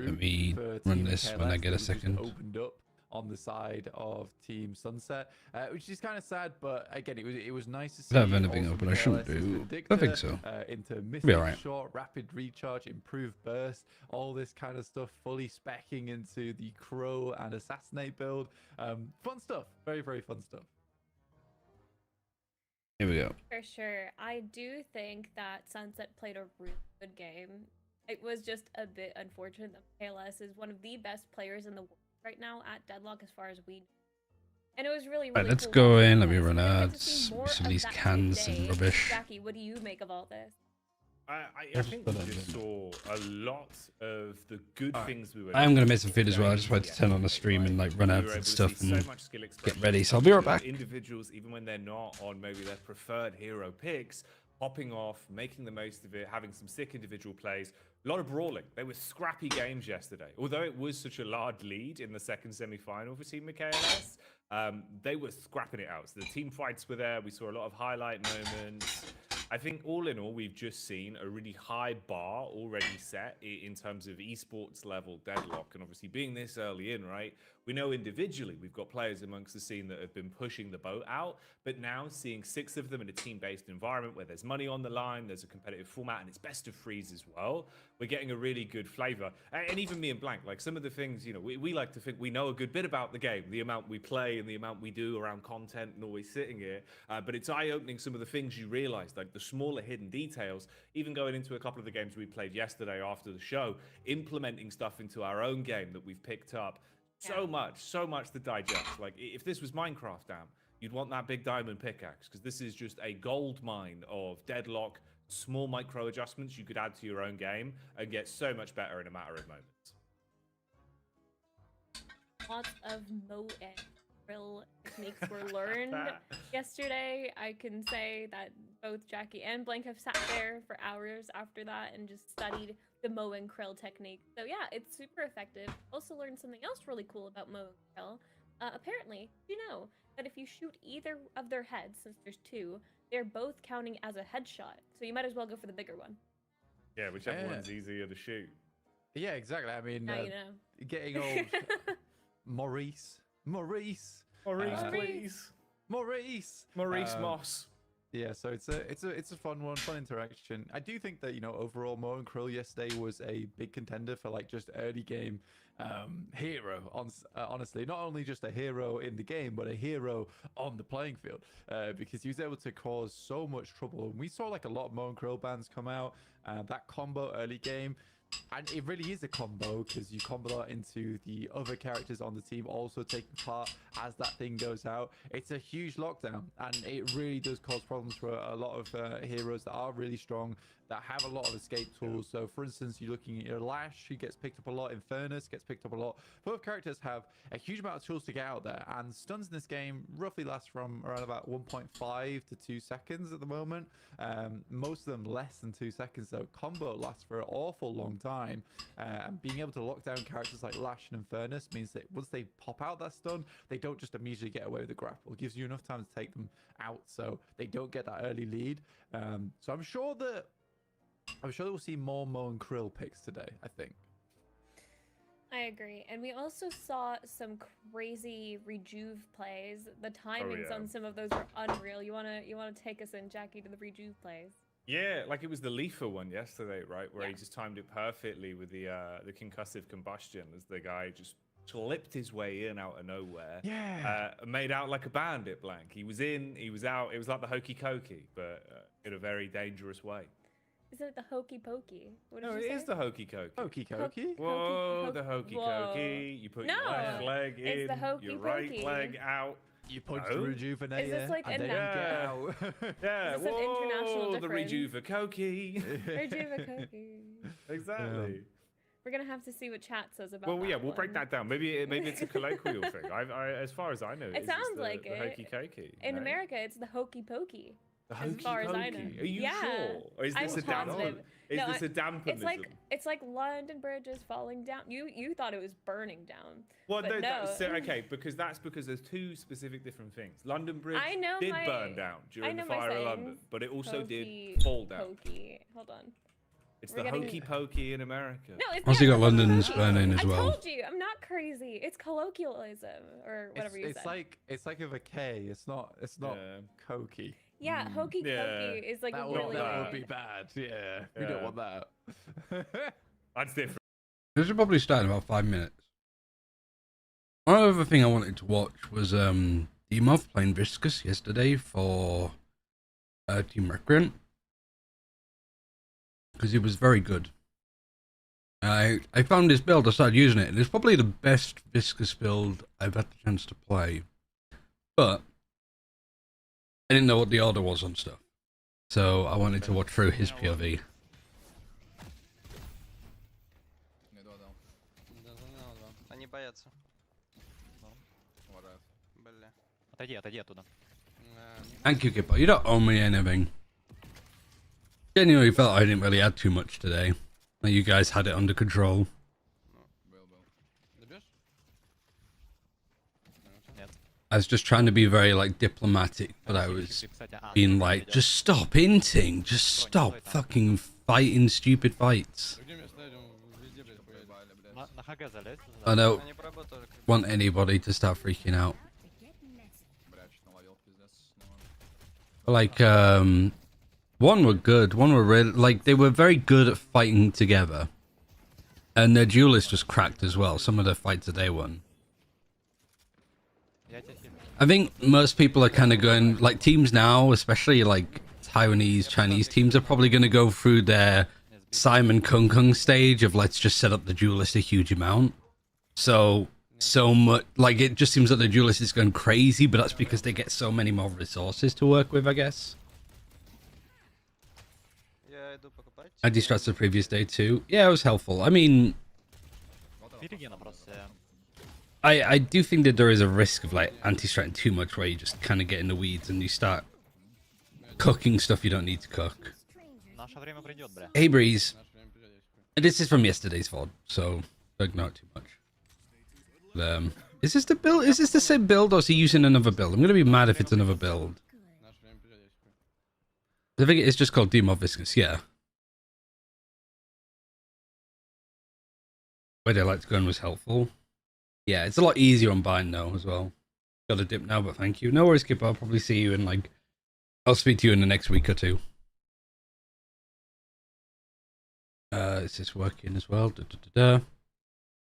route me for run Team this KLS when I get a that was just second. opened up on the side of Team Sunset, which is kind of sad, but again, it was nice to see. I don't have anything also open. I shouldn't KLS's do. Vindicta, I think so. Into Be Mythic alright. Short, Rapid Recharge, Improved Burst, all this kind of stuff, fully speccing into the Crow and Assassinate build. Fun stuff. Very, very fun stuff. Here we go. For sure. I do think that Sunset played a really good game. It was just a bit unfortunate that KLS is one of the best players in the world right now at Deadlock as far as we know. And it was really, really Let's cool go watching in. Let me this. run And I get to ads. see more Some of of these that cans today. and rubbish. Jackie, what do you make of all this? I think we just saw a lot of the good things we were. I am going to make some feed as well. I just wanted to turn on the stream and like run ads and stuff and get ready. So I'll be right back. Individuals, even when they're not on maybe their preferred hero picks, popping off, making the most of it, having some sick individual plays. A lot of brawling. They were scrappy games yesterday. Although it was such a large lead in the second semi-final for Team KLS, they were scrapping it out. So the team fights were there. We saw a lot of highlight moments. I think all in all, we've just seen a really high bar already set in terms of esports level Deadlock. And obviously being this early in, right, we know individually we've got players amongst the scene that have been pushing the boat out. But now seeing 6 of them in a team-based environment where there's money on the line, there's a competitive format, and it's best of 3s as well, we're getting a really good flavor. And even me and Blank, like some of the things, you know, we like to think we know a good bit about the game, the amount we play and the amount we do around content and always sitting here. But it's eye-opening some of the things you realize, like the smaller hidden details, even going into a couple of the games we played yesterday after the show, implementing stuff into our own game that we've picked up. So much to digest. Like if this was Minecraft, damn, you'd want that big diamond pickaxe because this is just a gold mine of Deadlock, small micro adjustments you could add to your own game and get so much better in a matter of moments. Lots of Mo and Krill techniques were learned yesterday. I can say that both Jackie and Blank have sat there for hours after that and just studied the Mo and Krill technique. So yeah, it's super effective. Also learned something else really cool about Mo and Krill. Apparently, you know that if you shoot either of their heads, since there's 2, they're both counting as a headshot. So you might as well go for the bigger one. Yeah, whichever one's easier to shoot. Yeah, exactly. I mean, now you know. Getting old. Maurice, please. Maurice Moss. Yeah, so it's a fun one, fun interaction. I do think that, you know, overall Mo and Krill yesterday was a big contender for like just early game hero. Honestly, not only just a hero in the game, but a hero on the playing field, because he was able to cause so much trouble. And we saw like a lot of Mo and Krill bans come out. That combo early game. And it really is a combo because you combo that into the other characters on the team also taking part as that thing goes out. It's a huge lockdown and it really does cause problems for a lot of heroes that are really strong, that have a lot of escape tools. So for instance, you're looking at your Lash, he gets picked up a lot. Infernus gets picked up a lot. Both characters have a huge amount of tools to get out there, and stuns in this game roughly last from around about 1.5 to 2 seconds at the moment. Most of them less than 2 seconds, so combo lasts for an awful long time. And being able to lock down characters like Lash and Infernus means that once they pop out that stun, they don't just immediately get away with the grapple. It gives you enough time to take them out so they don't get that early lead. So I'm sure that we'll see more Mo and Krill picks today, I think. I agree. And we also saw some crazy rejuve plays. The timings on some of those were unreal. You wanna take us in, Jackie, to the rejuve plays? Yeah, like it was the Leafer one yesterday, right? Where he just timed it perfectly with the concussive combustion as the guy just slipped his way in out of nowhere. Yeah. Made out like a bandit, Blank. He was in, he was out. It was like the hokey cokey, but in a very dangerous way. Is it the hokey pokey? No, it is the hokey cokey. Hokey cokey? Whoa, the hokey cokey. You put your left leg in, your right leg out. You punch the rejuvenator. Is this like and then you get out. Yeah, is this an international the difference? rejuve-cokey. Rejuve-cokey. Exactly. We're gonna have to see what chat says about well, that yeah, we'll one. break that down. Maybe it's a colloquial thing. As far as I know, it sounds like the hokey cokey. In America, it's the hokey pokey. The as far as I know. Are you sure? Or is this I'm positive. Is this a dampenism? It's like London Bridge is falling down. You thought it was burning down. Well, but no. Okay, because there's 2 specific different things. London Bridge did burn down during the fire of London, but it also did fall down. Pokey. Hold on. It's We're the getting- hokey pokey in America. No, it's Also, you got not London's cookie. burning as I well. told you, I'm not crazy. It's colloquialism or whatever you It's said. like with a K. It's not Yeah. Cokey. Yeah, hokey Yeah. cokey is like That really. would be bad. Yeah, we don't Yeah. want that. That's different. This will probably start in about 5 minutes. One other thing I wanted to watch was Demov playing Viscous yesterday for Team Recreant. Because he was very good. I found this build, I started using it, and it's probably the best Viscous build I've had the chance to play. But I didn't know what the order was on stuff. So I wanted to watch through his POV. Они боятся. Бля. Отойди оттуда. Thank you, Kipper. You don't owe me anything. Genuinely felt I didn't really add too much today. Like you guys had it under control. I was just trying to be very like diplomatic, but I was being like, just stop inting, just stop fucking fighting stupid fights. На ХГ залезь. I don't Они поработали. want anybody to start freaking out. Like, one were good, one were really, like, they were very good at fighting together. And their duelist was cracked as well, some of the fights that they won. Я тебя хилю. I think most people are kind of going, like, teams now, especially like Taiwanese, Chinese teams, are probably going to go through their Simon Kung Kung stage of let's just set up the duelist a huge amount. So much, like, it just seems that the duelist is going crazy, but that's because they get so many more resources to work with, I guess. Я иду покупать. I distracted the previous day too. Yeah, it was helpful. I mean, Перегина просто. I do think that there is a risk of like anti-stratting too much where you just kind of get in the weeds and you start cooking stuff you don't need to cook. Наше время придет, бля. Hey Breeze, this is from yesterday's VOD, so don't ignore it too much. But, is this the build? Is this the same build or is he using another build? I'm gonna be mad if it's another build. I think it's just called Demov Viscous, yeah. Where they like to go in was helpful. Yeah, it's a lot easier on bind though as well. Got a dip now, but thank you. No worries, Kip. I'll probably see you in like, I'll speak to you in the next week or two. Is this working as well?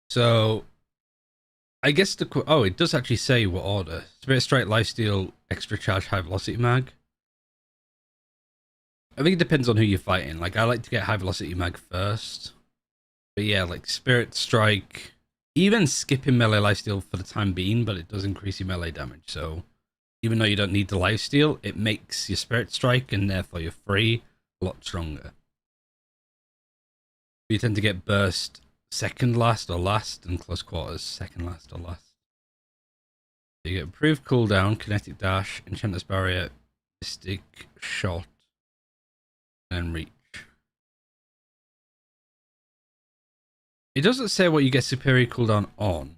So, I guess oh, it does actually say what order. Spirit Strike, Lifesteal, Extra Charge, High Velocity Mag. I think it depends on who you're fighting. Like, I like to get High Velocity Mag first. But yeah, like Spirit Strike, even skipping melee lifesteal for the time being, but it does increase your melee damage. So even though you don't need the lifesteal, it makes your Spirit Strike and therefore your free a lot stronger. You tend to get burst second last or last, and close quarters second last or last. So you get improved cooldown, kinetic dash, enchantress barrier, mystic shot, and reach. It doesn't say what you get superior cooldown on.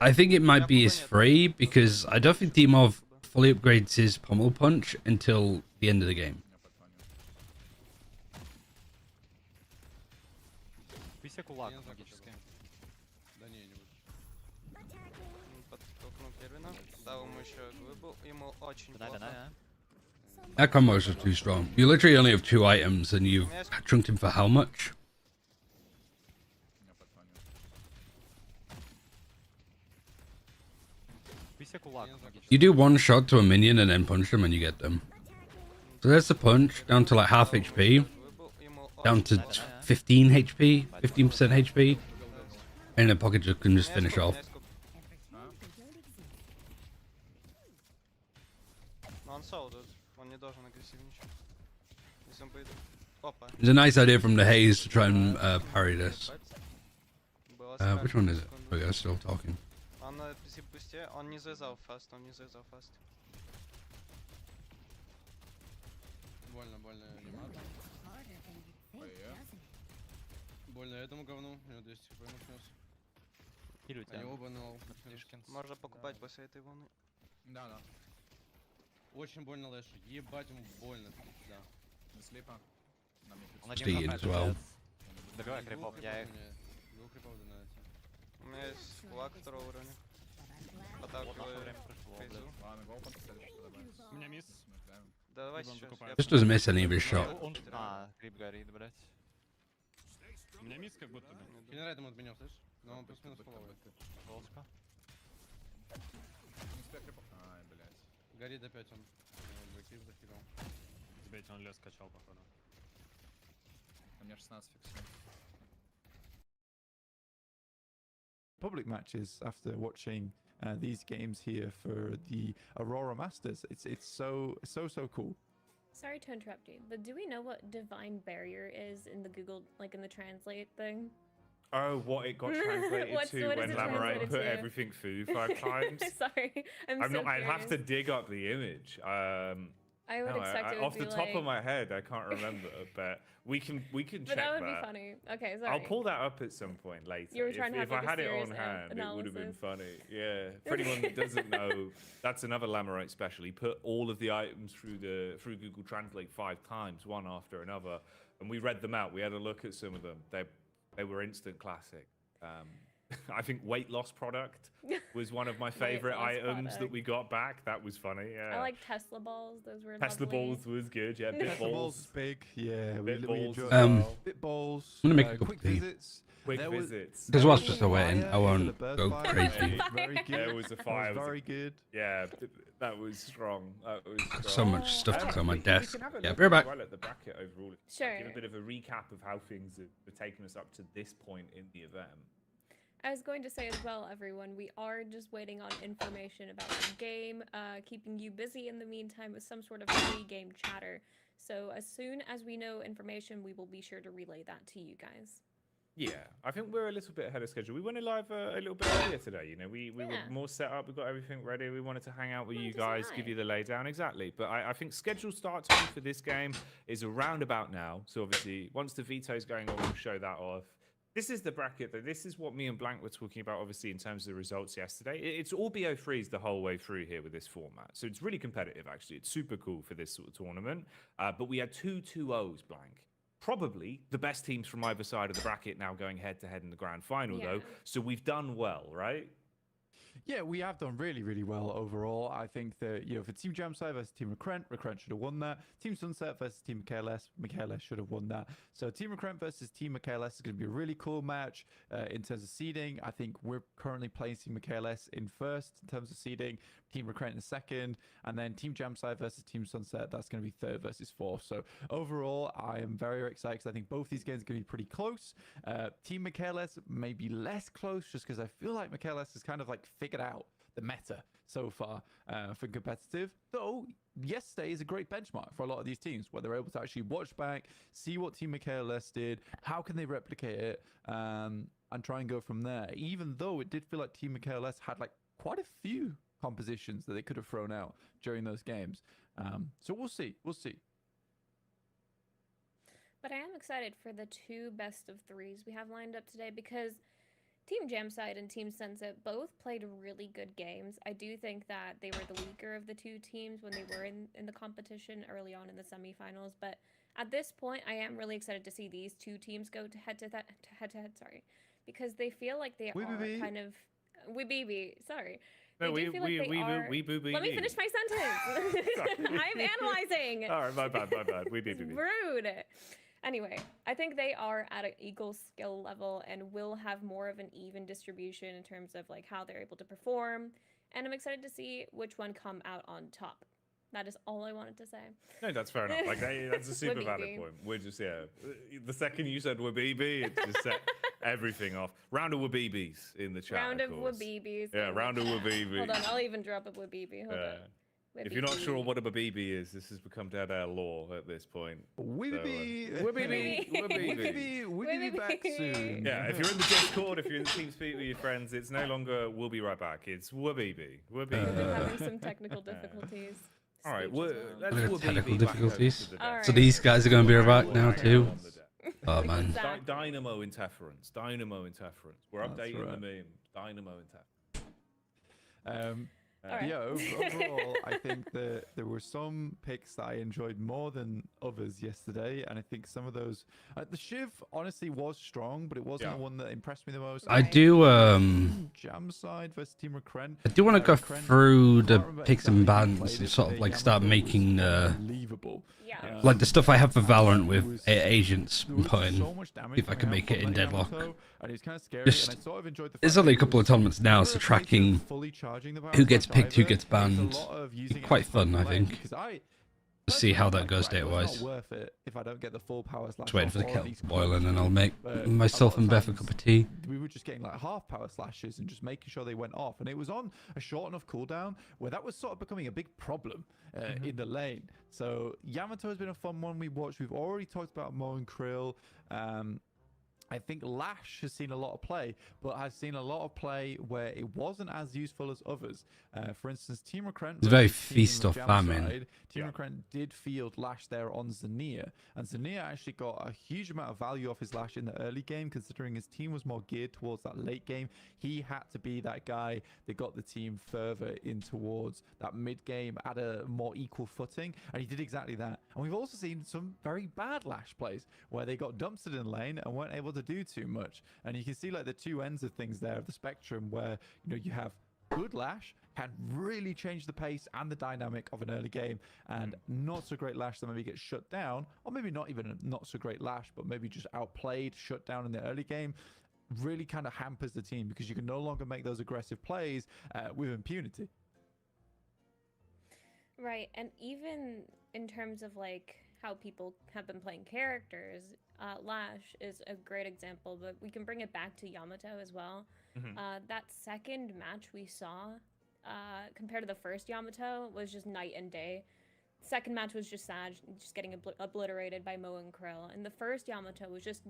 I think it might be his free, because I don't think Demov fully upgrades his pommel punch until the end of the game. Пися кулак магический. Да не буду. Подтолкнул Кервина. Дал ему еще глыбу. Ему очень Да, плохо. да. That combos are too strong. You literally only have 2 items and you've chunked him for how much? Пися кулак магический. You do one shot to a minion and then punch them and you get them. So there's the punch, down to like half HP, Глыбу. Ему down to 15 HP, 15% HP. And the pocket just can just finish off. Но он соло, он не должен агрессивничать. Если он пойдет. Опа. It's a nice idea from the Haze to try and parry this. Было Which one is it? Oh yeah, still talking. Он на бусте, он не завязал фаст, он не завязал фаст. Больно, анимат. Больно этому говну. У него 200 хп снес. Хилю тебя. Они оба на Тишкин. Можно покупать после этой волны. No, no. Очень больно Лэшу. Ебать ему больно. Да. Он Steed один as хп, well. пиздец. Добивай крипов, я их... Двух крипов донатил. У меня есть кулак второго уровня. Вот наше Подталкиваю время пришло, фейзу. блядь. У меня мисс. Да, давай Либо он сейчас. закупает. Just doesn't miss any of his shot. Он... А, крип горит, блядь. У меня мисс как будто бы. Генерайт ему отменил, слышишь? Но он плюс-минус фоловый. Жестко. Ай, блядь. Горит опять он. Бэкип захилил. Сбейте, он лес качал, походу. У меня 16 фиксирует. Public matches after watching these games here for the Aurora Masters. It's so cool. Sorry to interrupt you, but do we know what divine barrier is in the Google, like in the translate thing? Oh, what it got translated What to is when it Lamoureux translated put to? everything through 5 times. Sorry, I'm so not. I'd have to curious. dig up the image. I would No, expect it would off be the top like... of my head, I can't remember, but we can But check that would that. be funny. Okay, sorry. I'll pull that up at some point later. You were trying to if have, I like, a had it on serious hand, it would have been analysis. funny. Yeah. For anyone that doesn't know, that's another Lamoureux special. He put all of the items through Google Translate 5 times, one after another, and we read them out. We had a look at some of them. They were instant classic. I think weight loss product was one of my favorite loss items that product. we got back. That was funny. Yeah. I like Tesla balls. Those were Tesla lovely. balls was good. Yeah. Bit Tesla balls is balls. big. Yeah, Bit we balls enjoy as Um, well. bit balls. I'm gonna make a cup quick of tea. visits. Quick There was- visits. Because whilst just Fire waiting, I into won't the bird go fire. crazy. Very good. There was a That fire. was very good. Yeah, that was strong. That was strong. So much stuff to Okay. go on my We desk. can have a Yeah, look be right as back. well at the bracket overall. Sure. Give a bit of a recap of how things have taken us up to this point in the event. I was going to say as well, everyone, we are just waiting on information about the game, keeping you busy in the meantime with some sort of pre-game chatter. So as soon as we know information, we will be sure to relay that to you guys. Yeah, I think we're a little bit ahead of schedule. We went live a little bit earlier today. You know, we were Yeah. more set up. We got everything ready. We wanted to hang out with you Wanted to say guys, give hi. you the laydown exactly. But I think scheduled start time for this game is around about now. So obviously, once the veto's going on, we'll show that off. This is the bracket, though. This is what me and Blank were talking about, obviously, in terms of the results yesterday. It's all BO3s the whole way through here with this format. So it's really competitive, actually. It's super cool for this sort of tournament. But we had 2 2-0s, Blank. Probably the best teams from either side of the bracket now going head-to-head in the grand final, though. Yeah. So we've done well, right? Yeah, we have done really, really well overall. I think that, for Team Jamside versus Team Recrent should have won that. Team Sunset versus Team Michaelis should have won that. So Team Recrent versus Team Michaelis is going to be a really cool match in terms of seeding. I think we're currently placing Michaelis in first in terms of seeding, Team Recrent in second, and then Team Jamside versus Team Sunset, that's going to be third versus fourth. So overall, I am very, very excited because I think both these games are going to be pretty close. Team Michaelis may be less close just because I feel like Michaelis has kind of like figured out the meta so far for competitive, though yesterday is a great benchmark for a lot of these teams where they're able to actually watch back, see what Team Michaelis did, how can they replicate it, and try and go from there, even though it did feel like Team Michaelis had like quite a few compositions that they could have thrown out during those games. So we'll see. But I am excited for the 2 best of 3s we have lined up today because Team Jamside and Team Sunset both played really good games. I do think that they were the weaker of the 2 teams when they were in the competition early on in the semifinals. But at this point, I am really excited to see these 2 teams go to head to head. Sorry, because they feel like they are kind of sorry. No, They do feel like they are- Let me finish my sentence. I'm analyzing. All right, my bad. We It's rude. Anyway, I think they are at an equal skill level and will have more of an even distribution in terms of like how they're able to perform. And I'm excited to see which one come out on top. That is all I wanted to say. No, that's fair enough. Like that's a super valid Wabibi. point. We're just the second you said Wabibi, it just set everything off. Round of Wabibis in the chat. Round of course. Wabibis. Yeah, in the round of chat. Wabibi. Hold on, I'll even drop a Wabibi. Hold Yeah. on. If you're not sure Wabibi. what a Wabibi is, this has become dead air law at this point. Weeby, Wabibi. we'll be back soon. Yeah, if you're in the Discord, if you're in the TeamSpeak with your friends, it's no longer we'll be right back. It's Wabibi. We've been Wabibi. having some technical difficulties. All right, Speech as well. let's Look at Wabibi technical back over difficulties. to the All desk. So these guys are going to be right now Hang too. on the desk. Oh man. Exactly. Dynamo interference. We're That's updating right. the meme. Dynamo interference. Alright. Yeah, overall, I think that there were some picks that I enjoyed more than others yesterday, and I think some of those, the Shiv honestly was strong, but it wasn't Yeah. the one that impressed me the most. I Right. do Jam side versus Team Recren. I do want to go Recren, through can't the remember picks and exactly who bans played and it, sort but of their like start Yamato was making Yeah. unbelievable. like the stuff I have for Valorant with It was- agents there was putting. so much damage See if I can coming make out it from in that Deadlock. Yamato, and it was kind of scary, Just- and I sort of enjoyed the There's fact only a that it couple of was tournaments now, so never a case of tracking fully charging the power who gets slash picked, who either. gets It was a banned. lot of using it Quite as fun, I fun think. because Let's see how personally, that goes right, well, it's data-wise. not worth it if I don't get the full power slash. Just waiting off, for the or at kettle least to close boil, and then to. I'll make But myself a lot and of Beth a times cup of tea. we were just getting like half power slashes and just making sure they went off, and it was on a short enough cooldown where that was sort of becoming a big problem in the lane. So Yamato has been a fun one we watched. We've already talked about Mo and Krill. I think Lash has seen a lot of play, but has seen a lot of play where it wasn't as useful as others. For instance, Team Recrent It's very versus Team feast or Jam famine. side, Team Yeah. Recrent did field Lash there on Zania, and Zania actually got a huge amount of value off his Lash in the early game, considering his team was more geared towards that late game. He had to be that guy that got the team further in towards that mid game at a more equal footing, and he did exactly that. And we've also seen some very bad Lash plays where they got dumpstered in lane and weren't able to do too much. And you can see like the two ends of things there of the spectrum, where you have good Lash can really change the pace and the dynamic of an early game, and not so great Lash that maybe gets shut down, or maybe not even a not so great Lash, but maybe just outplayed, shut down in the early game, really kind of hampers the team because you can no longer make those aggressive plays with impunity. Right, and even in terms of like how people have been playing characters, Lash is a great example, but we can bring it back to Yamato as well. That second match we saw, compared to the first Yamato, was just night and day. Second match was just sad, just getting obliterated by Mo and Krill, and the first Yamato was just,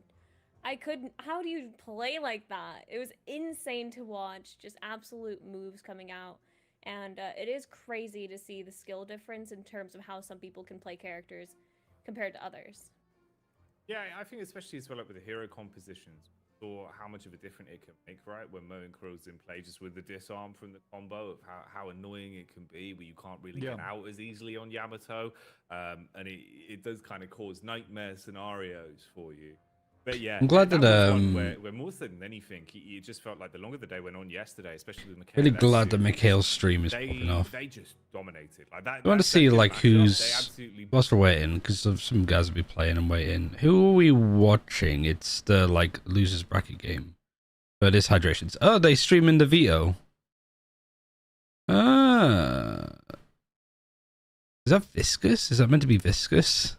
I couldn't. How do you play like that? It was insane to watch, just absolute moves coming out. And it is crazy to see the skill difference in terms of how some people can play characters compared to others. Yeah, I think especially as well like with the hero compositions, or how much of a difference it can make, right? When Mo and Krill's in play, just with the disarm from the combo of how annoying it can be, where you can't really get out as easily on Yamato, and it does kind of cause nightmare scenarios for you. But yeah, I'm glad that that, was one where more than anything, it just felt like the longer the day went on yesterday, especially with Mikhail. Really glad that Mikhail's stream is popping off. They just dominated. Like that. I want to that see second like matchup, they who's absolutely whilst we're waiting, because some guys will be playing and waiting. Who are we watching? It's the like losers bracket game, but it's hydrations. Oh, they streaming the veto. Ah, is that viscous? Is that meant to be viscous?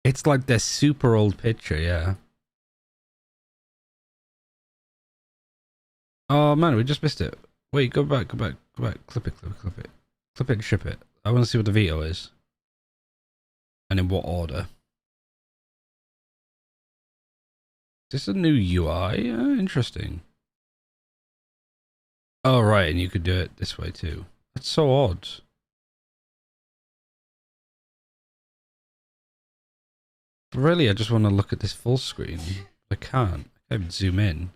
It's like their super old picture, yeah. Oh man, we just missed it. Wait, go back. Clip it. Clip it and ship it. I want to see what the veto is. And in what order. Is this a new UI? Interesting. Oh right, and you could do it this way too. That's so odd. Really, I just want to look at this full screen. I can't. I can't zoom in.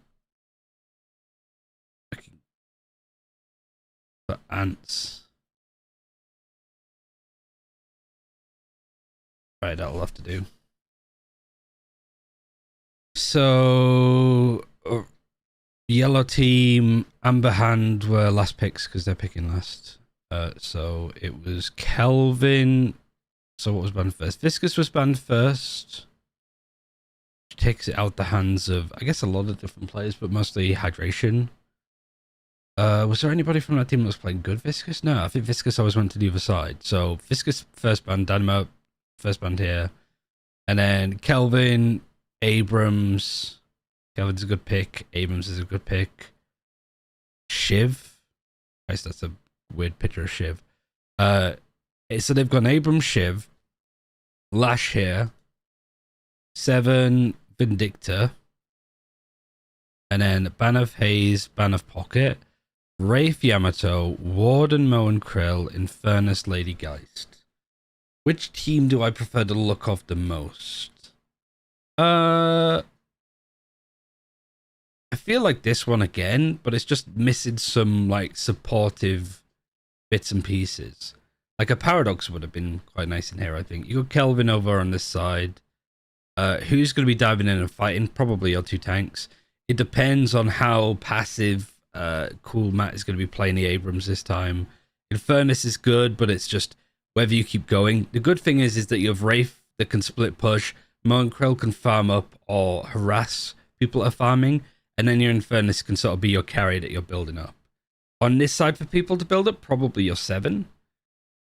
For ants. Right, that'll have to do. So, yellow team, Amber Hand were last picks because they're picking last. So it was Kelvin. So what was banned first? Viscous was banned first. Which takes it out the hands of, I guess, a lot of different players, but mostly Hydration. Was there anybody from that team that was playing good Viscous? No, I think Viscous always went to the other side. So Viscous first banned, Dynamo first banned here. And then Kelvin, Abrams. Kelvin's a good pick. Abrams is a good pick. Shiv. Christ, that's a weird picture of Shiv. So they've got Abrams, Shiv, Lash here, 7 Vindicta, and then Ban of Haze, Ban of Pocket, Wraith Yamato, Warden Mo and Krill, Infernus Lady Geist. Which team do I prefer to look off the most? I feel like this one again, but it's just missing some like supportive bits and pieces. Like a Paradox would have been quite nice in here, I think. You got Kelvin over on this side. Who's going to be diving in and fighting? Probably your 2 tanks. It depends on how passive Cool Matt is going to be playing the Abrams this time. Infernus is good, but it's just whether you keep going. The good thing is that you have Wraith that can split push. Mo and Krill can farm up or harass people that are farming. And then your Infernus can sort of be your carry that you're building up. On this side for people to build up, probably your 7.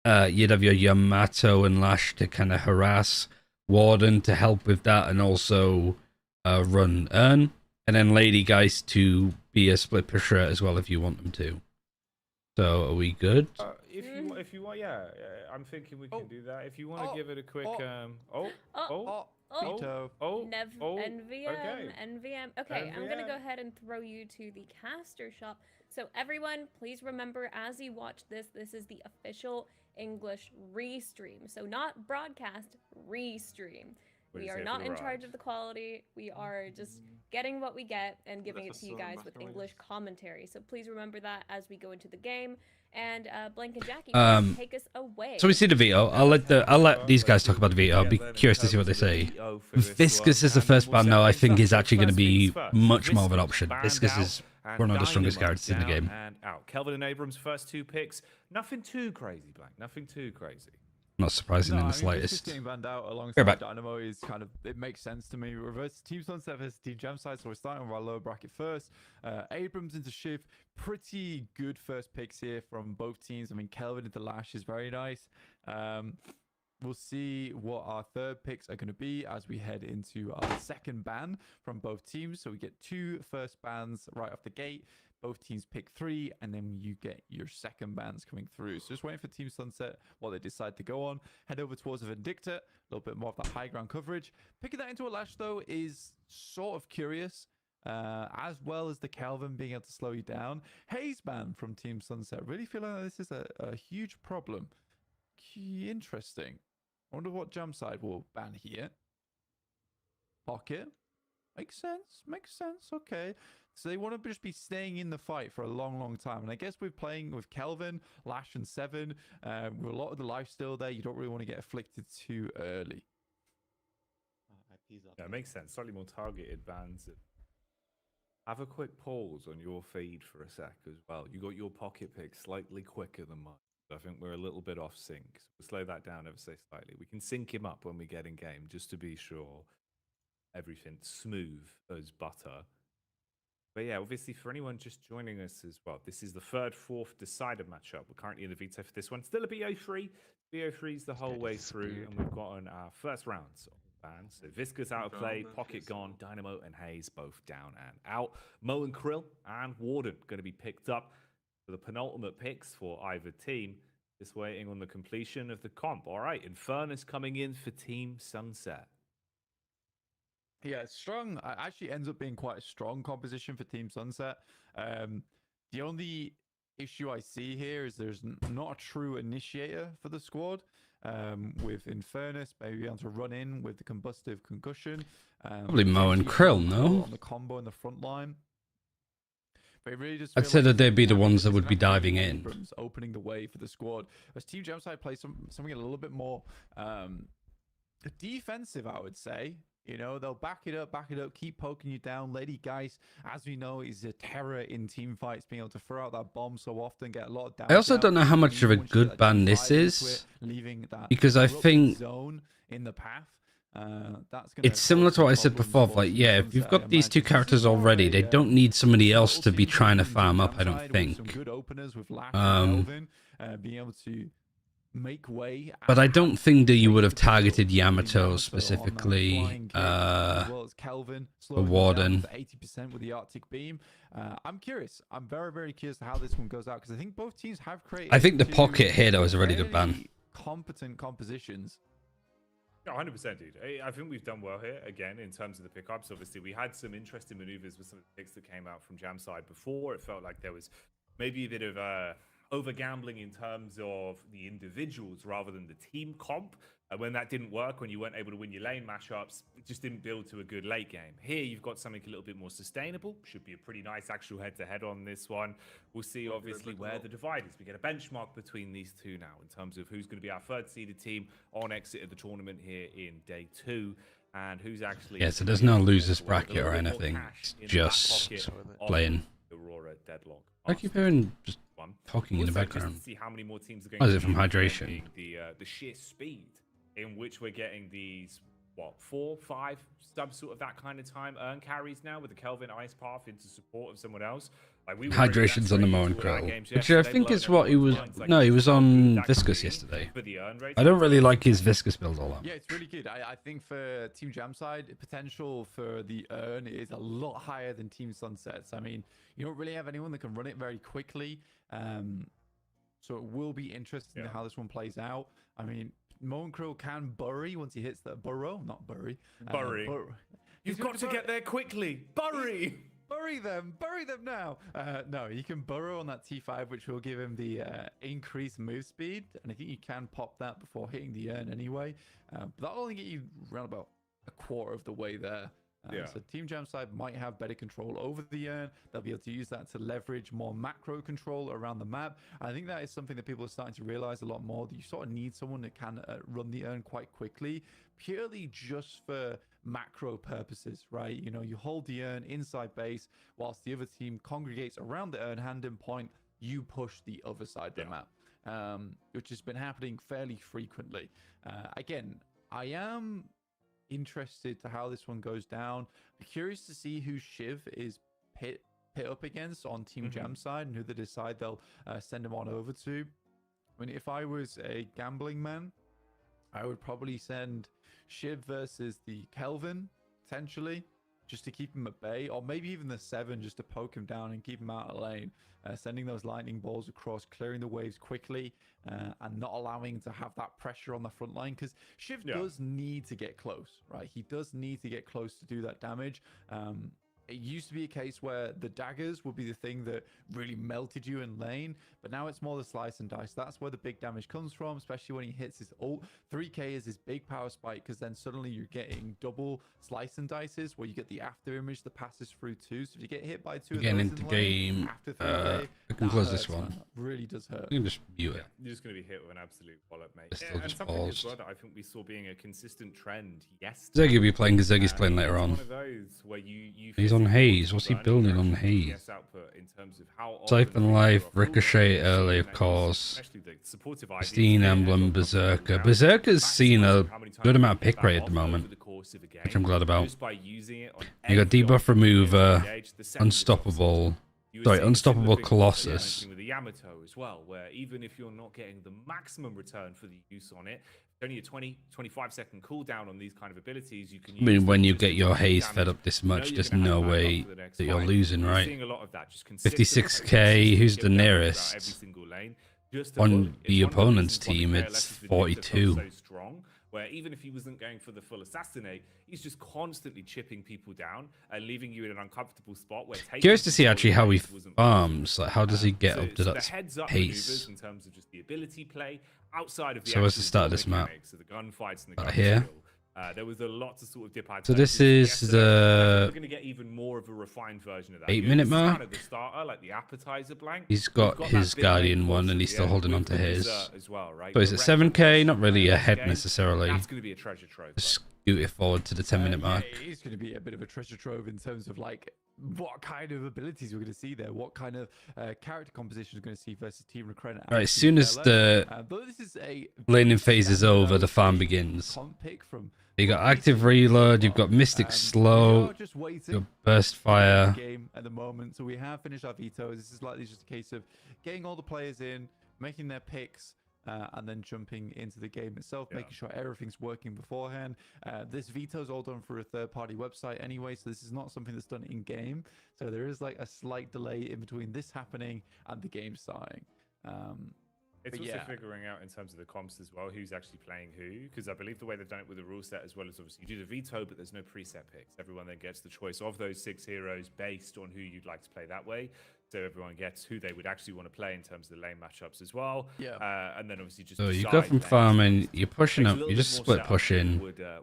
You'd have your Yamato and Lash to kind of harass. Warden to help with that and also run Earn. And then Lady Geist to be a split pusher as well if you want them to. So are we good? If you want, yeah, I'm thinking we can do that. If you want to give it a quick, Veto. NVM. Okay, I'm gonna go ahead and throw you to the caster shop. So everyone, please remember as you watch this, this is the official English restream. So not broadcast, restream. We are not in charge of the quality. We are just getting what we get and giving it to you guys with English commentary. So please remember that as we go into the game. And Blank and Jackie, take us away. So we see the veto. I'll let these guys talk about the veto. I'll be curious to see what they say. Viscous is the first ban now. I think is actually going to be much more of an option. Viscous is one of the strongest characters in the game. And out. Kelvin and Abrams first 2 picks. Nothing too crazy, Blank. Nothing too crazy. Not surprising in the slightest. Getting banned out alongside Dynamo is kind of, it makes sense to me. Reverse Team Sunset versus Team Gemside, so we're starting with our lower bracket first. Abrams into Shiv, pretty good first picks here from both teams. I mean, Kelvin into Lash is very nice. We'll see what our third picks are going to be as we head into our second ban from both teams. So we get 2 first bans right off the gate. Both teams pick 3, and then you get your second bans coming through. So just waiting for Team Sunset, what they decide to go on. Head over towards the Vindicta, a little bit more of the high ground coverage. Picking that into a Lash, though, is sort of curious, as well as the Kelvin being able to slow you down. Haze ban from Team Sunset. Really feel like this is a huge problem. Interesting. I wonder what Jamside will ban here. Pocket. Makes sense. Okay. So they want to just be staying in the fight for a long, long time. And I guess we're playing with Kelvin, Lash, and 7. With a lot of the life still there, you don't really want to get afflicted too early. Yeah, it makes sense. Slightly more targeted bans. Have a quick pause on your feed for a sec as well. You got your pocket pick slightly quicker than mine. I think we're a little bit off sync. So we'll slow that down ever so slightly. We can sync him up when we get in game just to be sure everything's smooth as butter. But yeah, obviously for anyone just joining us as well, this is the 3rd, 4th decider matchup. We're currently in the veto for this one. Still a BO3. BO3's the whole way through, and we've got on our first rounds of bans. So Visca's out of play, Pocket gone, Dynamo and Haze both down and out. Mo and Krill and Warden going to be picked up for the penultimate picks for either team. Just waiting on the completion of the comp. All right, Infernus coming in for Team Sunset. Yeah, it's strong. It actually ends up being quite a strong composition for Team Sunset. The only issue I see here is there's not a true initiator for the squad. With Infernus, maybe able to run in with the combustive concussion. Probably Mo and Krill, no? On the combo in the front line. But it really just I'd say that they'd be the ones that would be diving in. Opening the way for the squad. As Team Gemside plays something a little bit more defensive, I would say. You know, they'll back it up, keep poking you down. Lady Geist, as we know, is a terror in team fights, being able to throw out that bomb so often, get a lot of damage. I also don't know how much of a good ban this is, because I think zone in the path. It's similar to what I said before. Like, yeah, if you've got these 2 characters already, they don't need somebody else to be trying to farm up, I don't think. Being able to make way, but I don't think that you would have targeted Yamato specifically for Warden. 80% with the Arctic Beam. I'm curious. I'm very, very curious how this one goes out, because I think both teams have created. I think the pocket here though is a really good ban. Competent compositions. 100%, dude. I think we've done well here, again, in terms of the pickups. Obviously, we had some interesting maneuvers with some of the picks that came out from Jamside before. It felt like there was maybe a bit of over gambling in terms of the individuals rather than the team comp. And when that didn't work, when you weren't able to win your lane matchups, it just didn't build to a good late game. Here, you've got something a little bit more sustainable. Should be a pretty nice actual head-to-head on this one. We'll see, obviously, where the divide is. We get a benchmark between these two now in terms of who's going to be our third-seeded team on exit of the tournament here in day 2. And who's actually... Yeah, so there's no losers bracket or anything. It's just playing. Aurora Deadlock. I keep hearing just One. talking in the Also, just background. to see how many more teams are going Oh, is to it from be hydration? implementing the sheer speed in which we're getting these 4, 5 sort of that kind of time earn carries now with the Kelvin ice path into support of someone else. Like we were already Hydration's on the that Moen straight into all our Krill, games which I yesterday, think blowing is what he was. everyone's minds. Like, No, he just was how good on that can Viscous be yesterday. for the earn rate. I don't really like his Viscous build all that. Yeah, it's really good. I think for Team Jam side, potential for the earn is a lot higher than Team Sunsets. I mean, you don't really have anyone that can run it very quickly. So it will be interesting how this one plays out. I mean, Moen Krill can bury once he hits that burrow, not bury. Bury. You've got to get there quickly. Bury. Bury them now. No, you can burrow on that T5, which will give him the increased move speed, and I think you can pop that before hitting the earn anyway. But that'll only get you around about a quarter of the way there. So Team Jam side might have better control over the earn. They'll be able to use that to leverage more macro control around the map. And I think that is something that people are starting to realize a lot more, that you sort of need someone that can run the earn quite quickly, purely just for macro purposes, right? You know, you hold the earn inside base whilst the other team congregates around the earn hand in point. You push the other side of the map, which has been happening fairly frequently. Again, I am interested to how this one goes down. I'm curious to see who Shiv is pit up against on Team Jam side and who they decide they'll send him on over to. I mean, if I was a gambling man, I would probably send Shiv versus the Kelvin, potentially, just to keep him at bay, or maybe even the 7 just to poke him down and keep him out of lane. Sending those lightning balls across, clearing the waves quickly, and not allowing to have that pressure on the front line, because Shiv does need to get close, right? He does need to get close to do that damage. It used to be a case where the daggers would be the thing that really melted you in lane, but now it's more the slice and dice. That's where the big damage comes from, especially when he hits his ult. 3k is his big power spike, because then suddenly you're getting double slice and dices where you get the after image that passes through too. So if you get hit by 2 of Getting those into in lane, game, after 3k, I can that close this hurts, one. man. That really does hurt. You can just mute it. You're just going to be hit with an absolute wallop, mate. It's still And just something as paused. well that I think we saw being a consistent trend yesterday. Zergy will be playing because Zergy's playing later It's on. one of those where you He's on physically haze. What's he burn building on interaction haze? PS output in terms of how often Siphon things Life, are approved. Ricochet early, of And course. especially the supportive IDs Steam there, Emblem, and Berserker. around, Berserker's seen a maximizing how many times good you amount of can pick get that rate at the off over moment, the course of a game, which I'm glad about. just by using it on You got every debuff option remover, engaged, the second it's Unstoppable. obsolete. You were Sorry, seeing Unstoppable similar things that you're Colossus. mentioning with the Yamato as well, where even if you're not getting the maximum return for the use on it, it's only a 20-25 second cooldown on these kind of abilities. You can I mean, use when them you just get to your do haze damage. fed up this You know much, you're there's gonna have no to back up way for the next that you're fight. losing, You're right? seeing a lot of that, just 56k, who's the consistent nearest? every single lane, just to On bully. the It's one of the opponent's reasons why the team, KLS it's has been able to come 42. so strong, where even if he wasn't going for the full assassinate, he's just constantly chipping people down and leaving you in an uncomfortable spot where taking Curious to see control actually of how he lanes wasn't farms. Like, how does he get so- up to so that the heads-up pace? maneuvers in terms of just the ability play outside of the So where's the actual start of core this map? mechanics of the gunfights and the Right gun here? skill. There was a lot to sort of dip our So toes this into is yesterday. I the think we're going to get even more of a refined version of that. 8-minute This is mark? kind of the starter, like the appetizer blank. He's We've got that his big Guardian main one boss and at he's the still end holding with on to the his. dessert as well, right? So is The it rest 7k? Not really of the ahead game, necessarily. That's going to be a treasure trove. Just scoot it forward to the 10-minute mark. Yeah, it is going to be a bit of a treasure trove in terms of like what kind of abilities we're going to see there, what kind of character composition we're going to see versus Team Recruit. Right, as soon as the but this is a laning phase is over, standout the farm begins. comp pick from You got active reload, you've got Mystic we Slow, are just you've waiting got Burst for the Fire. game at the moment, so we have finished our vetoes. This is likely just a case of getting all the players in, making their picks, and then jumping into the game itself, making sure everything's working beforehand. This veto is all done through a third-party website anyway, so this is not something that's done in-game. So there is like a slight delay in between this happening and the game starting. It's But also yeah. figuring out in terms of the comps as well who's actually playing who, because I believe the way they've done it with the rule set as well is obviously you do the veto, but there's no preset picks. Everyone then gets the choice of those 6 heroes based on who you'd like to play that way. so everyone gets who they would actually want to play in terms of the lane matchups as well. Yeah. And then obviously just So you decide go from lanes. farming, you're pushing Takes a up, little you bit just more split setup than pushing,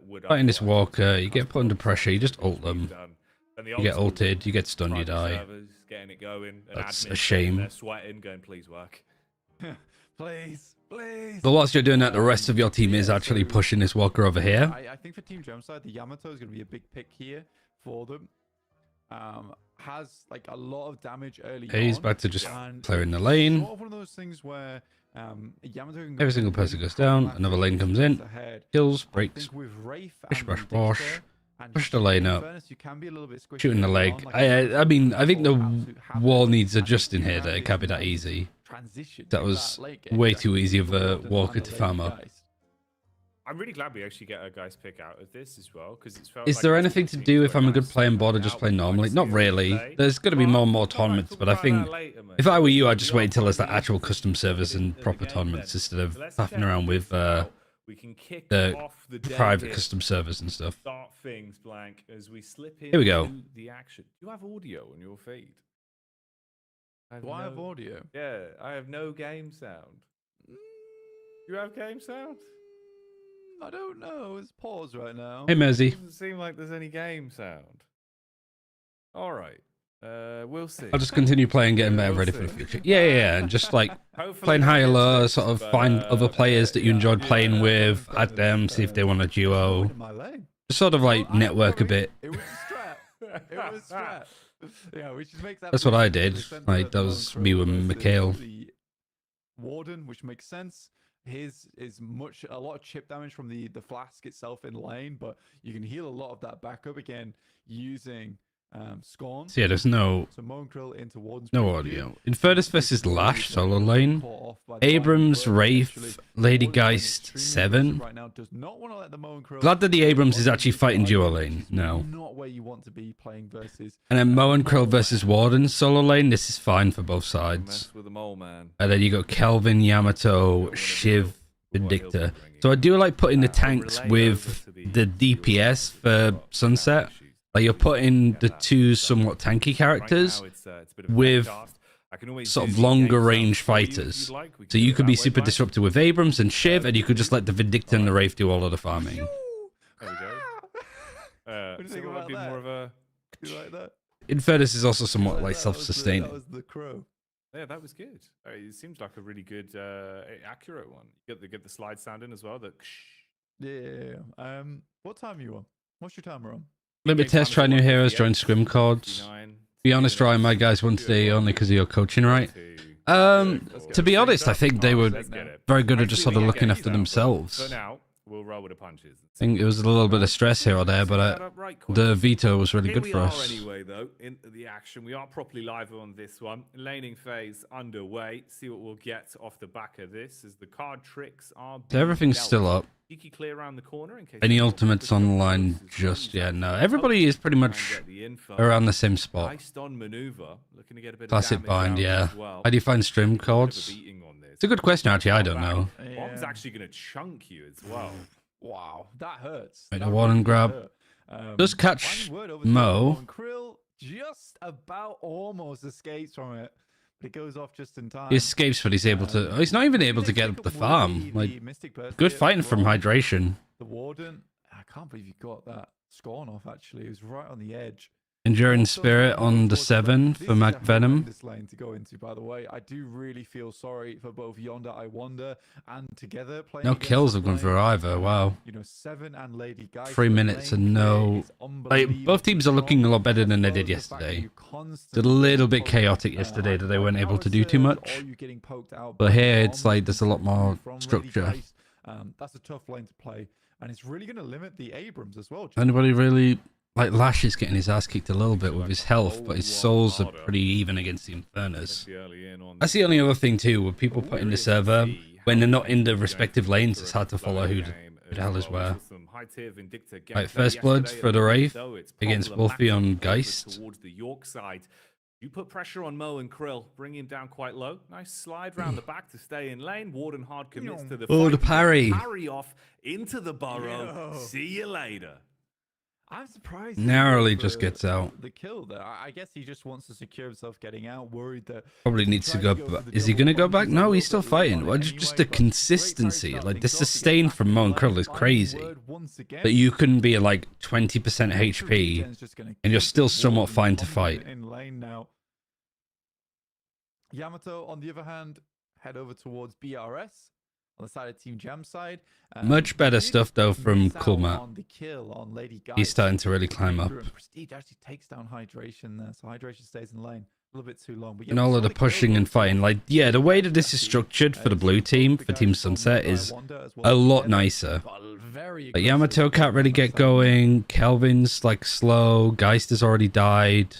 would fighting this otherwise. walker, you get put under Custom pressure, you just ult push them. done. And the You get old school ulted, you get stunned, you private die. servers, getting it going. and That's a admins shame. They're sweating, going, please work. Please, please. But whilst you're doing that, the rest of your team is actually pushing this walker over here. I think for Team Gemside, the Yamato is going to be a big pick here for them. Has like a lot of damage early on. He's back to just and clearing the it's lane. Sort of one of those things where Yamato can go Every single really person goes down, problematic another lane comes in, ahead. kills, I breaks, think with Wraith push, and push, Vindictor push, and push the lane in up, fairness, you can be a little bit squishy shooting the early leg. on, like I mean, I think the absolute wall habit, needs and adjusting you here. have That it this can't be that easy. transition That in was late game way that too easy of a Warden walker and to the farm late up. guys. I'm really glad we actually get a guys pick out of this as well, because it's felt Is like there it's anything to teams do where if I'm a good guys player and stand board or just out play with, like, normally? Not skill really. play. There's going to be But more and more we'll come back- tournaments, talk but I about think that later, mate. if I were you, I'd We just are wait until there's the probably actual into custom the servers bit and of the proper game tournaments then. instead of So let's faffing check around with this out. We can kick the off the day private here. custom servers and stuff. Start things blank as we slip in Here we go. the action. Do you have audio on your feed? Do I have audio? Yeah, I have no game sound. Do you have game sound? I don't know. It's pause right now. Hey, Mersey. Doesn't seem like there's any game sound. All right, we'll see. I'll just continue playing, getting better, We'll ready for the see. future. Yeah, and just like Hopefully playing that higher gets low, fixed, sort of but, find other players that you yeah, enjoyed playing yeah, with, I'm add them, see if they want to Going duo. in my lane. Just sort of like Well, I'm network a sorry, bit. It was a strat. It was a strat. Yeah, which makes That's what I absolute did. sense. We sent Like, the that Lone was Crow me with versus Mikhail. The Warden, which makes sense. His is a lot of chip damage from the flask itself in lane, but you can heal a lot of that back up again using Scorn. So yeah, there's no So Monkrill into Warden's no point of view. audio. Infernus versus Lash, solo lane. Caught off by the Abrams, Violent Word, Wraith, essentially. Lady Warden's playing Geist, extremely 7. aggressive right now, does not want to let the Monkrill Glad that the Abrams is Warden actually use fighting the duo item, lane. which is No. Not where you want to be playing versus. And then Mo and Krill versus Warden, solo lane. This is fine for both sides. Mess with the mole man. And then you got Kelvin, Yamato, Shiv, Vindictor. So I do like putting the tanks with the DPS for Sunset. Like you're putting the two somewhat tanky characters with sort of longer range fighters. So you could be super disruptive with Abrams and Shiv, and you could just let the Vindictor and the Wraith do all of the farming. There we go. What do you So think it might about be that? more of a. You like that? Infernus is also somewhat That like was the- self-sustaining. That was the crow. Yeah, that was good. It seems like a really good, accurate one. You get the slide sound in as well. The Yeah. What time are you on? What's your timer on? Limit test, try new heroes, join scrim cards. Be honest, Ryan, my guys won today only because of your coaching, right? To be honest, I think they were very good at just sort of looking after themselves. For now, we'll roll with the punches. I think it was a little bit of stress here or there, but the veto was really Here good we for are us. anyway, though, in the action. We are properly live on this one. Laning phase underway. See what we'll get off the back of this as the card tricks are So everything's dealt. still up. Cheeky clear around the corner in case Any you've got ultimates the online focus just on yet? that. No. Everybody is pretty Try and much get the info. around the same spot. Based on maneuver, looking to get a bit Classic of damage bind, out yeah. as well. How do you find stream Bit of a cards? beating on this. It's a good question, actually. I don't know. Bomb's Yeah. actually going to chunk you as well. Wow, that hurts. Wait, That a one and really grab. hurt. Does catch final word over to Mo. Krill just about almost escapes from it, but it goes off just in time. He escapes, but he's able to. Oh, he's not even able to get up the farm. Like, good fighting from hydration. The Warden. I can't believe you got that scorn off, actually. It was right on the edge. Enduring Also, Spirit on the 7 this for is a Mac Venom. horrendous lane to go into, by the way. I do really feel sorry for both Yonder, I Wonder, and Together playing. No against kills this have gone lane. for either. Wow. You know, 7 and Lady Geist. 3 the minutes lane and no. clear is Like, both teams are looking a lot better than they did as well as the fact that yesterday. you It's a constantly little bit poke, chaotic yesterday that they weren't able to do too power much. surge, or you getting poked out But by here it's bombs like there's a lot more from Lady structure. Geist. That's a tough lane to play, and it's really going to limit the Abrams as well. Anybody really. Like, Lash is getting his ass kicked a little bit with his health, but his souls are pretty even against the Infernus. That's the only other thing, too, with people putting the server, when they're not in the respective lanes, it's hard to follow who the hell is where. Right, first blood for the Wraith against Wolfie on Geist. Towards the York side. You put pressure on Mo and Krill, bring him down quite low. Nice slide round the back to stay in lane. Warden hard commits to the Oh, fight. the parry. Parry off into the burrow. Yo. See you later. I'm surprised. he didn't Narrowly go just for gets out. the kill there. I guess he just wants to secure himself getting out, worried that Probably if he needs to tried go for back. the Is he double, going to go probably back? just a No, little he's still bit late on fighting. it Well, just anyway, the but great try to consistency. start Like, things the off. He gets sustain back from into the Moan lane, Krill is finding crazy. word once again. That you can be like 20% HP Regen's just gonna and you're keep still somewhat Warden fine to dominant fight. in lane now. Yamato, on the other hand, head over towards BRS on the side of Team Jam's side. Much better Did stuff though from miss out Kulmat. on the kill on Lady Guy. He's starting to really climb up. Prestige actually takes down hydration there, so hydration stays in lane a little bit too long. But yeah, And we all saw of the kill pushing go and fighting, like, yeah, the way that this is structured for the blue team, for Team Sunset, is a lot nicer. Like, Yamato can't really get going. Kelvin's like slow. Geister's already died.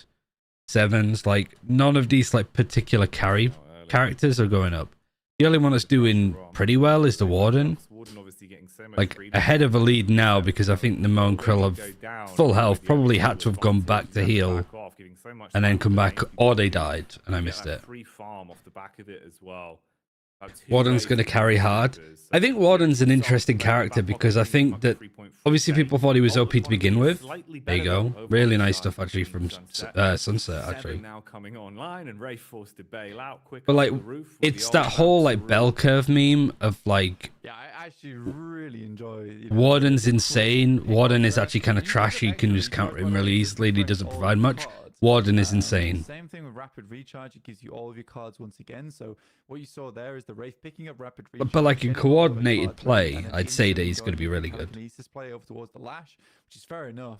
Sevens, like, none of these like particular carry characters are going up. The only one that's doing pretty well is the Warden. Like, ahead of a lead now, because I think the Moan Krill have full health, probably had to have gone back to heal and then come back, or they died and I missed it. Free farm off the back of it as well. Warden's going to carry hard. I think Warden's an interesting character because I think that obviously people thought he was OP to begin with. There you go. Really nice stuff actually from Sunset actually. Now coming online and Ray forced to bail out quick. But like, it's that whole like bell curve meme of like, yeah, I actually really enjoy. Warden's insane. Warden is actually kind of trashy. You can just counter him really easily. He doesn't provide much. Warden is insane. Same thing with rapid recharge. It gives you all of your cards once again. So what you saw there is the Wraith picking up rapid recharge. But like in getting all of the coordinated cards play, ready, and then I'd say that instantly he's going to be going really for good. telekinesis play over towards the Lash, which is fair enough.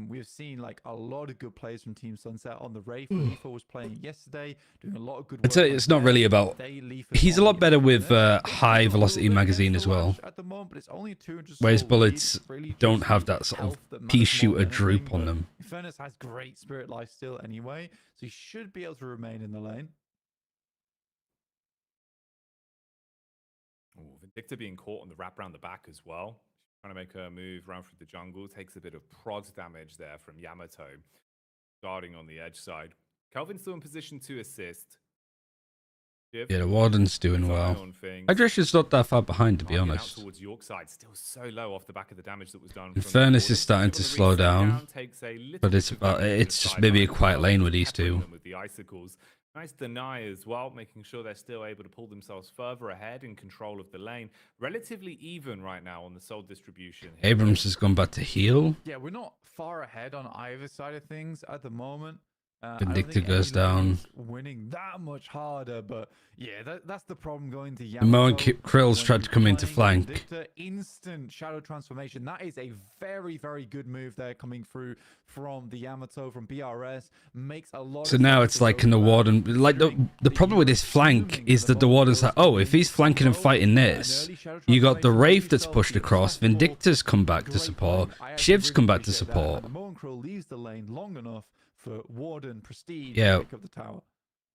We've seen like a lot of good plays from Team Sunset on the Wraith. Leafa was playing yesterday, doing a lot of good work. I'd say it's not really about. He's a lot better with high velocity magazine as well. At the moment, but it's only 200 Where his soul bullets lead. Really don't just have the that sort of health that matters pea more shooter than droop anything, on but them. Infernus has great spirit life still anyway, so he should be able to remain in the lane. Oh, Vindicta being caught on the wrap around the back as well. Trying to make her move around through the jungle. Takes a bit of prod damage there from Yamato. Starting on the edge side. Kelvin's still in position to assist. Yeah, the Warden's doing well. Hydration's not that far behind, to be honest. Towards Yorkside, still so low off the back of the damage that was done. Infernus is starting to slow down, but it's just maybe a quiet lane with these two. With the icicles. Nice deny as well, making sure they're still able to pull themselves further ahead in control of the lane. Relatively even right now on the soul distribution. Abrams has gone back to heal. Yeah, we're not far ahead on either side of things at the moment. Vindicta goes down. Winning that much harder, but yeah, that's the problem going to Yamato. The moment Krill's tried to come into flank. Vindicta, instant shadow transformation. That is a very, very good move there coming through from the Yamato from BRS. Makes a lot. So now it's like, can the Warden, like the problem with this flank is that the Warden's like, oh, if he's flanking and fighting this, you got the Wraith that's pushed across, Vindicta's come back to support, Shiv's come back to support. The Moan Krill leaves the lane long enough for Warden Prestige Yeah. to pick up the tower.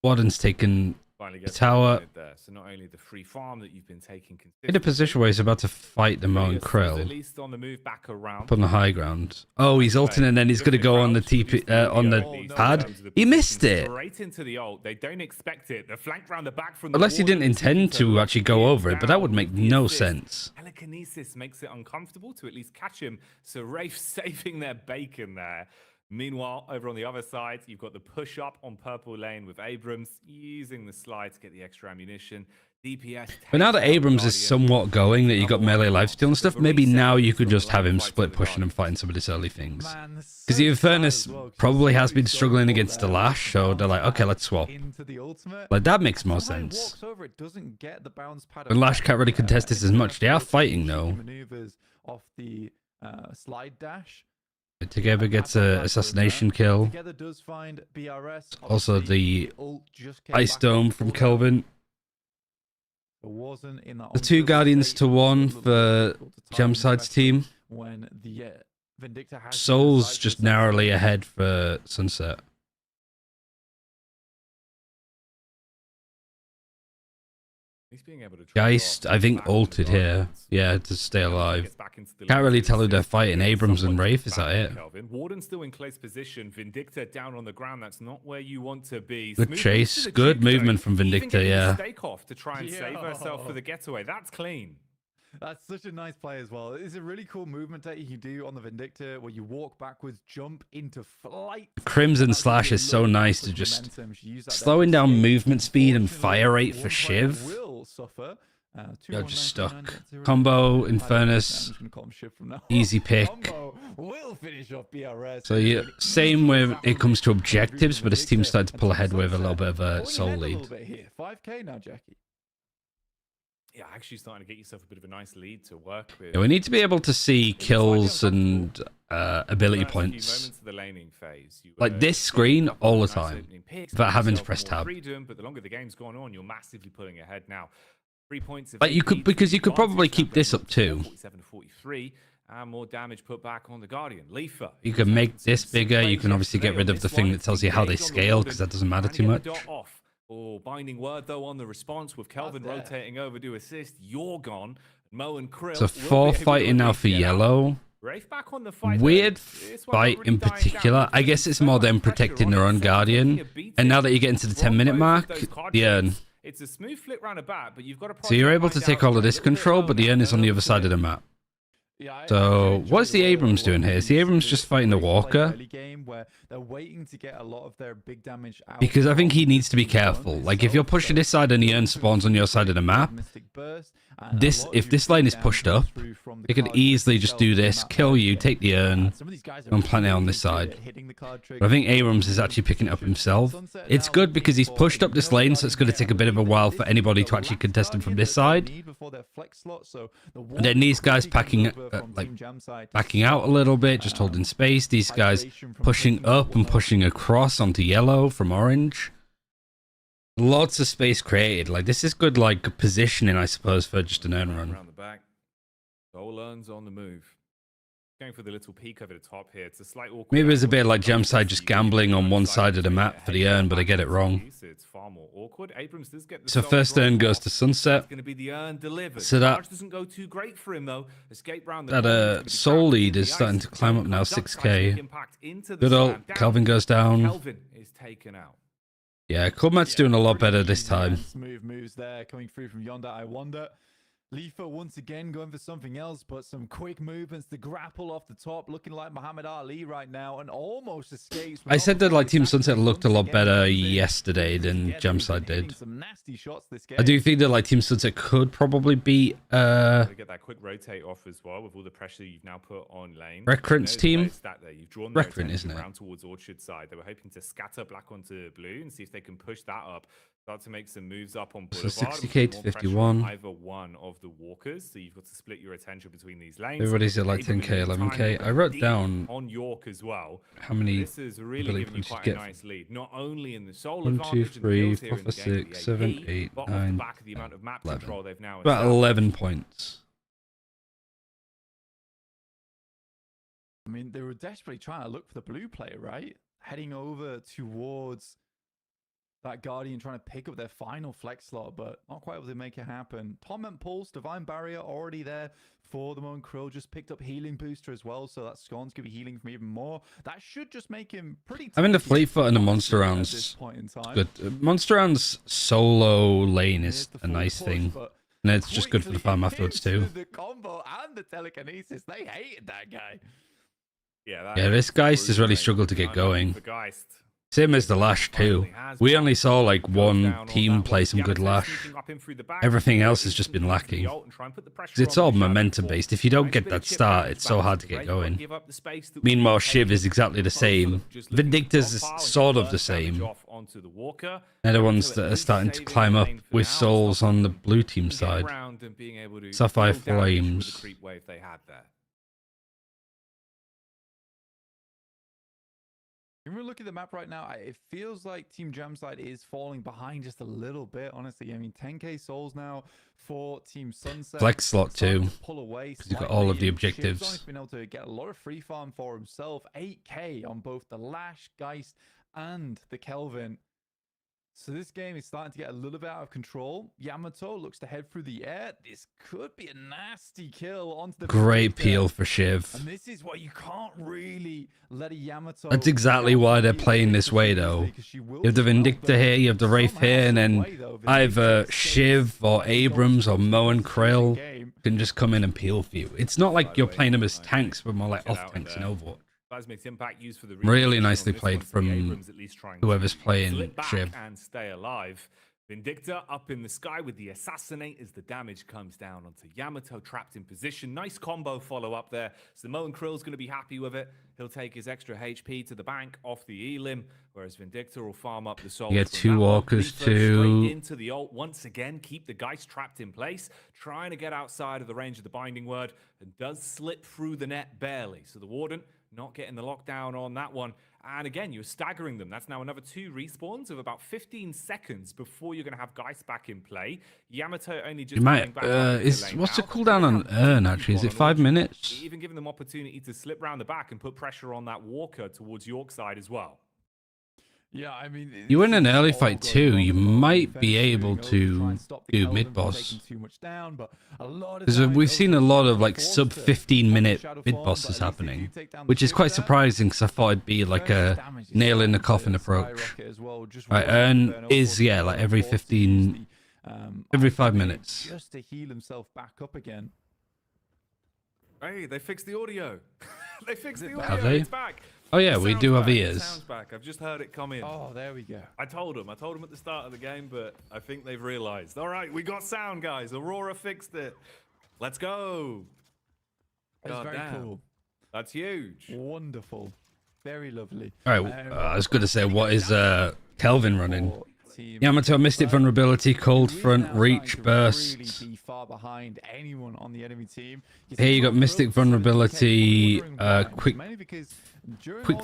Warden's taken Finally the gets tower there. So not only the free farm that you've been taking in a position where he's about to fight the Moan at Krill least on the move back around. up on the high ground. Oh, he's ulting and then he's going to go on the TP on the pad. He missed it. Straight into the ult. They don't expect it. The flank round the back from the Unless he didn't Warden intend seems to actually go over it, but that would down make with the no assist. sense. Telekinesis makes it uncomfortable to at least catch him. So Rafe saving their bacon there. Meanwhile, over on the other side, you've got the push up on purple lane with Abrams using the slide to get the extra ammunition. DPS. But now that takes out Abrams is Guardian. somewhat going, that you got Another one melee off. lifesteal and stuff, The maybe reset now you was could the just have him fight to split the pushing and Guardian. fighting some of these early things. Man, Because the Infernus probably has been struggling against the Lash, so they're like, okay, let's swap. Into the ultimate. Like, that makes more Somehow it sense. walks over, it doesn't get the bounce pad And Lash effect. can't really contest this as much. They are fighting, though. Maneuvers off the slide dash. Together gets a assassination kill. Together does find BRS. Also, Obviously, the ult just came Ice back Dome on from full Kelvin. health. It wasn't in that The two on-field Guardians state, to so one it's a little bit for difficult to time, Jamside's especially team. When the Vindicta has Soul's decided just to narrowly assassinate. ahead for Sunset. He's being able to Geist, I think, ulted here. Yeah, to stay alive. Can't really tell who they're fighting. Abrams and Wraith, is that it? Warden still in close position. Vindicta down on the ground. That's not where you want to be. Good Smooth chase. moves to the Good cheek, though. movement from Even Vindicta, getting the yeah. stake off to try and save herself for the getaway. That's clean. That's such a nice play as well. It's a really cool movement that you can do on the Vindictor where you walk backwards, jump into flight. Crimson Slash is so nice to just slowing down movement speed and fire rate for Shiv. Will suffer. You're just stuck. Combo, Infernus, easy pick. Will finish off BRS. So yeah, same when it comes to objectives, but his team started to pull ahead with a little bit of a soul lead. 5k now, Jackie. Yeah, actually starting to get yourself a bit of a nice lead to work with. Yeah, we need to be able to see kills and ability points. Moments of the laning phase, Like this screen all the time, without having to press tab. Freedom, but the longer the game's gone on, you're massively pulling ahead now. 3 points of Like you could, because you could probably keep this up too. 47 to 43, and more damage put back on the Guardian. Leafa. You can make this bigger. You can obviously get rid of the thing that tells you how they scale, because that doesn't matter too much. Oh, binding word though on the response with Kelvin rotating over to assist. You're gone. Mo and Krill. So 4 fighting now for yellow. Rafe back on the fight. Weird fight in particular. I guess it's more them protecting their own Guardian. And now that you get into the 10-minute mark, the urn. It's a smooth flip round about, but you've got to. So you're able to take all of this control, but the urn is on the other side of the map. So what's the Abrams doing here? Is the Abrams just fighting the Walker? Because I think he needs to be careful. Like if you're pushing this side and the urn spawns on your side of the map, if this lane is pushed up, they could easily just do this, kill you, take the urn, and plant it on this side. But I think Abrams is actually picking it up himself. It's good because he's pushed up this lane, so it's going to take a bit of a while for anybody to actually contest him from this side. And then these guys backing out a little bit, just holding space. These guys pushing up and pushing across onto yellow from orange. Lots of space created. Like this is good, like positioning, I suppose, for just an urn run. Around the back. Soul urns on the move. Going for the little peek over the top here. It's a slight awkward. Maybe it's a bit like Jamside just gambling on one side of the map for the urn, but I get it wrong. It's far more awkward. Abrams does get the So first urn goes to Sunset. It's going to be the urn delivered. So that doesn't go too great for him though. Escape round the that soul lead is starting to climb up now, 6k. Good old Calvin goes down. Kelvin is taken out. Yeah, Clubmat's doing a lot better this time. Smooth moves there coming through from Yonder. I wonder. Leafa once again going for something else, but some quick movements. The grapple off the top, looking like Muhammad Ali right now, and almost escapes. I said that like Team Sunset looked a lot better yesterday than Jamside did. I do think that like Team Sunset could probably beat get that quick rotate off as well with all the pressure you've now put on lane. Recurrent's team. Recurrent, isn't it? Around towards Orchard side. They were hoping to scatter black onto blue and see if they can push that up. Start to make some moves up on Boulevard. So 60k to 51. Either one of the walkers, so you've got to split your attention between these lanes. Everybody's at like 10k, 11k. I wrote down on York as well. How many this is really giving you quite a nice lead, not only in the soul 1, 2, 3, 4, 5, 6, 7, 8, 9, 11. About 11 points. I mean, they were desperately trying to look for the blue player, right? Heading over towards that Guardian, trying to pick up their final flex slot, but not quite able to make it happen. Torment Pulse, Divine Barrier already there for the Moan Krill. Just picked up Healing Booster as well, so that Scorn's going to be healing from even more. That should just make him pretty... I mean, the Fleetfoot and the Monster Rounds good. Monster Rounds solo lane is a nice thing. And it's just good for the farm afterwards too. The combo and the telekinesis, they hated that guy. Yeah, this Geist has really struggled to get going. Same as the Lash too. We only saw like one team play some good Lash. Everything else has just been lacking. It's all momentum based. If you don't get that start, it's so hard to get going. Meanwhile, Shiv is exactly the same. Vindictus is sort of the same. They're the ones that are starting to climb up with souls on the blue team side. Sapphire Flames. When we look at the map right now, it feels like Team Jamside is falling behind just a little bit, honestly. I mean, 10k souls now for Team Sunset. Flex slot too, pull away because you've got all of the objectives. Shiv's been able to get a lot of free farm for himself. 8k on both the Lash, Geist, and the Kelvin. So this game is starting to get a little bit out of control. Yamato looks to head through the air. This could be a nasty kill onto the Great Vindicta. peel for Shiv. And this is why you can't really let a Yamato. That's exactly why they're playing this way, though. You have the Vindicta here, you have the Wraith here, and then either Shiv or Abrams or Mo and Krill can just come in and peel for you. It's not like you're playing them as tanks, but more like off tanks in Overwatch. Seismic's impact used for the Really repositioning nicely on this played one, so the from Abrams at least trying to whoever's playing slip back Shiv. and stay alive. Vindicta up in the sky with the assassinate as the damage comes down onto Yamato, trapped in position. Nice combo follow up there. So Mo and Krill's going to be happy with it. He'll take his extra HP to the bank off the Elim, whereas Vindicta will farm up the souls. You get from 2 that one. walkers Leaper too. straight into the ult once again. Keep the Geist trapped in place, trying to get outside of the range of the binding word, and does slip through the net barely. So the Warden not getting the lockdown on that one. And again, you're staggering them. That's now another 2 respawns of about 15 seconds before you're going to have Geist back in play. Yamato only just You might, coming back out into lane what's the now. cooldown on Urn, actually? Is it 5 minutes? Even giving them opportunity to slip round the back and put pressure on that Walker towards Yorkside as well. Yeah, I mean, You win this an is early all fight going too, wrong you at the moment. might be Defense able doing over to try to and stop the do Kelvin mid from boss. taking too much down, but a lot of Because damage we've goes seen a to lot the of like sub Forster. 15-minute Shadow mid Form, bosses but at least if happening, you take down the which is Shiv quite there, surprising because I thought it'd be like first a damage is nail in the starting to coffin approach. skyrocket as well, just Right, one Urn burn is, over yeah, the like every Forster 15 used the, every 5 item minutes. just to heal himself back up again. Hey, they fixed the audio. They fixed the audio. Have they? It's back. Oh yeah, The we sound's do have back. The ears. sound's back. I've just heard it come in. Oh, there we go. I told them at the start of the game, but I think they've realized. All right, we got sound, guys. Aurora fixed it. Let's go. That's God very damn. cool. That's huge. Wonderful. Very lovely. All right, I was going to say, what is Kelvin running? For team Yamato, Mystic Vulnerability, Cold We're Front, now starting Reach, to Burst. Really be far behind anyone on the enemy team. Here you got Mystic Vulnerability, Quick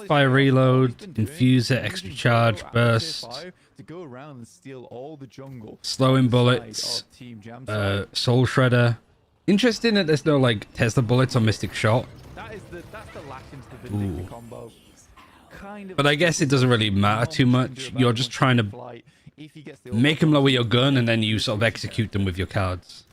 Fire Reload, Infuser, Extra Charge, Burst, to go around and steal all the jungle. Slowing side Bullets, of Team Jamside. Soul Shredder. Interesting that there's no like Tesla Bullets or Mystic Shot, That's the lack into the Vindicta combo. Kind of but I guess it doesn't really matter too much. You're just trying to if he gets the make them lower your gun and then you sort of execute them with your cards.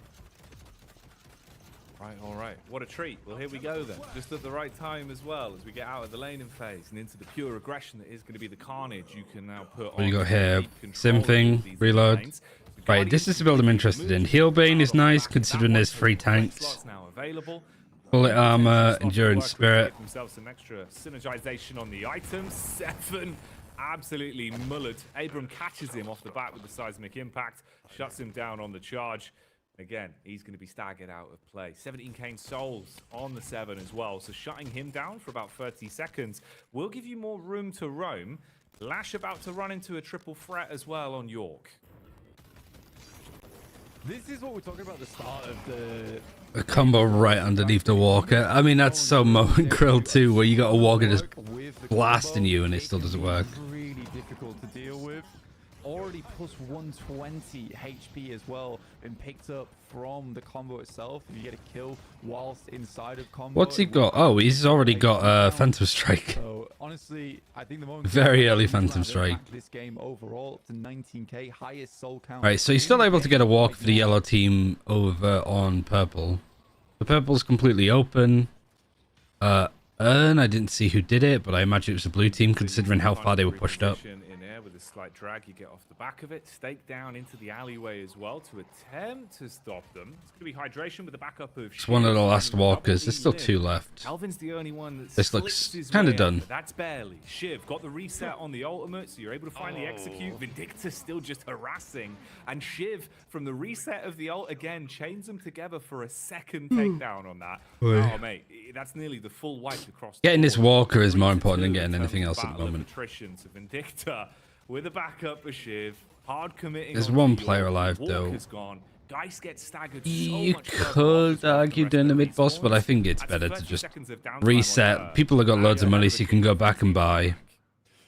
Right, all right. What a treat. Well, here we go then. Just at the right time as well, as we get out of the laning phase and into the pure aggression that is going to be the carnage you can now put on. What do you got here? control of Simfing, these reload. lanes. The Right, this is the build I'm interested in. Healbane is nice considering there's 3 tanks. Slots now available. Bullet armor, Slots endurance to work with to spirit. give themselves some extra synergization on the items. 7 absolutely mullered. Abram catches him off the bat with the seismic impact, shuts him down on the charge. Again, he's going to be staggered out of play. 17k souls on the 7 as well. So shutting him down for about 30 seconds will give you more room to roam. Lash about to run into a triple threat as well on York. This is what we're talking about at the start of the A combo right underneath the walker. I mean, that's so Mo and Krill too, where you got a walker just blasting you and it still doesn't work. Really difficult to deal with. Already plus 120 HP as well, been picked up from the combo itself. If you get a kill whilst inside of combo. What's he got? Oh, he's already got Phantom Strike. So honestly, I think the moment Very early Phantom Strike. this game overall up to 19k, highest soul count. Right, so he's still able to get a walk for the yellow team over on purple. The purple's completely open. Urn, I didn't see who did it, but I imagine it was the blue team considering how far they were pushed up. In air with a slight drag, you get off the back of it, stake down into the alleyway as well to attempt to stop them. It's going to be hydration with the backup of. It's one of the last walkers. There's still 2 left. Alvin's the only one that This slips looks his kinda way out, done. but that's barely. Shiv got the reset on the ultimate, so you're able to finally execute. Vindicta still just harassing, and Shiv from the reset of the ult again chains them together for a second takedown on that. Oh mate, that's nearly the full wipe across. the Getting this board. walker is more 3-2 important than in getting terms anything of else at the battle of moment. attrition. So Vindicta with a backup of Shiv, hard committing. There's onto one York. player alive, though. Walker's gone. Geist gets staggered so You much further could off as well argue from the doing the rest of mid boss, but I respawns. think it's That's better 30 to just seconds of downtime on reset. People have got loads of money, so you can go back and buy.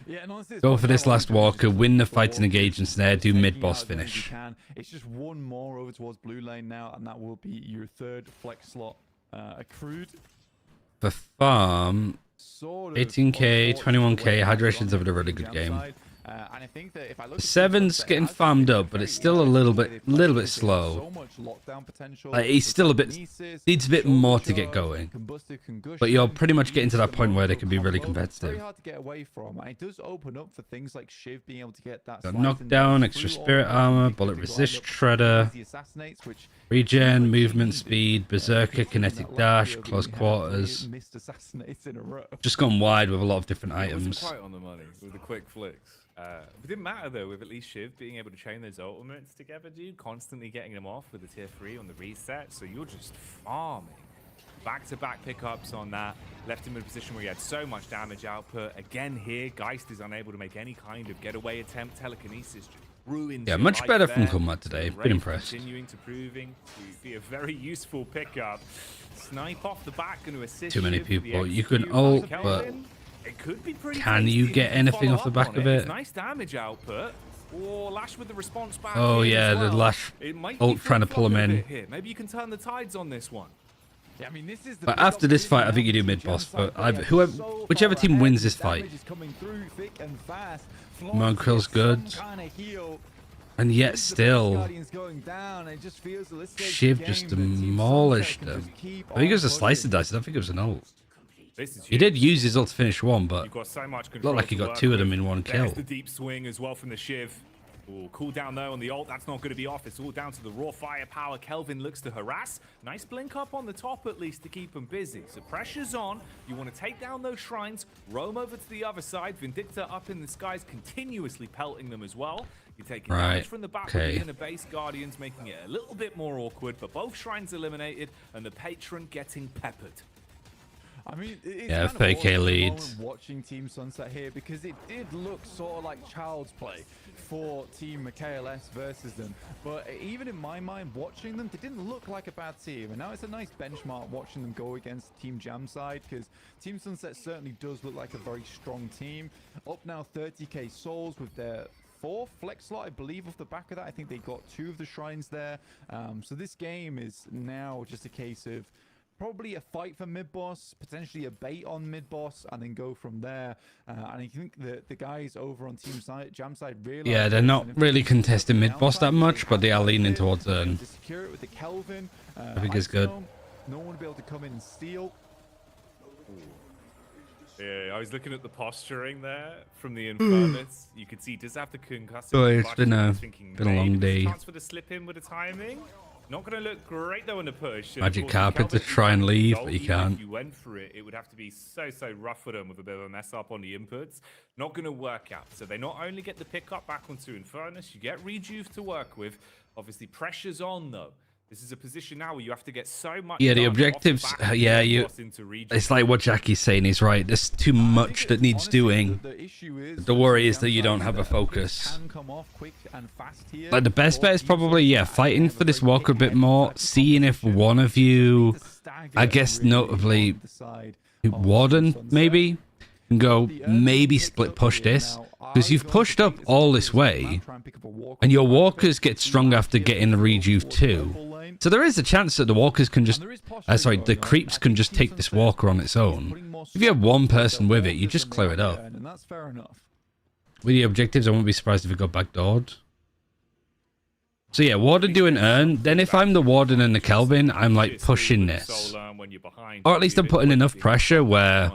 Yeah, and honestly, it's Go not for this how last long you walker, can win the just fight and engage and snare, do taking mid it boss out as long as you finish. can. It's just one more over towards blue lane now, and that will be your 3rd flex slot accrued. For farm, Sort of 18k, unfortunate 21k, way Hydration's on having a really the good Jam game. side. And I think that if I look at Seven's Sunset, it getting has been farmed a up, but very it's still a interesting little way bit they've played it. They've got slow. So much lockdown potential. Like, he's still a bit needs a bit more to get going. But you're pretty much getting to that point where they can be really Very competitive. hard to get away from, and it does open up for things like Shiv being able to get that Got slice and knockdown, dice extra through all spirit of armor, the bullet big resist, lineup, shredder, easy assassinates, which regen, much movement needed, speed, berserker, kinetic considering that dash, last close year we had quarters. 3 missed assassinates in a row. Just gone wide with a lot of different It wasn't items. quite on the money with the quick flicks. It didn't matter though with at least Shiv being able to chain those ultimates together, dude. Constantly getting them off with the tier 3 on the reset, so you're just farming. Back-to-back pickups on that. Left him in a position where he had so much damage output. Again here, Geist is unable to make any kind of getaway attempt. Telekinesis just ruins Yeah, your much life better there. from Combat today. So Been Wraith impressed. Continuing to proving to be a very useful pickup. Snipe off the back, going to assist. Too many Shiv with the people. You can execute. ult, Kelvin, but it could be pretty can tasty you if get can anything follow off the up back on of It's it? nice damage output. Or Lash with the response back. Oh, in yeah, as the well. Lash It might ult be trying to pull him flip-flopping a in. bit here. Maybe you can turn the tides on this one. Yeah, I mean, this is the But big after this fight, I think you do opportunity mid-boss, now. but Gemside whoever, so whichever far team ahead, wins the this fight. damage is coming through thick and fast. Mon Krill's good. Some kind of heal. And yet With the still, Guardians going down, it just feels at this stage of the Shiv game just that Team demolished Sunset can them. just keep I think it was a on slice pushing. of dice. I don't think it was an ult. This is He did huge. use his ult to finish one, but You've got so much control looked like he to got work 2 of them with. in one There's kill. the deep swing as well from the Shiv. Ooh, cool down though on the ult. That's not going to be off. It's all down to the raw firepower. Kelvin looks to harass. Nice blink up on the top at least to keep him busy. So pressure's on. You want to take down those shrines. Roam over to the other side. Vindicta up in the skies, continuously pelting them as well. You're taking Right, damage from the back okay. with the base Guardians, making it a little bit more awkward. But both shrines eliminated and the patron getting peppered. I mean, it's Yeah, kind of fake A awesome lead. moment watching Team Sunset here because it did look sort of like child's play for Team KLS versus them. But even in my mind, watching them, they didn't look like a bad team. And now it's a nice benchmark watching them go against Team Jamside because Team Sunset certainly does look like a very strong team. Up now 30k souls with their 4th flex slot, I believe, off the back of that. I think they got 2 of the shrines there. So this game is now just a case of probably a fight for mid-boss, potentially a bait on mid-boss, and then go from there. And I think that the guys over on Team Jamside really... Yeah, they're not really contesting mid-boss that much, but they are leaning towards Earn. To secure it with the Kelvin. I think it's good. No one will be able to come in and steal. Yeah, I was looking at the posturing there from the Infernus. You could see he does have the concussive. Oh, it's been a- thinking been a long maybe there's day. chance for the slip in with the timing. Not going to look great though in the push. And of Magic course, carpet to Kelvin, try and leave, but even he can't. If you went for it, it would have to be so rough for them with a bit of a mess up on the inputs. Not going to work out. So they not only get the pickup back onto Infernus, you get Rejuve to work with. Obviously, pressure's on though. This is a position now where you have to get so much. Yeah, the done off objectives. back of Yeah, the you. boss into Rejuve. It's like what Jackie's saying. He's right. There's too much that needs doing. The worry is that you don't have a focus. Like the best bet is probably, yeah, fighting for this walker a bit more, seeing if one of you, I guess notably Warden maybe, can go maybe split push this, because you've pushed up all this way, and your walkers get strong after getting the rejuve too. So there is a chance that the walkers can just, the creeps can just take this walker on its own. If you have one person with it, you just clear it up. And that's fair enough. With the objectives, I wouldn't be surprised if it got backdoored. So yeah, Warden doing Earn. Then if I'm the Warden and the Kelvin, I'm like pushing this. Or at least I'm putting enough pressure where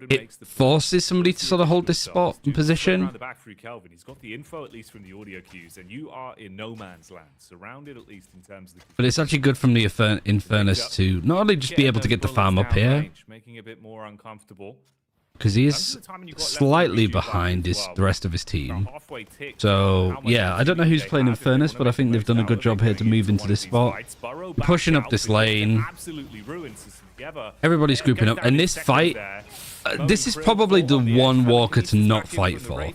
it forces somebody to sort of hold this spot and position. The back through Kelvin. He's got the info at least from the audio cues, and you are in no man's land, surrounded at least in terms of the. But it's actually good from the Infernus to not only just be able to get the farm up here, making it a bit more uncomfortable. because he is slightly behind the rest of his team. So yeah, I don't know who's playing Infernus, but I think they've done a good job here to move into this spot. Pushing up this lane. Everybody's grouping up, and this fight, this is probably the one walker to not fight for,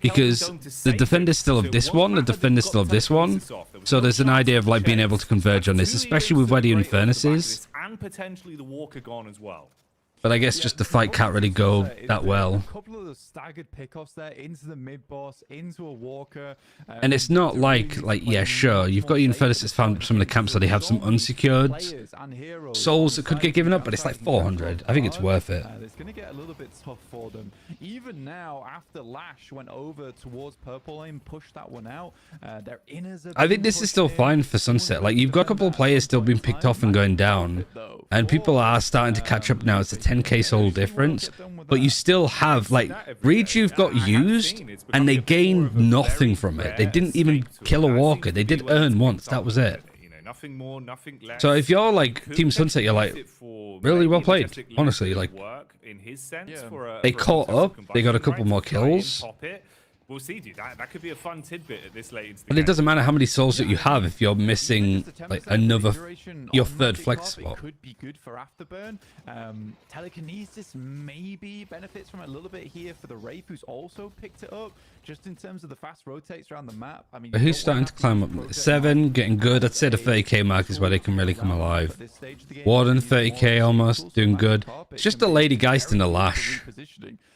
because the defenders still have this one, the defenders still have this one, so there's an idea of like being able to converge on this, especially with where the Infernus is. And potentially the walker gone as well. But I guess just the fight can't really go that well. A couple of those staggered pickoffs there into the mid boss, into a walker. And it's not like yeah, sure, you've got Infernus that's found some of the camps that they have some unsecured souls that could get given up, but it's like 400. I think it's worth it. It's going to get a little bit tough for them. Even now, after Lash went over towards Purple Lane, pushed that one out, their inners I think this is still fine for Sunset. Like, you've got a couple of players still being picked off and going down, and people are starting to catch up now. It's a 10k soul difference, but you still have, like, Rejuve got used, and they gained nothing from it. They didn't even kill a walker. They did earn once. That was it. Nothing more, nothing less. So if you're like Team Sunset, you're like, really well played. Honestly, like, they caught up. They got a couple more kills. We'll see, dude. That could be a fun tidbit at this late into the But it doesn't matter how many souls that you have if you're missing like your third flex spot. Could be good for Afterburn. Telekinesis maybe benefits from it a little bit here for the Wraith, who's also picked it up. Just in terms of the fast rotates around the map. I mean, But who's starting to climb up? 7, getting good. I'd say the 30k mark is where they can really come alive. Warden 30k almost, doing good. It's just a Lady Geist and a Lash.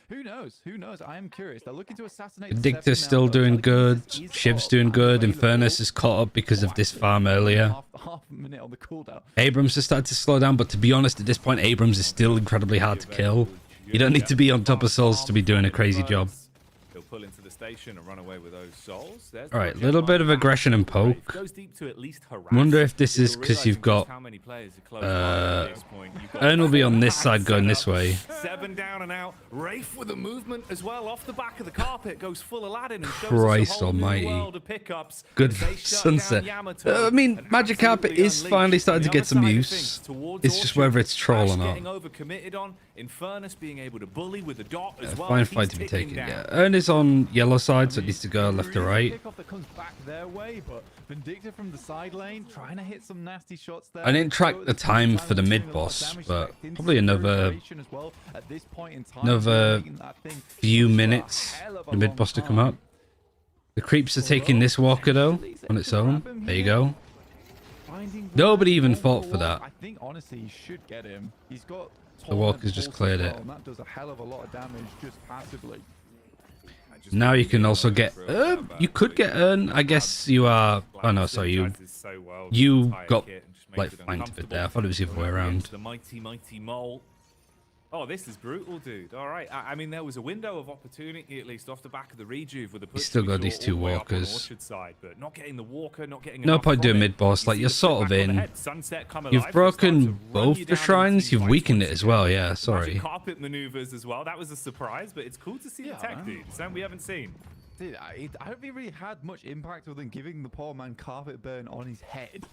Who knows? Who knows? I am curious. They're looking to assassinate. Addictor's still doing good. Shiv's doing good. Infernus is caught up because of this farm earlier. Half a minute on the cooldown. Abrams has started to slow down, but to be honest, at this point, Abrams is still incredibly hard to kill. You don't need to be on top of souls to be doing a crazy job. He'll pull into the station and run away with those souls. All right, little bit of aggression and poke. Wonder if this is because you've got Ern will be on this side going this way. 7 down and out. Wraith with a movement as well off the back of the carpet, goes full Aladdin and shows Christ us a whole new almighty. world of pickups. Good They shut Sunset. down Yamato I mean, and Magic Carpet absolutely is unleashed. finally starting to On the get some other side of use. things, towards It's just Orchard, whether it's troll or Ash not. getting overcommitted on. Infernus being able to bully with the dot as well. Fine He's fight to be ticking taken, down. yeah. Ern is on yellow side, so it needs to go left to right. Kickoff that comes back their way, but Vindicta from the side lane trying to hit some nasty shots there. I didn't track the time for the mid boss, but probably another few minutes for the mid boss to come up. The creeps are taking this walker though on its own. There you go. Nobody even fought for that. I think honestly he should get him. He's got The walker's just cleared it. and that does a hell of a lot of damage just passively. Now you can also get you could get Ern. I guess you are. Oh no, sorry, you got like flanked a bit there. I thought it was the other way around. The mighty mole. Oh, this is brutal, dude. All right. I mean, there was a window of opportunity, at least off the back of the Rejuve with the push. still we got saw these all two the way up on walkers. Orchard side, but not getting the walker, not getting No enough point from doing it. mid boss. Like You you're see the sort of back on the in. head. Sunset come alive, You've they're starting broken to run both you the down shrines. into You've fights weakened it once as well. again. Yeah, Magic sorry. carpet maneuvers as well. That was a surprise, but it's cool to see the tech, dude. Something we haven't seen. Dude, I don't think it really had much impact other than giving the poor man carpet burn on his head.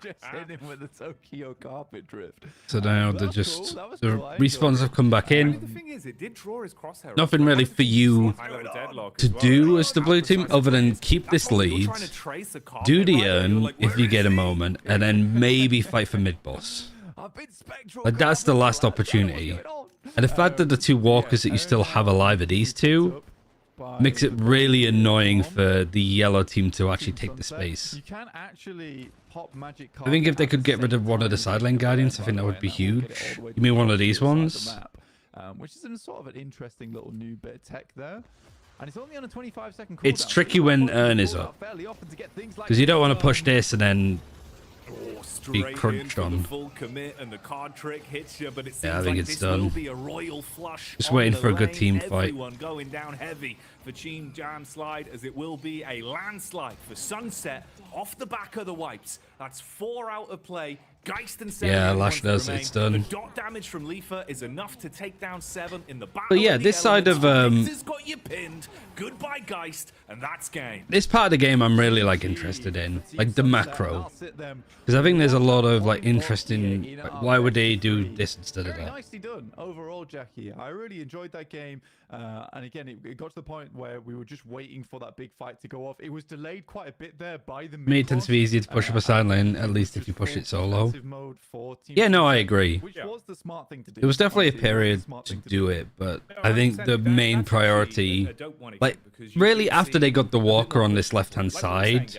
Just hitting him with the Tokyo carpet drift. So now they're That's just cool, that was the cool, I enjoyed respawns it. have come back The in. thing is, it did draw his crosshair. Nothing really for you Deadlock to as well. do as the blue team other than keep this lead, do the Urn if you get a moment, and then maybe fight for mid boss. I've been spectral. Like that's the last opportunity. And the fact that the two walkers that you still have alive are these two makes it really annoying for the yellow team to actually take the space. You can actually pop magic I think if they could get rid of one of the side lane guardians, I think that would be huge. You mean one of these ones? Which is in sort of an interesting little new bit of tech there. And it's only on a 25-second cooldown. It's tricky when Urn is up, because you don't want to push this and then be crunched in for on. the full commit and the card trick hits you, but it seems Yeah, I think like it's this done. will be a royal flush. Just on waiting the for a good lane. team fight. Everyone going down heavy for Team Jam Slide, as it will be a landslide for Sunset off the back of the wipes. That's 4 out of play. Geist and 7. Yeah, everyone Lash to does, remain. it's done. The dot damage from Leafa is enough to take down 7 in the battle. But yeah, of the this side of, elements. This has got you pinned. Goodbye, Geist, and that's game. This part of the game I'm really like interested in, like the macro, because I think there's a lot of like interesting. Like, why would they do this instead of Very that? nicely done overall, Jackie. I really enjoyed that game. And again, it got to the point where we were just waiting for that big fight to go off. It was delayed quite a bit there by the To me, it tends to be easier to push up a side lane, at least if you push it solo. Yeah, no, I agree. Which was the smart thing to do. There was definitely a Honestly, it was the period smart to thing do it, but I think the main priority, like really after they got the walker on this left-hand side,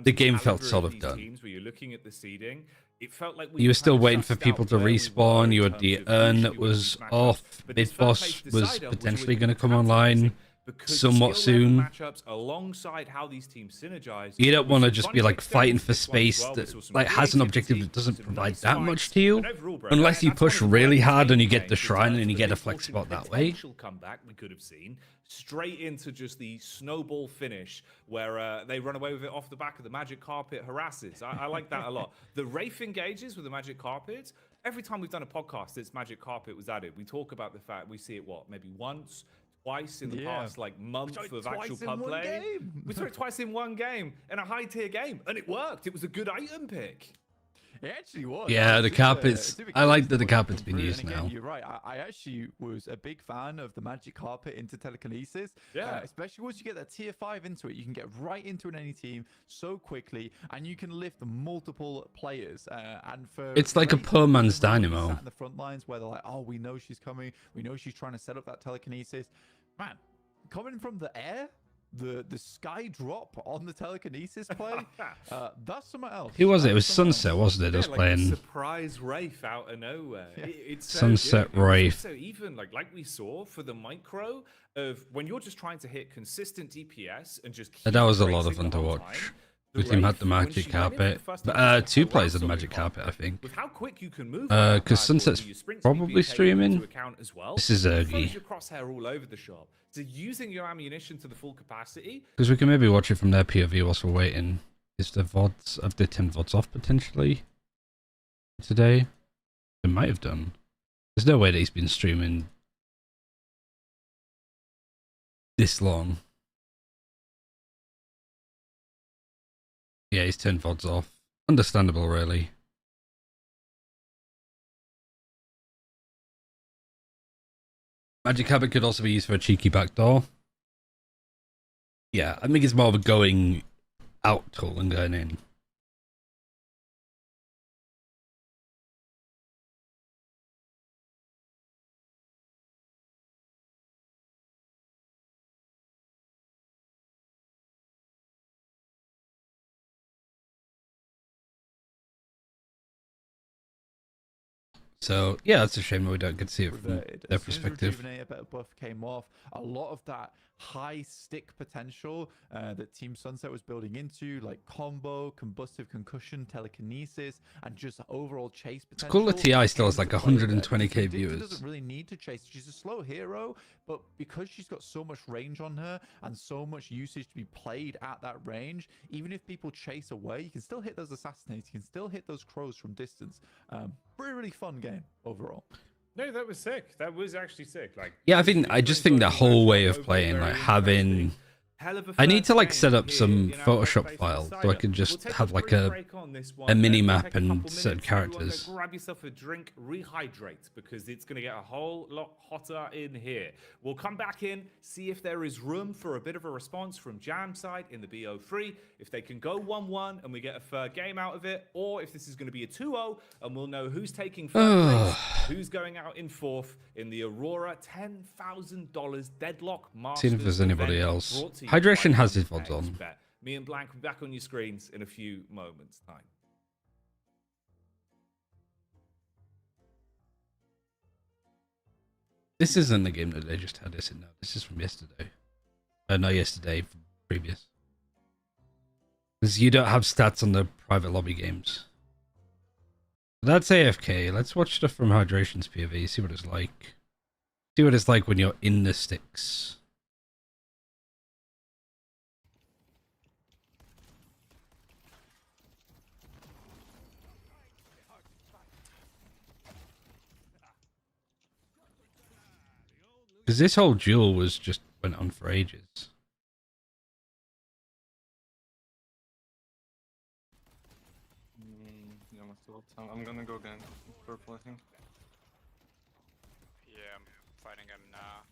the game felt sort of done. Where you're looking at the seeding, It felt like we You were kind still of waiting for sussed people out to where we respawn. were You in had the terms of urn usually that winning was these matchups. off. But Mid this boss first-place was decider potentially really going to come captivating online because the somewhat skill level soon. matchups alongside how these teams synergize. You don't with want to some just fun be like takes fighting down for this one as space well. We that saw some like has an objective creativity, that doesn't some provide nice that fights, much to you, and overall, bro, unless you that's one of push the really brightest hard and you games get the in shrine terms and you of get the a big flex push and spot that way. potential comeback we could have seen straight into just the snowball finish where they run away with it off the back of the magic carpet harasses. I like that a lot. The Wraith engages with the magic carpet. Every time we've done a podcast since magic carpet was added, we talk about the fact we see it maybe once, twice in the past like month of actual pub play. We saw it twice in one game in a high tier game, and it worked. It was a good item pick. It actually was. Yeah, the carpets. I like that the carpet's been used again, now. You're right. I actually was a big fan of the magic carpet into telekinesis. Yeah. Especially once you get that tier 5 into it, you can get right into an any team so quickly, and you can lift multiple players. And for It's like a Wraith, poor man's they're really Dynamo. sat in the front lines where they're like, oh, we know she's coming. We know she's trying to set up that telekinesis. Man, coming from the air. The sky drop on the telekinesis play, that's something else. Who was it? It was That's something Sunset, else. wasn't it? That was Like playing. a surprise Wraith out of nowhere. Yeah. It's so Sunset good. It was Wraith. also even like we saw for the micro of when you're just trying to hit consistent DPS and just keep That was a lot of racing fun the to whole watch. time, The team had the Wraith, when magic she went in for the carpet. first But, time, she two harassed players had the on magic you. carpet, I think. With how quick you can move, Because Sunset's probably streaming. This is throws Ergy. your crosshair all over the shop. So using your ammunition to the full capacity. Because we can maybe watch it from their POV whilst we're waiting. Is the VODs, have they turned VODs off potentially today? They might have done. There's no way that he's been streaming this long. Yeah, he's turned VODs off. Understandable, really. Magic Habit could also be used for a cheeky backdoor. Yeah, I think it's more of a going out tool than going in. So yeah, it's a shame that we don't get to see it from their As soon as perspective. Rejuvenate, a better buff came off. A lot of that high stick potential that Team Sunset was building into, like combo, combustive concussion, telekinesis, and just overall chase potential. It's cool that TI still has like came to play there. 120k Dicta viewers. doesn't really need to chase. She's a slow hero, but because she's got so much range on her and so much usage to be played at that range, even if people chase away, you can still hit those assassinates. You can still hit those crows from distance. Really fun game overall. No, that was sick. That was actually sick. Like, Yeah, I just think the whole way of playing, like having. I need to like set up some Photoshop files so I can just have like a mini map and certain characters. Grab yourself a drink, rehydrate, because it's going to get a whole lot hotter in here. We'll come back in, see if there is room for a bit of a response from Jam side in the BO3, if they can go 1-1 and we get a third game out of it, or if this is going to be a 2-0 and we'll know who's taking third place, who's going out in fourth in the Aurora $10,000 Deadlock Masters. Seeing if there's anybody event else. brought to you Hydration by has his VODs PaxBet. on. Me and Blank will be back on your screens in a few moments' time. This isn't the game that they just had this in now. This is from yesterday. No, yesterday, from previous. Because you don't have stats on the private lobby games. That's AFK. Let's watch stuff from Hydration's POV, see what it's like. See what it's like when you're in the sticks. Because this whole duel was just went on for ages. Yeah, I'm gonna go again. Purple, I think. Yeah, I'm fighting him now.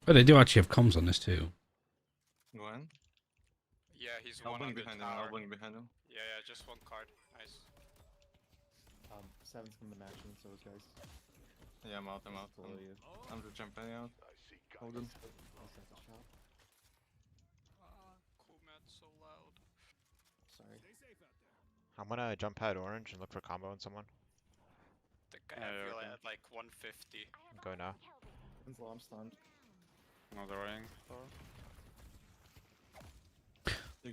But they do actually have comms on this too. Go in. Yeah, he's I'll one on blink the behind him. tower. I'll blink behind him. Yeah, just one card. Nice. Seven's coming to matching, so is guys. Yeah, I'm out. Below you. I'm just jumping out. Hold him. I'll set the shot. Cool, man, so loud. Sorry. I'm gonna jump pad orange and look for combo on someone. The guy I feel at like 150. Go now. I'm stunned. Another ring.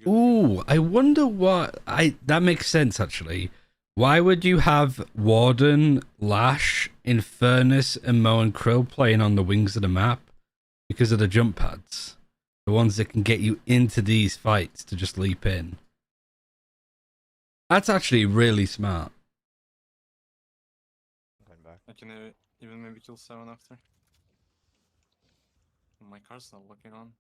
Ooh, I wonder what that makes sense actually. Why would you have Warden, Lash, Infernus, and Mo and Krill playing on the wings of the map? Because of the jump pads. The ones that can get you into these fights to just leap in. That's actually really smart. Going back. I can even maybe kill 7 after. My card's not looking on.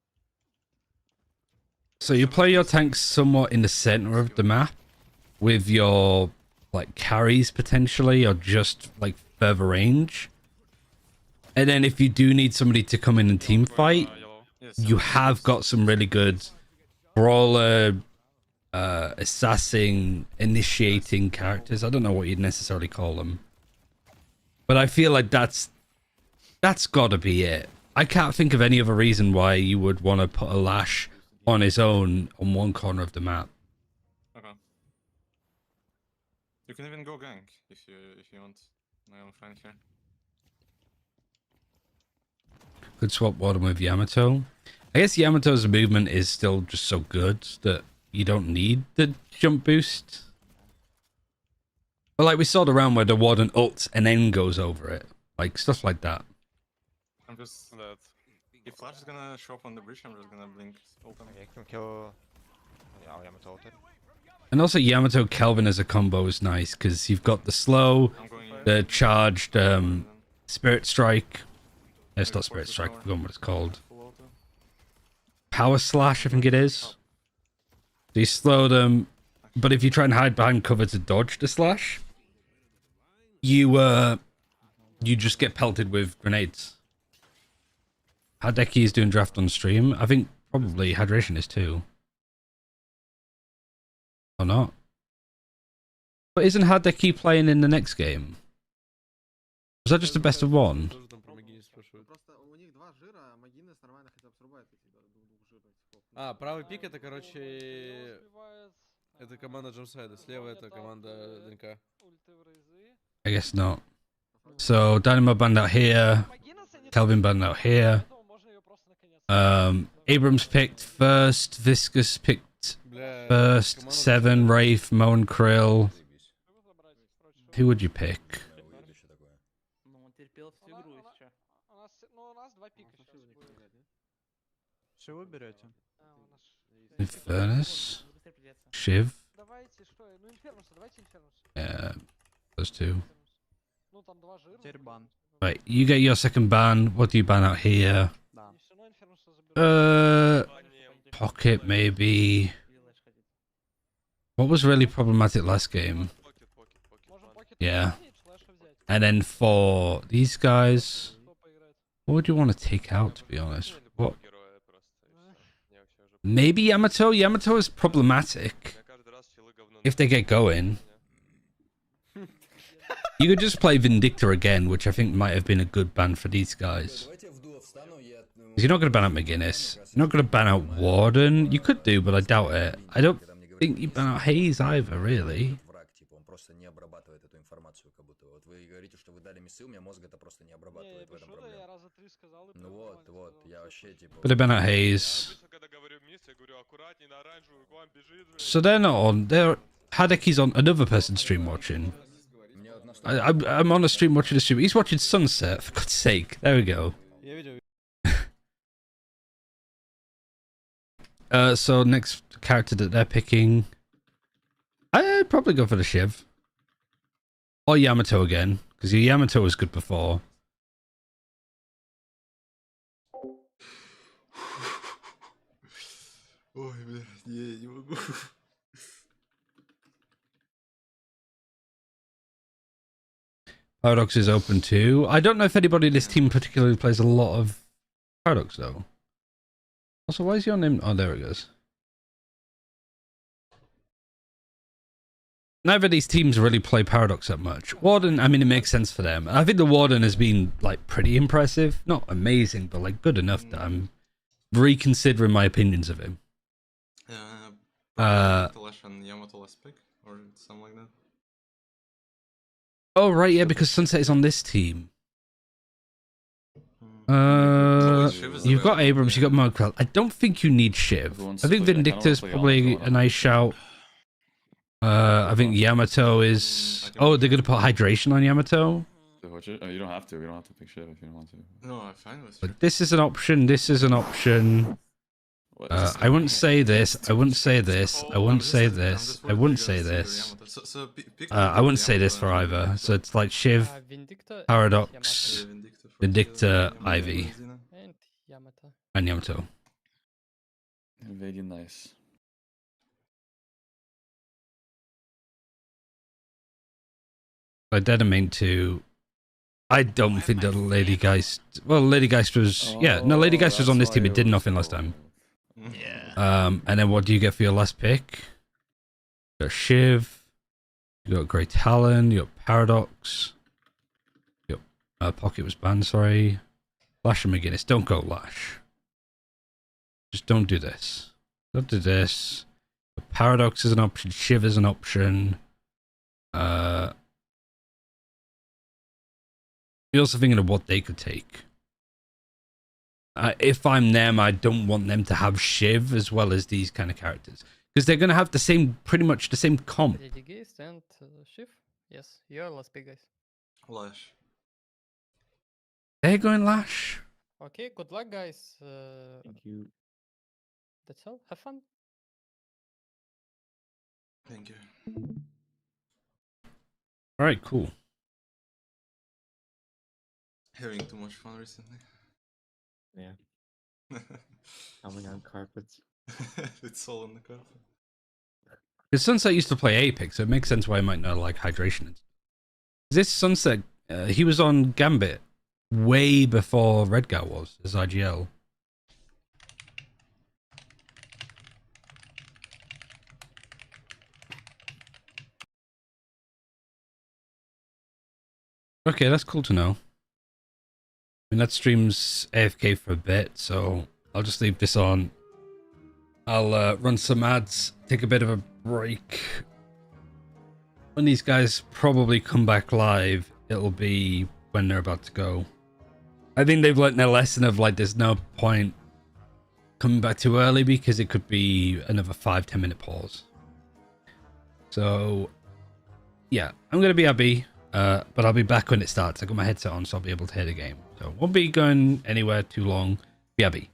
So you play your tanks somewhat in the center of the map with your like carries potentially or just like further range. And then if you do need somebody to come in and team fight, you have got some really good brawler, assassin, initiating characters. I don't know what you'd necessarily call them. But I feel like that's gotta be it. I can't think of any other reason why you would want to put a Lash on his own on one corner of the map. Okay. You can even go gank if you want. My own friend here. Could swap Warden with Yamato. I guess Yamato's movement is still just so good that you don't need the jump boost. But like we saw the round where the Warden ults and then goes over it. Like stuff like that. I'm just that. If Flash is gonna show up on the bridge, I'm just gonna blink open. Okay, you can kill. Yeah, Yamato ulted. And also Yamato Kelvin as a combo is nice because you've got the slow, I'm going in. the charged Spirit Strike. It's not Spirit Strike, I forgot what it's called. Full auto. Power Slash, I think it is. So you slow them, but if you try and hide behind cover to dodge the slash, you just get pelted with grenades. Hideki is doing draft on stream. I think probably Hydration is too. Or not. But isn't Hideki playing in the next game? Was that just a best of one? А, правый пик это, короче, это команда Джамсайда, слева это команда ДНК. I guess not. So Dynamo banned out here. Kelvin banned out here. Abrams picked first. Viscous picked first. Seven, Rafe, Mo and Krill. Who would you pick? Infernus? Shiv? Yeah, those two. Right, you get your second ban. What do you ban out here? Pocket maybe. What was really problematic last game? Yeah. And then for these guys, what would you want to take out, to be honest? What? Maybe Yamato? Yamato is problematic if they get going. You could just play Vindictor again, which I think might have been a good ban for these guys. You're not going to ban out McGuinness. You're not going to ban out Warden. You could do, but I doubt it. I don't think you ban out Hayes either, really. But they ban out Hayes. So they're not on. They're Hadeki's on another person's stream watching. I'm on a stream watching a stream. He's watching Sunset, for God's sake. There we go. So next character that they're picking, I'd probably go for the Shiv. Or Yamato again, because Yamato was good before. Ой, блядь, не могу. Paradox is open too. I don't know if anybody in this team particularly plays a lot of Paradox though. Also, why is your name? Oh, there it goes. Neither of these teams really play Paradox that much. Warden, I mean, it makes sense for them. I think the Warden has been like pretty impressive. Not amazing, but like good enough that I'm reconsidering my opinions of him. Flash and Yamato last pick. or something like that. Oh right, yeah, because Sunset is on this team. Shiv is You've got available, Abrams, yeah. you've got Monkrell. I don't think you need Shiv. I think Vindicta's probably a nice shout. I think Yamato is. Oh, they're gonna put hydration on Yamato. You don't have to. You don't have to pick Shiv if you don't want to. No, I'm fine with But this is an option. This is an option. I wouldn't say this. I wouldn't say this. I wouldn't say this. I wouldn't say this. I wouldn't say this for either. So it's like Shiv, Paradox, Vindicta, Ivy, And Yamato. and Yamato. Very nice. Like Dead and Main 2. I don't think that Lady Geist. Well, Lady Geist was. Yeah, no, Lady Geist was on this team. It did nothing last time. Yeah. And then what do you get for your last pick? You got Shiv. You got Great Talon. You got Paradox. You got Pocket was banned. Sorry. Lash and McGinnis. Don't go Lash. Just don't do this. Don't do this. Paradox is an option. Shiv is an option. You're also thinking of what they could take. If I'm them, I don't want them to have Shiv as well as these kind of characters. Because they're going to have the same, pretty much the same comp. Lady Geist and Shiv. Yes, you're last big guys. Lash. They're going Lash. Okay, good luck, guys. Thank you. That's all. Have fun. Thank you. Alright, cool. Having too much fun recently. Yeah. Coming on carpets. It's all on the carpet. Because Sunset used to play Apex, so it makes sense why he might not like Hydration. This Sunset, he was on Gambit way before Redgar was, as IGL. Okay, that's cool to know. I mean, that stream's AFK for a bit, so I'll just leave this on. I'll run some ads, take a bit of a break. When these guys probably come back live, it'll be when they're about to go. I think they've learned their lesson of like, there's no point coming back too early because it could be another 5-10 minute pause. So, yeah, I'm going to be Abby. But I'll be back when it starts. I got my headset on, so I'll be able to hear the game. So won't be going anywhere too long. BRB.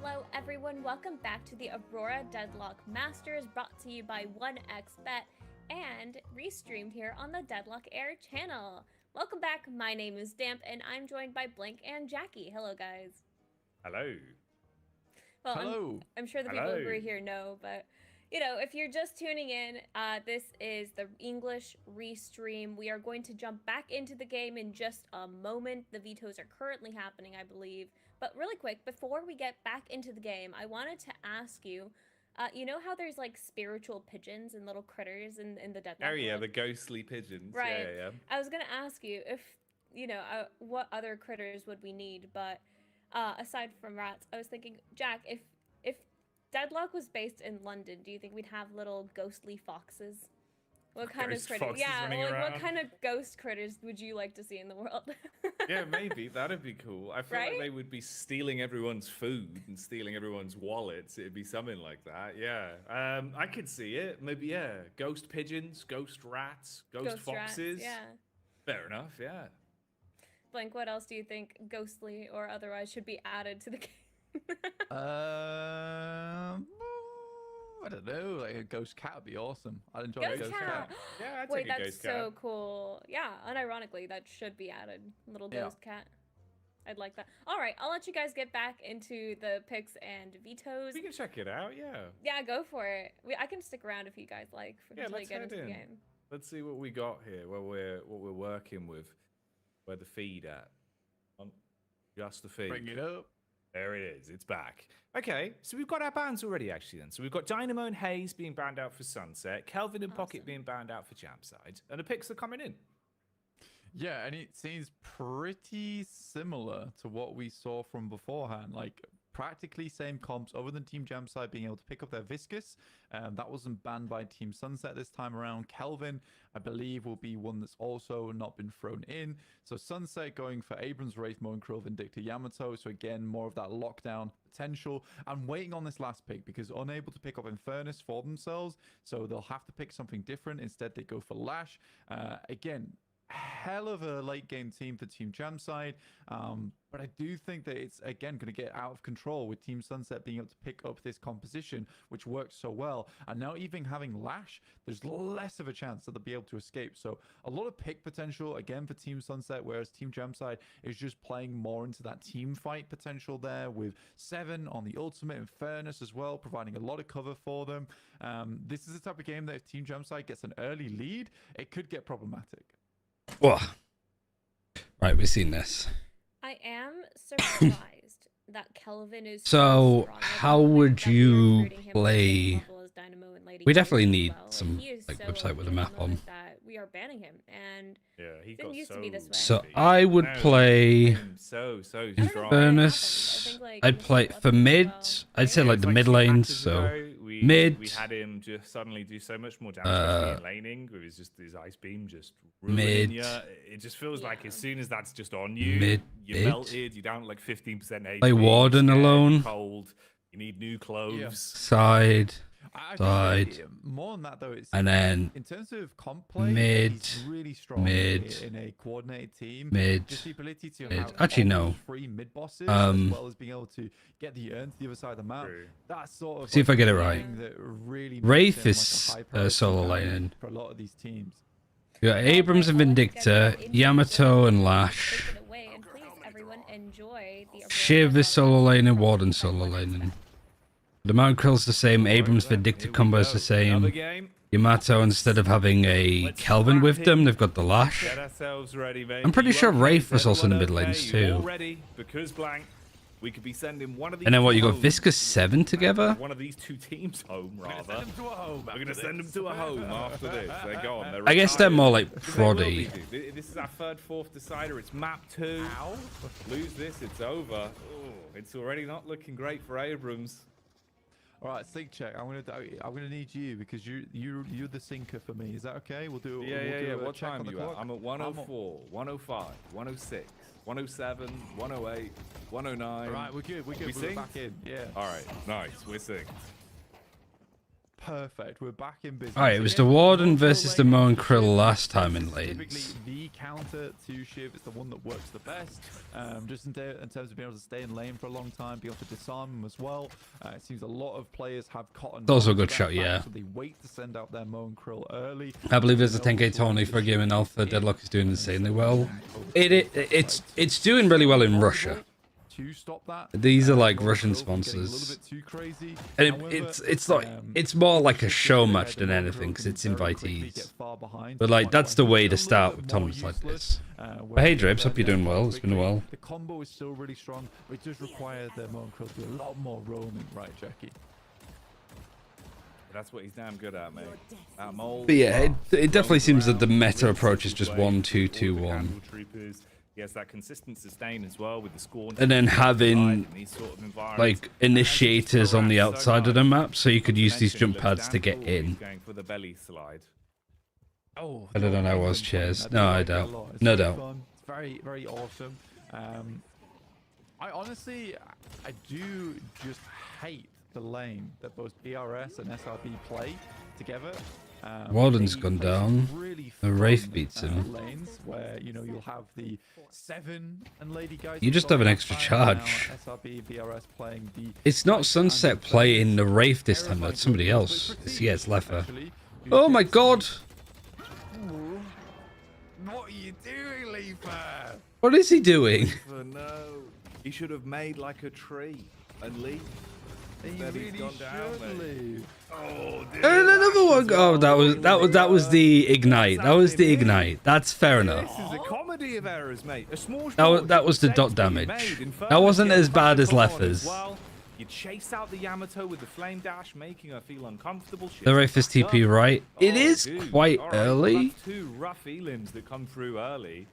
Hello everyone, welcome back to the Aurora Deadlock Masters, brought to you by 1xBet and restreamed here on the Deadlock Air channel. Welcome back, my name is Damp and I'm joined by Blink and Jackie. Hello guys. Hello. Well, Hello. I'm sure the people who are here know, but you know, if you're just tuning in, this is the English restream. We are going to jump back into the game in just a moment. The vetoes are currently happening, I believe. But really quick, before we get back into the game, I wanted to ask you, you know how there's like spiritual pigeons and little critters in the Deadlock? Oh yeah, world? the ghostly pigeons. Right. Yeah. I was gonna ask you if, you know, what other critters would we need, but aside from rats, I was thinking, Jack, if Deadlock was based in London, do you think we'd have little ghostly foxes? What kind Ghost of critters? foxes Yeah, running like what around? kind of ghost critters would you like to see in the world? Yeah, maybe that'd be cool. I feel like they would be stealing everyone's food and stealing everyone's wallets. It'd be something like that. Yeah, I could see it. Maybe ghost pigeons, ghost rats, ghost foxes. Rats, yeah. Fair enough. Yeah. Blank, what else do you think, ghostly or otherwise, should be added to the game? I don't know. Like a ghost cat would be awesome. I'd enjoy a Ghost ghost cat. cat. Yeah, I'd Wait, take a that's ghost cat. so cool. Yeah, unironically, that should be added. Little Yeah. ghost cat. I'd like that. All right, I'll let you guys get back into the picks and vetoes. We can check it out. Yeah. Yeah, go for it. I can stick around if you guys like Yeah, until you let's get head into the in. game. Let's see what we got here. What we're working with. Where the feed at? Just the feed. Bring it up. There it is. It's back. Okay, so we've got our bans already, actually, then. So we've got Dynamo and Hayes being banned out for Sunset, Kelvin and Pocket Awesome. being banned out for Jamside, and the picks are coming in. Yeah, and it seems pretty similar to what we saw from beforehand. Like practically same comps, other than Team Jamside being able to pick up their Viscous. That wasn't banned by Team Sunset this time around. Kelvin, I believe, will be one that's also not been thrown in. So Sunset going for Abrams, Wraith, Mo, and Krill, Vindicta, Yamato. So again, more of that lockdown potential. I'm waiting on this last pick because unable to pick up Infernus for themselves. So they'll have to pick something different. Instead, they go for Lash. Again, hell of a late game team for Team Jamside, but I do think that it's again going to get out of control with Team Sunset being able to pick up this composition, which works so well. And now even having Lash, there's less of a chance that they'll be able to escape. So a lot of pick potential again for Team Sunset, whereas Team Jamside is just playing more into that team fight potential there with 7 on the ultimate and Fairness as well, providing a lot of cover for them. This is the type of game that if Team Jamside gets an early lead, it could get problematic. Whoa. Right, we've seen this. I am surprised that Kelvin is So, strong at how the moment, would that we are you recruiting him to the same play- level as Dynamo and Lady We Gaga definitely as need well. Like, some he is like so website with a OP map at the on. moment that we are banning him, and Yeah, he Didn't got used so to be this way. So big. I would No, play so I don't know strong. why it Furnace. happened. I think, like, I'd Mr. play Left for as mid. well. I'd say Yeah, like it's the like mid 2 lanes. matches So ago, we mid. had him just suddenly do so much more damage especially in laning. It was just his ice beam just ruining Mid. ya. It just feels like Yeah. as soon as that's just on you, Mid. you're melted. You're down to like 15% HP. Play you're Warden scared, you're alone. Cold. You need new clothes. Side. I Side. think more than that though, it's And then in terms of comp play, mid, he's really strong mid, in a coordinated team. mid, Just the ability to mid. have Actually, no. almost 3 mid bosses, Um, as well as being able to get the urn to the other side of the map. True. That's sort of See if like I get it the right. thing that really Wraith makes him, is, like, a high priority solo value laning. for a lot of these teams. you got Abrams and Vindicta, Yamato and Lash. Take it away, and please, everyone, enjoy the Shiv is solo lane and Warden solo lane. The Mount Krill's the same. Abrams Here Vindicta we combo is go. the Another same. game. Yamato, instead of having a Let's Kelvin wrap with it. them, they've got the Lash. Get ourselves ready, mate. I'm pretty You sure okay? Wraith Is was also in the everyone mid lanes okay? You all too. ready? Because blank, we could be sending one of these. And then what, you got home. Viscous 7 together? One of these 2 teams home, rather. Send them to a home. We're gonna send them to a home after this. They're gone. They're I guess they're retired. more like They will be, proddy. dude. This is our 3rd, 4th decider. It's map 2. Ow. Lose this, it's over. Ooh, it's already not looking great for Abrams. All right, sync check. I'm gonna need you because you're the sinker for me. Is that okay? We'll do. Yeah, we'll yeah, do yeah. a What check time on the you at? clock. I'm at 104, 105, 106, 107, 108, 109. All right, we're good. We're good. We We're synced? back in. Yeah. All right, nice. We're synced. perfect. We're back in business. All right, it was the Again, Warden Mo versus the lane Mo and for Shiv Krill is last time in typically lanes. the counter to Shiv. It's the one that works the best. Just in terms of being able to stay in lane for a long time, be able to disarm him as well. It seems a lot of players have cotton. That's a on good that shot, fact, yeah. So they wait to send out their Mo and Krill early. I believe there's a 10k tourney for a game in Alpha. Deadlock is doing insanely well. It's doing really well in Russia. To stop that. These are like Mo and Russian Krill getting a little sponsors. bit too crazy. And However, it's like it's more like a show match than anything because it's invitees. But like that's the way to start with tournaments like this. But hey Dribs, hope you're doing well. It's been a while. The combo is still really strong, but it does require the Mo and Krill to do a lot more roaming, right, Jackie? That's what he's damn good at, mate. That mold. But yeah, it definitely seems that the meta approach is just 1-2-2-1. He has that consistent sustain as well with the score. And then having like initiators on the outside of the map so you could use these jump pads to get in. Going for the belly slide. Oh, I don't know how it was, Chairs. No, I doubt. No doubt. It's very, very awesome. I honestly, I do just hate the lane that both BRS and SRB play together. Warden's gone down. Really The Wraith beats him. Lanes where you'll have the 7 and Lady guys. You just have an extra charge. SRB, BRS playing the. It's not Sunset playing the Wraith this time, though. It's somebody else. It's Leffer. Oh my god! What are you doing, Leaper? What is he doing? No, he should have made like a tree and leave. He really should leave. Oh, And another one. Oh, that was the ignite. That was the ignite. That's fair enough. This is a comedy of errors, mate. A small That was the dot damage. That wasn't as bad as Leffer's. You chase out the Yamato with the flame dash, making her feel uncomfortable. The Wraith is TP, right? It is quite early. That's 2 rough elims that come through early.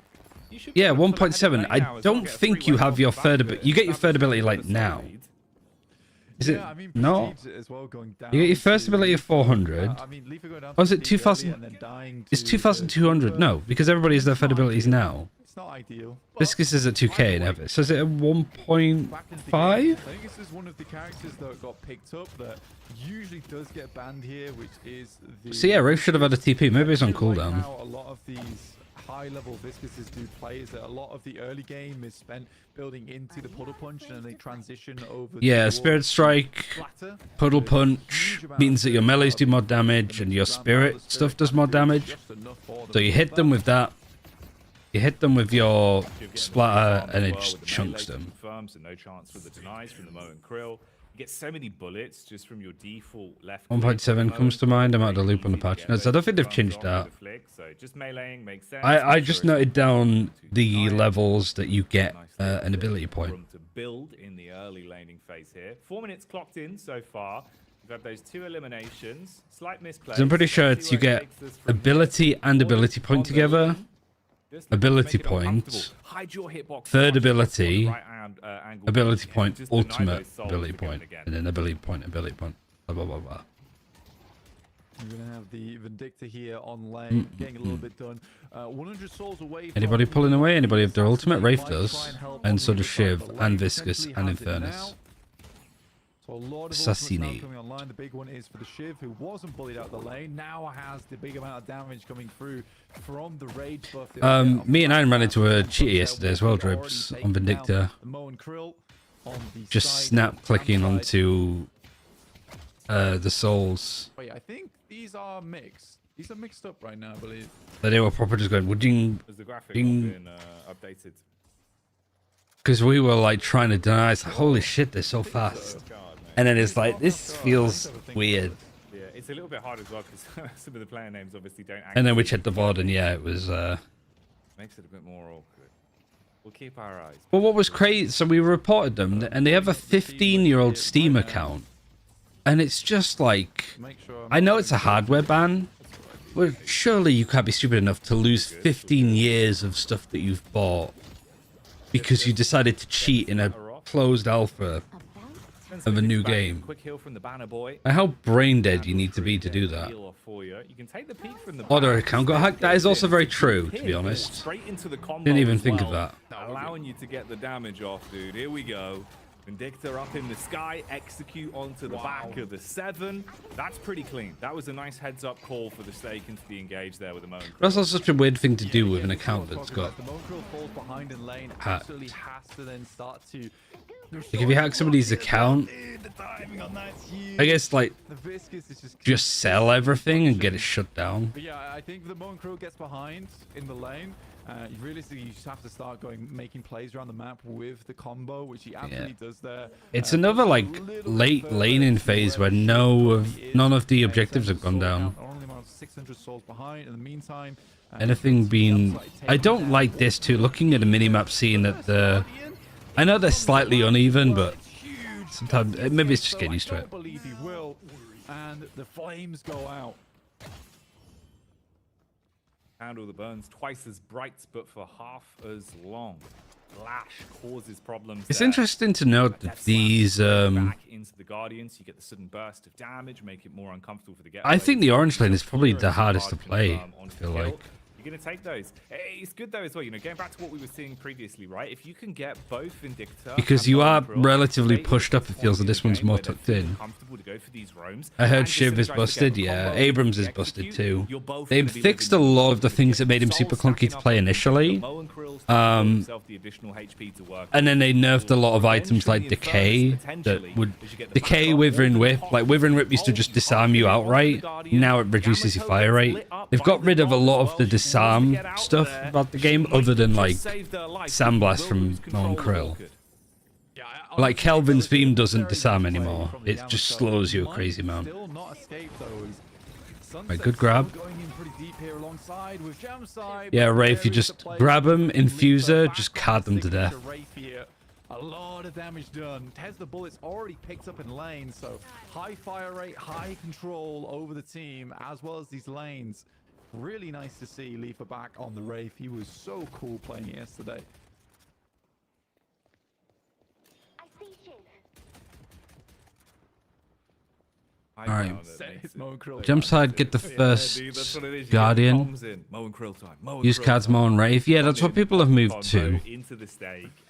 Yeah, 1.7. I don't think you have your third ability. You get your third ability like now. Is it? I mean, No. as well going down You get your first to, ability of 400. I mean, Leaper going down Oh, is to it peak early 2000? and then dying It's to 2200. No, because everybody has their third abilities now. It's not ideal. Viscus is at 2k and everything. So is it a 1.5? I think this is one of the characters that got picked up that usually does get banned here, which is the. So yeah, Wraith should have had a TP. Maybe it's on I feel like cooldown. how a lot of these high-level Viscuses do play is that a lot of the early game is spent building into the puddle punch and then they transition over. Yeah, towards Spirit Strike, Splatter. Puddle There's Punch huge amount means that your of, melees do more damage and and your around Spirit the stuff does more damage. just enough for them So you to hit them survive. with that. You hit them with your splatter and it just chunks them. Confirms and no chance for the denies from the Mo and Krill. You get so many bullets just from your default left. 1.7 comes to mind. I might have to loop on the patch notes. I don't think they've changed that. So just meleeing makes sense. I just noted down the levels that you get an ability point. Room to build in the early laning phase here. 4 minutes clocked in so far. We've had those 2 eliminations. Slight misplay. So I'm pretty sure it's you get ability and ability point together. Ability point, third ability, ability point, ultimate ability point, and then ability point, blah, blah, blah, blah. We're going to have the Vindicta here on lane, getting a little bit done. 100 souls away. Anybody pulling away? Anybody have their ultimate? Wraith does, and so does Shiv, and Viscus, and Infernus. So a lot of Assassine. ultimates now coming online. The big one is for the Shiv, who wasn't bullied out the lane. Now has the big amount of damage coming through from the rage buff. Me and Iron ran into a cheater yesterday as well, Dribs, on Vindicta. Just snap clicking onto the souls. Wait, I think these are mixed. These are mixed up right now, I believe. But they were proper just going, ding, Has the graphic ding. been updated? Because we were like trying to deny, it's like, holy shit, they're so fast. And then it's like, this feels weird. Yeah, it's a little bit hard as well because some of the player names obviously don't. And then we checked the VOD, and yeah, it was. Makes it a bit more awkward. We'll keep our eyes. But what was crazy? So we reported them, and they have a 15-year-old Steam account, and it's just like, I know it's a hardware ban, but surely you can't be stupid enough to lose 15 years of stuff that you've bought because you decided to cheat in a closed alpha of a new game. Quick heal from the banner boy. And how brain dead you need to be to do that. You can take the peek from the Oh, their account got hacked. That is also very true, to be honest. Straight into the combo Didn't even as think of well, that. allowing you to get the damage off, dude. Here we go. Vindicta up in the sky, execute onto the back of the 7. That's pretty clean. That was a nice heads-up call for the stake into the engage there with the Moan. That's also such a weird thing to do with an account that's got the Moan Krill falls behind in lane. hack. Absolutely has to then start to. Like if you hack somebody's account, I guess like The Viscous is just sell everything and get it shut down. But yeah, I think the Moan Krill gets behind in the lane. Realistically, you just have to start making plays around the map with the combo, which he absolutely does there. It's another like late laning phase where none of the objectives have gone down. Only around 600 souls behind. In the meantime, Anything being, I don't like this too. Looking at the minimap, seeing that I know they're slightly uneven, but sometimes maybe it's just getting used to it. I don't believe he will, and the flames go out. Handle the burns twice as bright, but for half as long. Flash causes problems. It's there. interesting to note that these back into the Guardians, you get the sudden burst of damage, make it more uncomfortable for the get. I think the orange lane is probably the hardest to play. I feel like. You're going to take those. It's good though as well, you know, going back to what we were seeing previously, right? If you can get both Vindicta Because you are relatively pushed up, it feels that this one's more tucked in. I heard Shiv is busted, yeah. Abrams is busted too. They've fixed a lot of the things that made him super clunky to play initially. And then they nerfed a lot of items like Decay, that would... Decay, Withering Whip. Like, Withering Whip used to just disarm you outright. Now it reduces your fire rate. They've got rid of a lot of the disarm stuff about the game, other than like Sandblast from Moan Krill. Like Kelvin's beam doesn't disarm anymore. It just slows you a crazy amount. Right, good grab. Yeah, Wraith, you just grab him, Infuser, just card them to death. A lot of damage done. Tesla bullets already picked up in lane, so high fire rate, high control over the team, as well as these lanes. Really nice to see Leafa back on the Wraith. He was so cool playing it yesterday. Alright. Jump side, get the first Guardian. Use cards more on Wraith. Yeah, that's what people have moved to.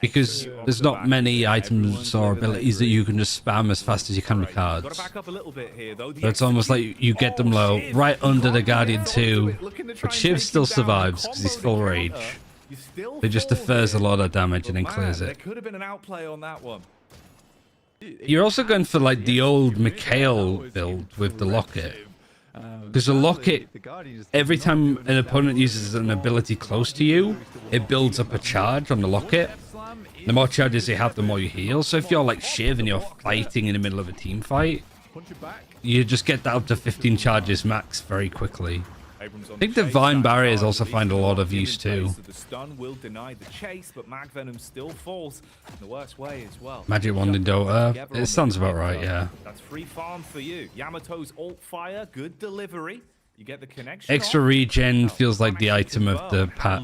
Because there's not many items or abilities that you can just spam as fast as you can with cards. But it's almost like you get them low, right under the Guardian 2. But Shiv still survives because he's full rage. It just defers a lot of damage and then clears it. There could have been an outplay on that one. You're also going for like the old Mikhail build with the locket. Because the locket, every time an opponent uses an ability close to you, it builds up a charge on the locket. The more charges you have, the more you heal. So if you're like Shiv and you're fighting in the middle of a team fight, you just get that up to 15 charges max very quickly. I think the Vine barriers also find a lot of use too. The stun will deny the chase, but Mag Venom still falls in the worst way as well. Magic Wand in Dota. It sounds about right, yeah. That's free farm for you. Yamato's ult fire, good delivery. You get the connection. Extra regen feels like the item of the patch.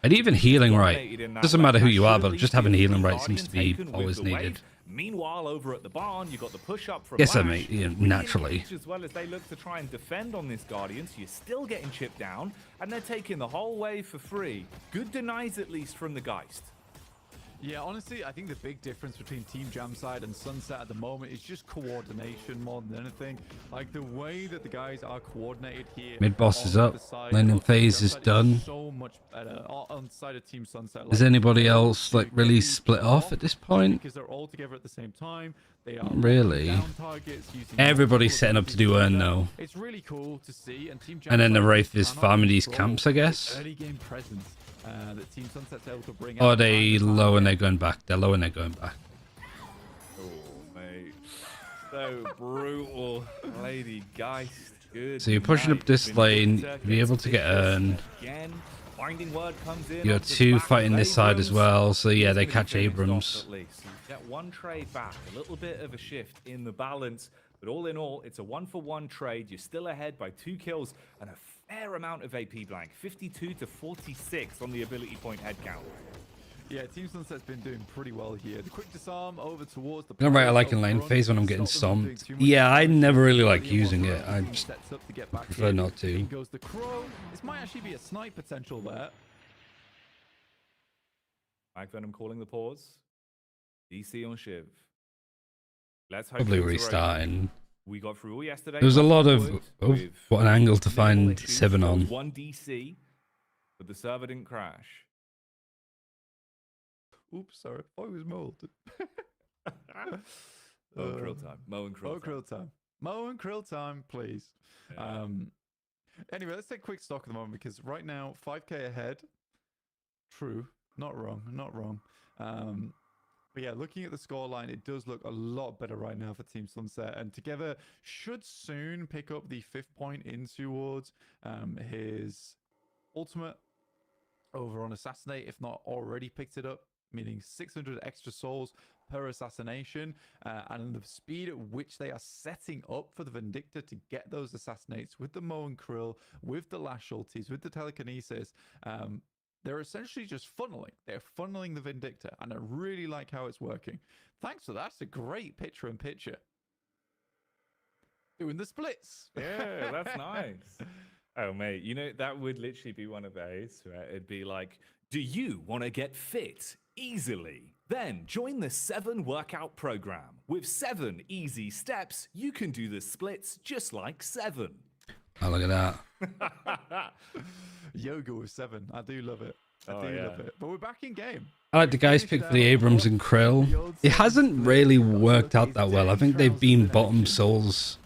And even healing right. Doesn't matter who you are, but just having healing right seems to be always needed. Meanwhile, over at the barn, you got the push up from Yes, I mean, yeah, naturally. As well as they look to try and defend on this Guardian, so you're still getting chipped down, and they're taking the whole way for free. Good denies at least from the Geist. Yeah, honestly, I think the big difference between Team Jamside and Sunset at the moment is just coordination more than anything. Like the way that the guys are coordinated here. Mid boss is up. Landing phase is done. So much better on side of Team Sunset. Is anybody else like really split off at this point? Because they're all together at the same time. They are Not really. Everybody's setting up to do earn though. It's really cool to see. And then the Wraith is farming these camps, I guess. Early game presence. That Team Sunset's able to bring or they low and they're going back. They're low and they're going back. Oh, mate. So brutal. Lady Geist. Good. So you're pushing up this lane. You'll be able to get earn. You're two fighting this side as well. So yeah, they catch Abrams. So you get one trade back. A little bit of a shift in the balance. But all in all, it's a 1-for-1 trade. You're still ahead by 2 kills and a fair amount of AP blank. 52 to 46 on the ability point head count. Yeah, Team Sunset's been doing pretty well here. The quick disarm over towards the... I'm right, I like in lane phase when I'm getting stomped. Yeah, I never really like using it. I just prefer not to. In goes the Crow. This might actually be a snipe potential there. Mag Venom calling the pause. DC on Shiv. Let's hope Probably things are okay. restarting. We got through all yesterday. There was a lot of with what an angle to minimal find issues. 7 There was on. one DC, but the server didn't crash. Oops, sorry. I thought it was mold. Mo and Krill time. Mo and Krill Mo time. and Krill time. Mo and Krill time, please. Yeah. Anyway, let's take a quick stock at the moment because right now 5k ahead. True, not wrong, not wrong. But yeah, looking at the scoreline, it does look a lot better right now for Team Sunset, and Together should soon pick up the 5th point in towards his ultimate over on Assassinate, if not already picked it up, meaning 600 extra souls per assassination, and the speed at which they are setting up for the Vindictor to get those assassinates with the Mo and Krill, with the Lash ultis, with the telekinesis. They're essentially just funneling. They're funneling the Vindictor, and I really like how it's working. Thanks for that. It's a great picture-in-picture. Doing the splits. Yeah, that's nice. Oh, mate, you know, that would literally be one of those where it'd be like, do you want to get fit easily? Then join the 7 workout program. With 7 easy steps, you can do the splits just like 7. Oh, look at that. Yoga with 7. I do love it. I do love it. But we're back in game. I like the guys picked for the Abrams and Krill. It hasn't really worked out that well. I think they've been bottom souls.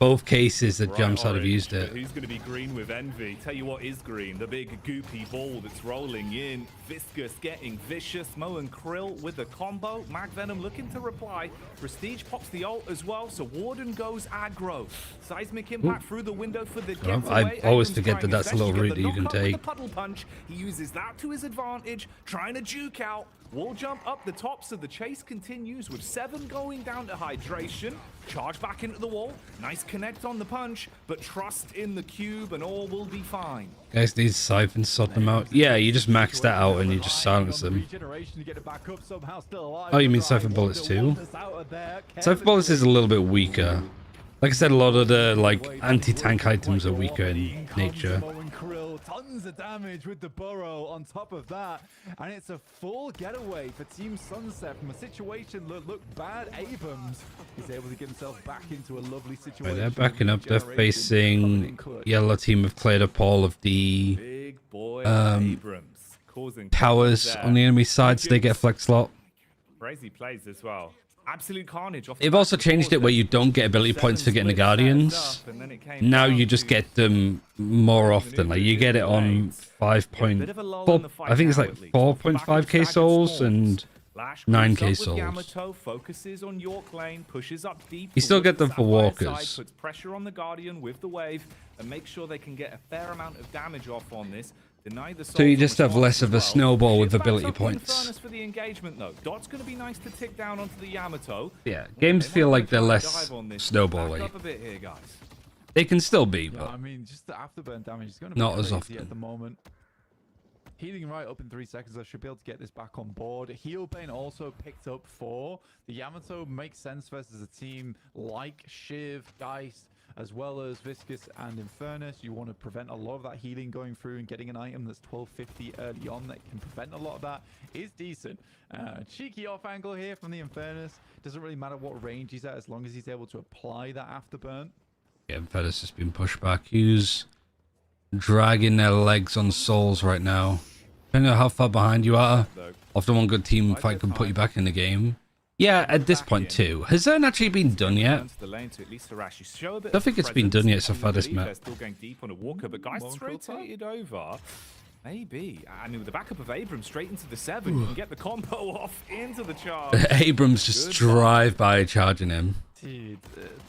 Both cases that Jamside have Orange, used but it. Who's going to be green with Envy? Tell you what is green. The big goopy ball that's rolling in. Viscous getting vicious. Mo and Krill with the combo. Mag Venom looking to reply. Prestige pops the ult as well, so Warden goes aggro. Seismic impact through the window for the getaway. I always Abrams forget that trying that's his a best little to route get that you the can knock up with take. the puddle punch. He uses that to his advantage, trying to juke out. Wall jump up the top, so the chase continues with 7 going down to hydration. Charge back into the wall. Nice connect on the punch, but trust in the cube and all will be fine. Guys, these siphons sort them out. Yeah, you just max that out and you just silence them. Oh, you mean Siphon Bullets too? Siphon Bullets is a little bit weaker. Like I said, a lot of the anti-tank items are weaker in nature. Tons of damage with the burrow on top of that, and it's a full getaway for Team Sunset from a situation that looked bad. Abrams is able to get himself back into a lovely situation. Right, they're backing up. They're facing yellow team have cleared up all of the Big boy Abrams causing towers on the enemy side, so they get a flex slot. Crazy plays as well. Absolute carnage. They've also changed it where you don't get ability points for getting the Guardians. Now you just get them more often. Like you get it on 5.4. I think it's like 4.5k souls and 9k souls. Focuses on York Lane, pushes up deep. You still get them for walkers. Puts pressure on the Guardian with the wave and make sure they can get a fair amount of damage off on this. So you just have less of a snowball with ability points. For the engagement though. Dot's going to be nice to tick down onto the Yamato. Yeah, games feel like they're less snowball-y. They can still be, but I mean, just the afterburn damage is going to be not as crazy often at the moment. Healing right up in 3 seconds. I should be able to get this back on board. Heal Bane also picked up 4. The Yamato makes sense versus a team like Shiv, Geist, as well as Viscous and Infernus. You want to prevent a lot of that healing going through, and getting an item that's 1250 early on that can prevent a lot of that is decent. Cheeky off angle here from the Infernus. Doesn't really matter what range he's at as long as he's able to apply that afterburn. yeah, Infernus has been pushed back. Who's dragging their legs on souls right now? Depending on how far behind you are, often one good team fight can put you back in the game. Yeah, at this point too. Has that actually been done yet? I don't think it's been done yet so far this map. Still going deep on a Walker, but guys rotated over. Maybe. I mean, with the backup of Abrams straight into the 7, you can get the combo off into the charge. Abrams just drive by charging him. Dude,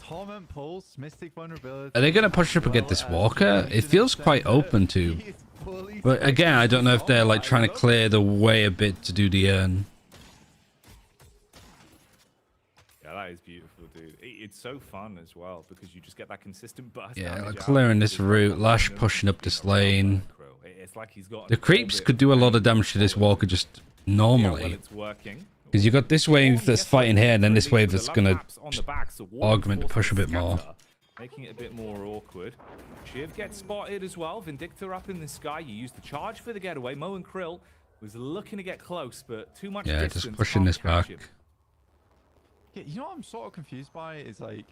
Torment Pulse, Mystic Vulnerability. Are they going to push up and get this Walker? It feels quite open to. But again, I don't know if they're like trying to clear the way a bit to do the urn. Yeah, that is beautiful, dude. It's so fun as well because you just get that consistent burst. Yeah, like clearing this route, Lash pushing up this lane. It's like he's got The creeps could do a lot of damage to this Walker just normally. Because you got this wave that's fighting here, and then this wave that's going to augment to push a bit more. Making it a bit more awkward. Shiv gets spotted as well. Vindictor up in the sky. You use the charge for the getaway. Mo and Krill was looking to get close, but too much Yeah, distance. just pushing this back. Yeah, you know what I'm sort of confused by is like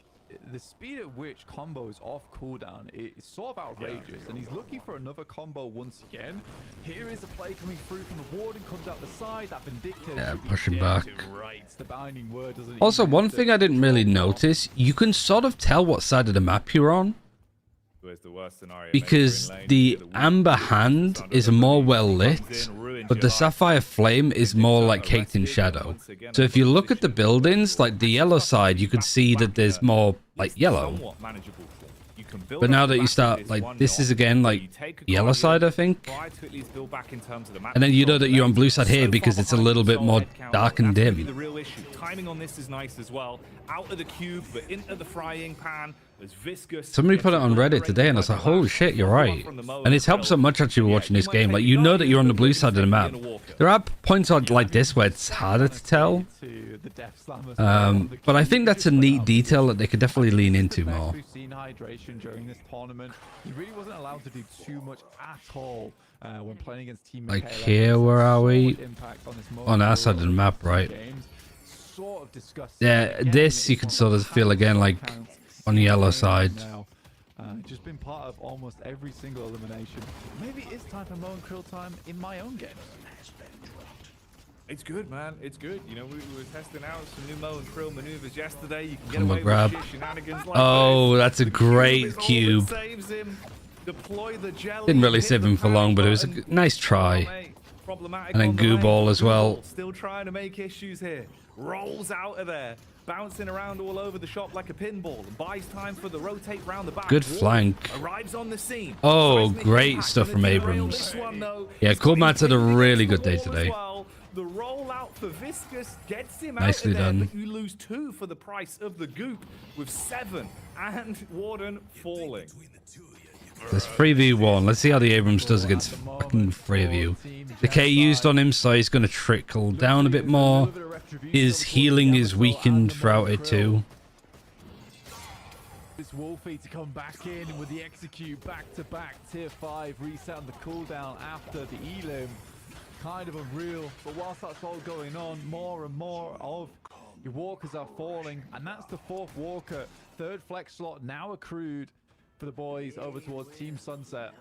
the speed at which combos off cooldown is sort of outrageous, and he's looking for another combo once again. Here is a play coming through from the Warden, comes out the side, that Vindicta. Yeah, pushing back. Right, the binding word doesn't Also, even one use thing it. I didn't really notice, you can sort of tell what side of the map you're on. Where's the worst scenario? Because the Amber Hand is more well lit, but the Sapphire Flame is more like caked in shadow. So if you look at the buildings, like the yellow side, you can see that there's more like yellow. But now that you start, like, this is again like yellow side, I think. And then you know that you're on blue side here because it's a little bit more dark and dim. The real issue. Timing on this is nice as well. Out of the cube, but into the frying pan. As Viscous. Somebody put it on Reddit today and I was like, holy shit, you're right. And it's helped so much actually watching this game. Like, you know that you're on the blue side of the map. There are points like this where it's harder to tell. But I think that's a neat detail that they could definitely lean into more. We've seen hydration during this tournament. He really wasn't allowed to do too much at all when playing against Team Like Michaela. here, where are we? Impact on, this On our side of the map, right? Sort of disgusting. Yeah, this you can sort of feel again like on the yellow side. Just been part of almost every single elimination. Maybe it's time for Mo and Krill time in my own game. It's good, man. It's good. You know, we were testing out some new Mo and Krill maneuvers yesterday. You can get Come on, away grab. with shenanigans like Oh, this. that's a The great is all that cube. saves him. Deploy the jelly, Didn't really hit save the him for long, but it was a button. nice try. Mate, problematic And then on the Goo lane. Ball as Goo well. Ball still trying to make issues here. Rolls out of there. Bouncing around all over the shop like a pinball. And buys time for the rotate round the back. Good Warden flank. Arrives on the scene. Oh, Seismic great impact. stuff Gonna from derail Abrams. this one, though. Yeah, He's got Coldmat's his had a feet really against good day the wall as today. well. The rollout for Viscous gets him Nicely out of there, done. but you lose 2 for the price of the goop with 7 and Warden falling. There's 3v1. Let's see how the Abrams does against fucking 3 of you. The K used on him, so he's going to trickle down a bit more. His healing is weakened throughout it too. This Wolfie to come back in with the execute back-to-back tier 5 reset on the cooldown after the elim. Kind of unreal, but whilst that's all going on, more and more of your walkers are falling, and that's the 4th walker. 3rd flex slot now accrued for the boys over towards Team Sunset.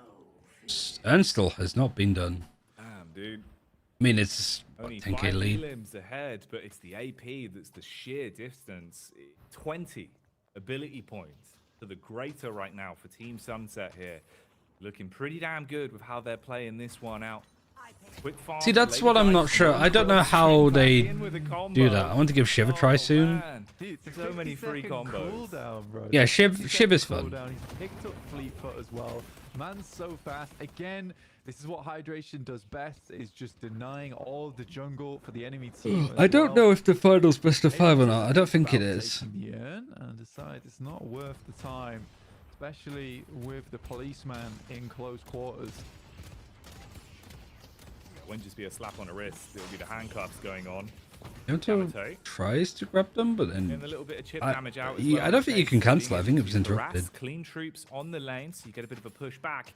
Ernstill has not been done. Damn, dude. I mean, it's what, Only 10k 5 lead. elims ahead, but it's the AP that's the sheer distance. 20 ability points to the greater right now for Team Sunset here. Looking pretty damn good with how they're playing this one out. Quick farm, See, that's Lady what I'm Dice, not sure. I don't know Krill how straight they back in with a combo. do that. I want to give Shiv a try soon. Man. So many free combos. Cooldown, bro. Yeah, Shiv is fun. Cooldown. He's picked up Fleet Foot as well. Man's so fast. Again, this is what hydration does best, is just denying all of the jungle for the enemy team. I don't know if the final's best of 5 or not. I don't think it is. The urn and decide it's not worth the time, especially with the policeman in close quarters. It won't just be a slap on the wrist, it'll be the handcuffs going on. Yamato tries to grab them, but Getting then a little bit of chip I- damage out as yeah, well. I don't think you can Chase cancel it. I being think it was able to harass interrupted. Clean troops on the lane, so you get a bit of a push back.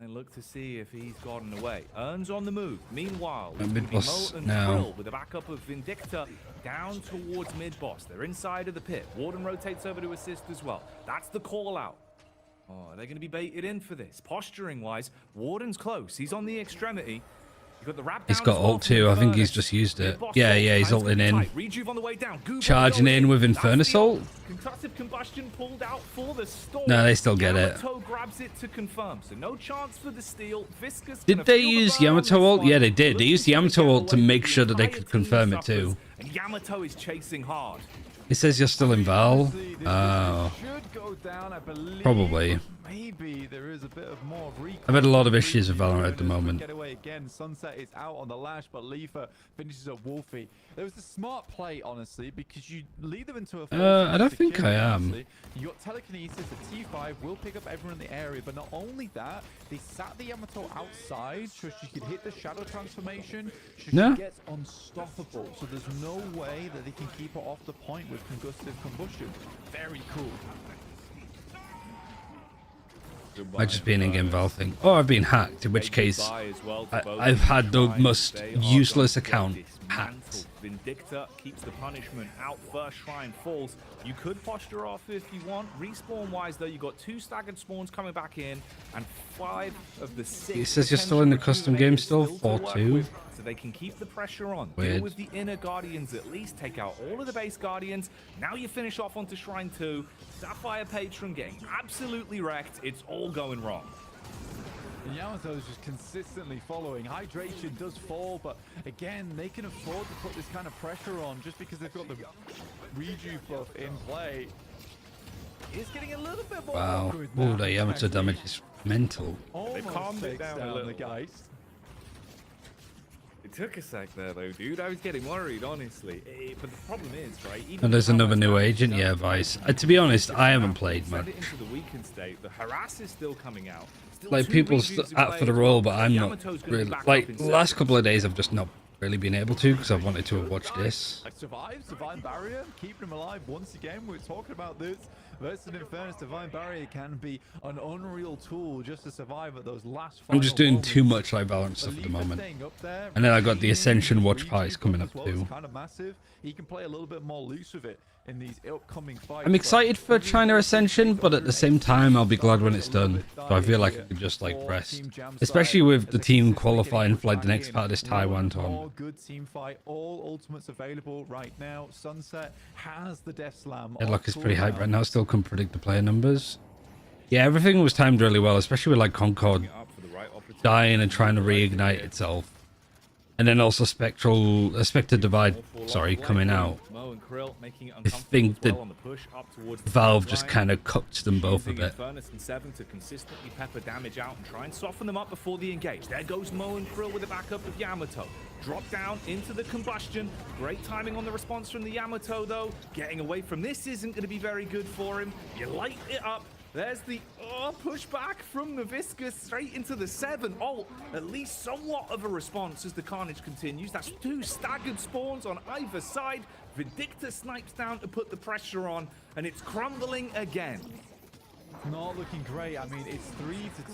And look to see if he's gotten away. Earns on the move. Meanwhile, And it's gonna be mid-boss Mo and now. Krill with a backup of Vindicta down towards mid-boss. They're inside of the pit. Warden rotates over to assist as well. That's the call out. Oh, they're going to be baited in for this. Posturing-wise, Warden's close. He's on the extremity. You've got the wrap he's down got as well ult from too. I think Infernus. he's just used it. Mid-boss Yeah, ult. yeah, he's Hands ulting in. tight. Rejuve on the way down. Goo Charging goes in with That's the Infernus ult. Concussive combustion pulled out for the storm. No, they still get it. Yamato grabs it to confirm, so no chance for the steal. Viscous Did gonna they feel the use burn on Yamato this ult? one. Yeah, they did. They Looking used to Yamato get ult to away make from sure the that they entire could team confirm it suffers, too. And Yamato is chasing hard. It says you're still in Val. Oh, Should go down, I believe. probably. Maybe there is a bit of more recall. I've had a lot of issues with Valorant at the moment. Get away again. Sunset is out on the lash, but Leafa finishes at Wolfie. There was a smart play, honestly, because you lead them into a. I don't think I am. Honestly. You got telekinesis. The T5 will pick up everyone in the area, but not only that, they sat the Yamato outside so she could hit the shadow transformation. So Yeah. she gets unstoppable. So there's no way that they can keep her off the point with concussive combustion. Very cool. Might just be an in-game Val thing. Or I've been hacked, in which case I've had the most useless account hacked. Vindicta keeps the punishment out. First shrine falls. You could posture off if you want. Respawn-wise, though, you got 2 staggered spawns coming back in, and 5 of the 6. It says you're still in the custom game still, to work 4-2. with, so they can keep the pressure on. Weird. Deal with the inner guardians at least. Take out all of the base guardians. Now you finish off onto Shrine 2. Sapphire Patron getting absolutely wrecked. It's all going wrong. Yamato's just consistently following. Hydration does fall, but again, they can afford to put this kind of pressure on just because they've got the rejuve buff in play. It's getting a little bit more Wow. awkward Oh, now. the Yamato damage is mental. They've calmed it down a little. the Geist. It took a sec there, though, dude. I was getting worried, honestly. But the problem is, right? Even And there's if another Harass new damage agent, does yeah, come Vice. out, To be honest, I haven't played, send man. it into the weakened state. The harass is still coming out. Still Like, 2 people rejuves in out play for the as role, well. but I'm not Yamato's gonna be really. back Like, up the in last seconds. couple of days, I've just not really been able to because I've wanted to have watched this. Survives Divine Barrier, keeping him alive once again. We're talking about this. Versus in fairness, Divine Barrier can be an unreal tool just to survive at those last. I'm just final doing too moments. much like balance But stuff at the Leafa moment. staying up there, And then I got the Ascension watch rejuve parties coming buff up as well is too. kind of massive. He can play a little bit more loose with it in these upcoming fights. I'm but excited for every China single Ascension, pick but up at the an same time, I'll be extra glad when start it's a little done. bit So I feel like I dire could just like for rest. Team Jam Especially side, with but the they're team consistently qualifying getting for like the back next in. part of this One Taiwan tournament. more good team fight. All ultimates available right now. Sunset has the Death Slam. Deadlock on is pretty hyped cooldown. right now. Still can predict the player numbers. Yeah, everything was timed really well, especially with like Concord Up for the right opportunity. dying and trying to reignite itself. And then also Spectre Divide, sorry, coming out. Mo and Krill making it I uncomfortable think as well that on the push up towards the Valve front just line. kind of cooked them both a Using bit. Infernus and Seven to consistently pepper damage out and try and soften them up before they engage. There goes Mo and Krill with the backup of Yamato. Drop down into the combustion. Great timing on the response from the Yamato, though. Getting away from this isn't going to be very good for him. You light it up. There's the pushback from the Viscous straight into the 7. Oh, at least somewhat of a response as the carnage continues. That's 2 staggered spawns on either side. Vindicta snipes down to put the pressure on, and it's crumbling again. Not looking great. I mean, it's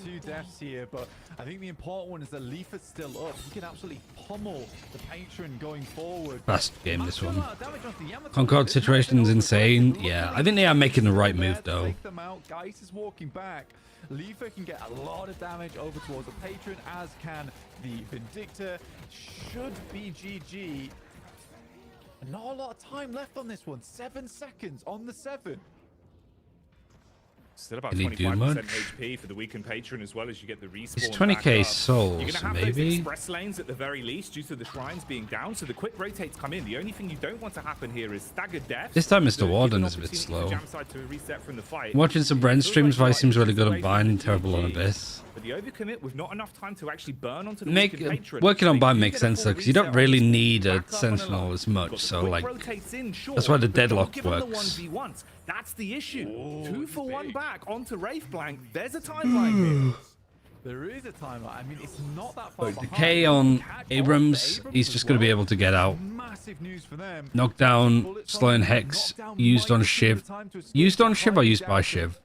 3-2 deaths here, but I think the important one is that Leafa's still up. He can absolutely pummel the patron going forward. Fast game, this one. Damage onto Yamato. Concord This might situation's be insane. over. Yeah, I think they are making the right move, There to though. take them out. Geist is walking back. Leafa can get a lot of damage over towards the patron, as can the Vindicta. Should be GG. Not a lot of time left on this one. 7 seconds on the 7. Still about Did he do 25% much? HP for the weakened patron, as well as you get the respawn. It's back 20k up. souls, You're gonna have maybe? those express lanes at the very least, due to the shrines being down, so the quick rotates come in. The only thing you don't want to happen here is staggered deaths. This time Mr. So Warden give an is a bit opportunity for slow. Jamside to reset from the fight. Watching some It Brent feels streams, like Vice seems really good away on from Vine the and terrible on GG. Abyss. But the overcommit with not enough time to actually burn onto the Make weakened patron. working on So Vine you makes get a sense full though, because you don't reset on really this, need a back up on Sentinel line. as You've much, got the so quick like rotates in, sure, that's why the but don't Deadlock give 'em the works. 1v1s. That's the issue. 2 for 1 back onto Wraith Blank. There's a timeline here. There is a timer. I mean, it's not that far behind. Decay on Catch on Abrams, to he's as just going to be well. able to get out. Massive news for them. Knockdown, Bullets slow on and him. Hex, Knockdown used might on just give him Shiv. the time to escape Used on the Shiv or fight used by down. Shiv?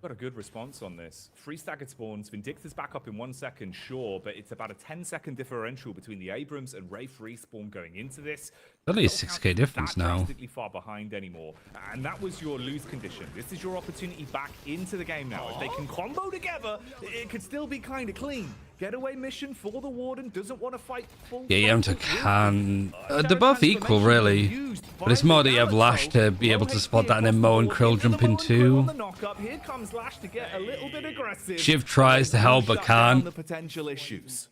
Got a good response on this. 3 staggered spawns. Vindicta's back up in 1 second, sure, but it's about a 10-second differential between the Abrams and Wraith respawn going into this. Only a Don't 6k count difference that now. drastically far behind anymore, and that was your lose condition. This is your opportunity back into the game now. If they can combo together, it could still be kind of clean. Getaway mission for the Warden. Doesn't want to fight full. Yeah, Yamato frontal can. with They're both equal, transformation really. used But it's by more the that you have Yamato. Lash to be able Low to spot HP that, and then across Mo the and board. Krill Into the jump Mo in and Krill on the too. knock-up. Here comes Lash to get a little bit aggressive. Shiv tries to help, but Shut down can't. the potential issues.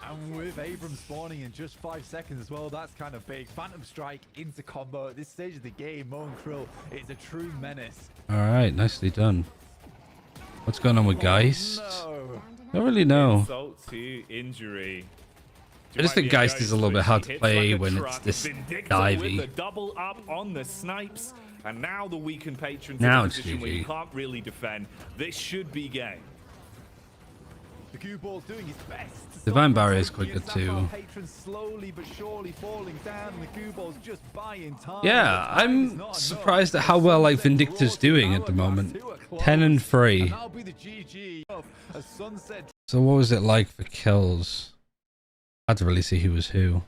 And with Abrams spawning in just 5 seconds as well, that's kind of big. Phantom Strike into combo. At this stage of the game, Mo and Krill is a true menace. Alright, nicely done. What's going on with Geist? No. Don't really know. Insult to injury. I just think Geist is a little bit hard to Hits play like a when it's truck. this Vindicta with the divey. double up on the snipes, and now the weakened patrons Now in a it's position where you GG. can't really defend. This should be game. The cue ball's doing his best. to Divine stop Barrier is protecting quite good his Sapphire too. Patron slowly but surely falling down. The cue ball's just buying time. Yeah, But time is I'm not surprised at enough. how well like Sunset Vindicta's draws doing the at the hourglass moment. to a close. 10 and 3. And that'll be the GG of a Sunset So what was it like for kills? Hard to really see who was who.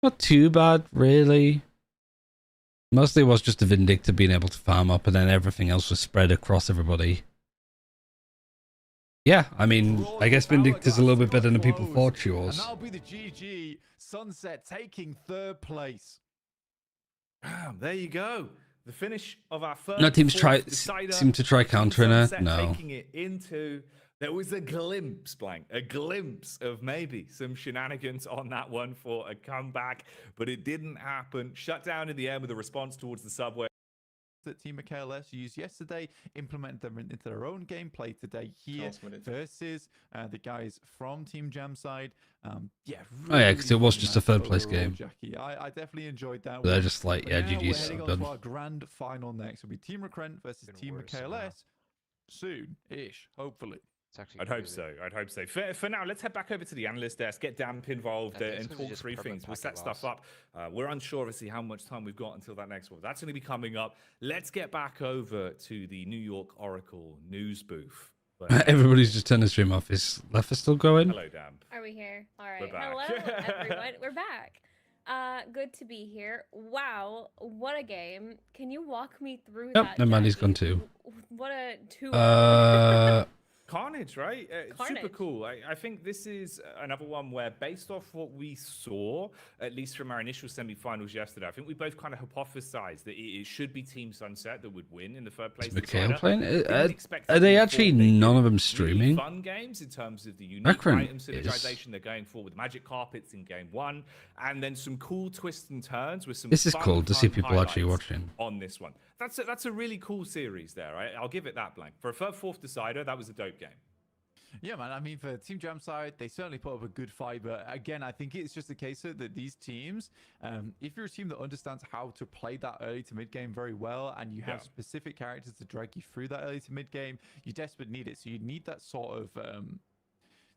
Not too bad, really. Mostly it was just the Vindicta being able to farm up, and then everything else was spread across everybody. Yeah, I mean, I guess Vindicta's a little bit better than people thought she was. And that'll be the GG. Sunset taking 3rd place. There you go. The finish of our first. No teams seem to try countering her. Sunset No. Taking it into. There was a glimpse, Blank, a glimpse of maybe some shenanigans on that one for a comeback, but it didn't happen. Shut down in the air with a response towards the subway. That Team KLS used yesterday, implemented them into their own gameplay today here versus the guys from Team Jam side. Yeah, Oh yeah, because it was just a 3rd place overall, game. Jackie. I definitely enjoyed that. They're one. just like, But yeah, now we're GG's heading so on done. to our grand final next. It'll be Team Recrent versus Team KLS soon-ish, hopefully. I'd hope so. I'd hope so. For now, let's head back over to the analyst desk, get Damp involved, and talk through things. We'll set stuff up. We're unsure, obviously, how much time we've got until that next one. That's going to be coming up. Let's get back over to the New York Oracle news booth. Everybody's just turned the stream off. Is Leffa still going? Hello, Damp. Are we here? All right. We're back. Hello, everyone. We're back. Good to be here. Wow, what a game. Can you walk me through that? Never mind, he's Jackie? gone too. What a 2 Carnage, right? Carnage. Super cool. I think this is another one where, based off what we saw, at least from our initial semi-finals yesterday, I think we both kind of hypothesized that it should be Team Sunset that would win in the 3rd place. Mikhail playing? Didn't expect Are they them actually to be none of them really streaming? fun games in terms of the unique Recrant item synergization they're going for with magic carpets in game 1, and then some cool twists and turns with some. This is cool to see fun people actually highlights watching. on this one. That's a really cool series there. I'll give it that, Blank. For a 3rd, 4th decider, that was a dope game. Yeah, man. I mean, for Team Jam side, they certainly put up a good fight. But again, I think it's just a case of that these teams, if you're a team that understands how to play that early to mid game very well, and you have specific characters to drag you through that early to mid game, you desperately need it. So you need that sort of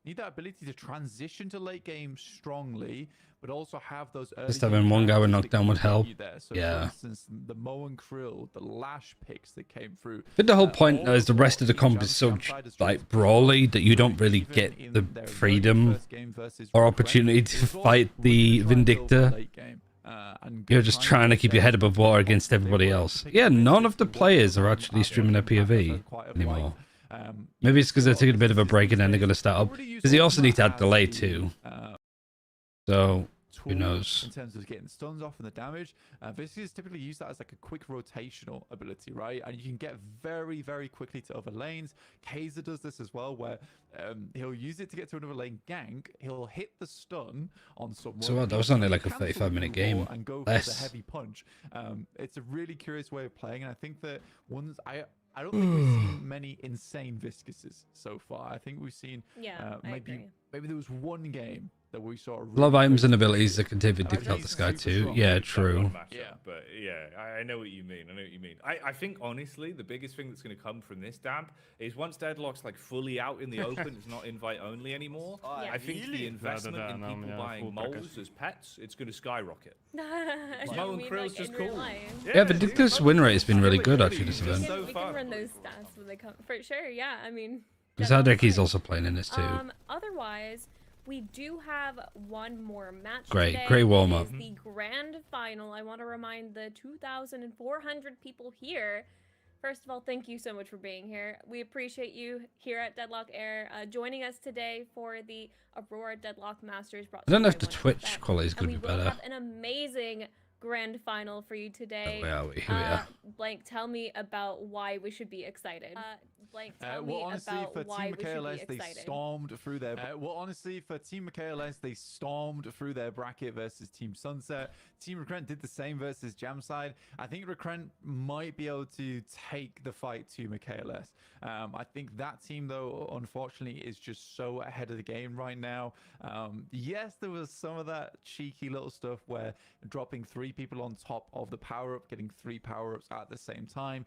need that ability to transition to late game strongly, but also have those early. Just having one guy with knockdown would help. So Yeah. For instance, the Mo and Krill, the Lash picks that came through. I think the whole point is the rest of the comp is so like brawly that you don't really get the freedom or opportunity to fight the Vindicta. You're just trying to keep your head above water against everybody else. Yeah, none of the players are actually streaming their POV anymore. Maybe it's because they're taking a bit of a break and then they're going to start up. Because you also need to add delay too. So, who knows? In terms of getting stuns off and the damage, Viscous typically use that as like a quick rotational ability, right? And you can get very, very quickly to other lanes. Kaiser does this as well, where he'll use it to get to another lane gank. He'll hit the stun on someone. So what, that was only like a 35-minute game. And go for the heavy punch. It's a really curious way of playing, and I think that ones I don't think we've seen many insane Viscuses so far. I think we've seen maybe there was one game that we saw. A lot of items and abilities that can take Vindicta out the sky too. Yeah, true. But yeah, I know what you mean. I think honestly, the biggest thing that's going to come from this Damp is once Deadlock's like fully out in the open, it's not invite only anymore. I think the investment in people buying moles as pets, it's going to skyrocket. Mo and Krill's just cool. Yeah, Vindicta's win rate has been really good actually this event. We can run those stats when they come for sure. Yeah, I mean. Zadeki's also playing in this too. Otherwise, we do have one more match. Great warm-up. It is the grand final. I want to remind the 2,400 people here. First of all, thank you so much for being here. We appreciate you here at Deadlock Air joining us today for the Aurora Deadlock Masters. I don't know if the Twitch quality is going to be better. We will have an amazing grand final for you today. Here we are. Blank, tell me about why we should be excited. Blank, tell me about why we should be excited. Stormed through their honestly, for Team KLS, they stormed through their bracket versus Team Sunset. Team Recrent did the same versus Jamside. I think Recrent might be able to take the fight to KLS. I think that team, though, unfortunately, is just so ahead of the game right now. Yes, there was some of that cheeky little stuff where dropping 3 people on top of the power-up, getting 3 power-ups at the same time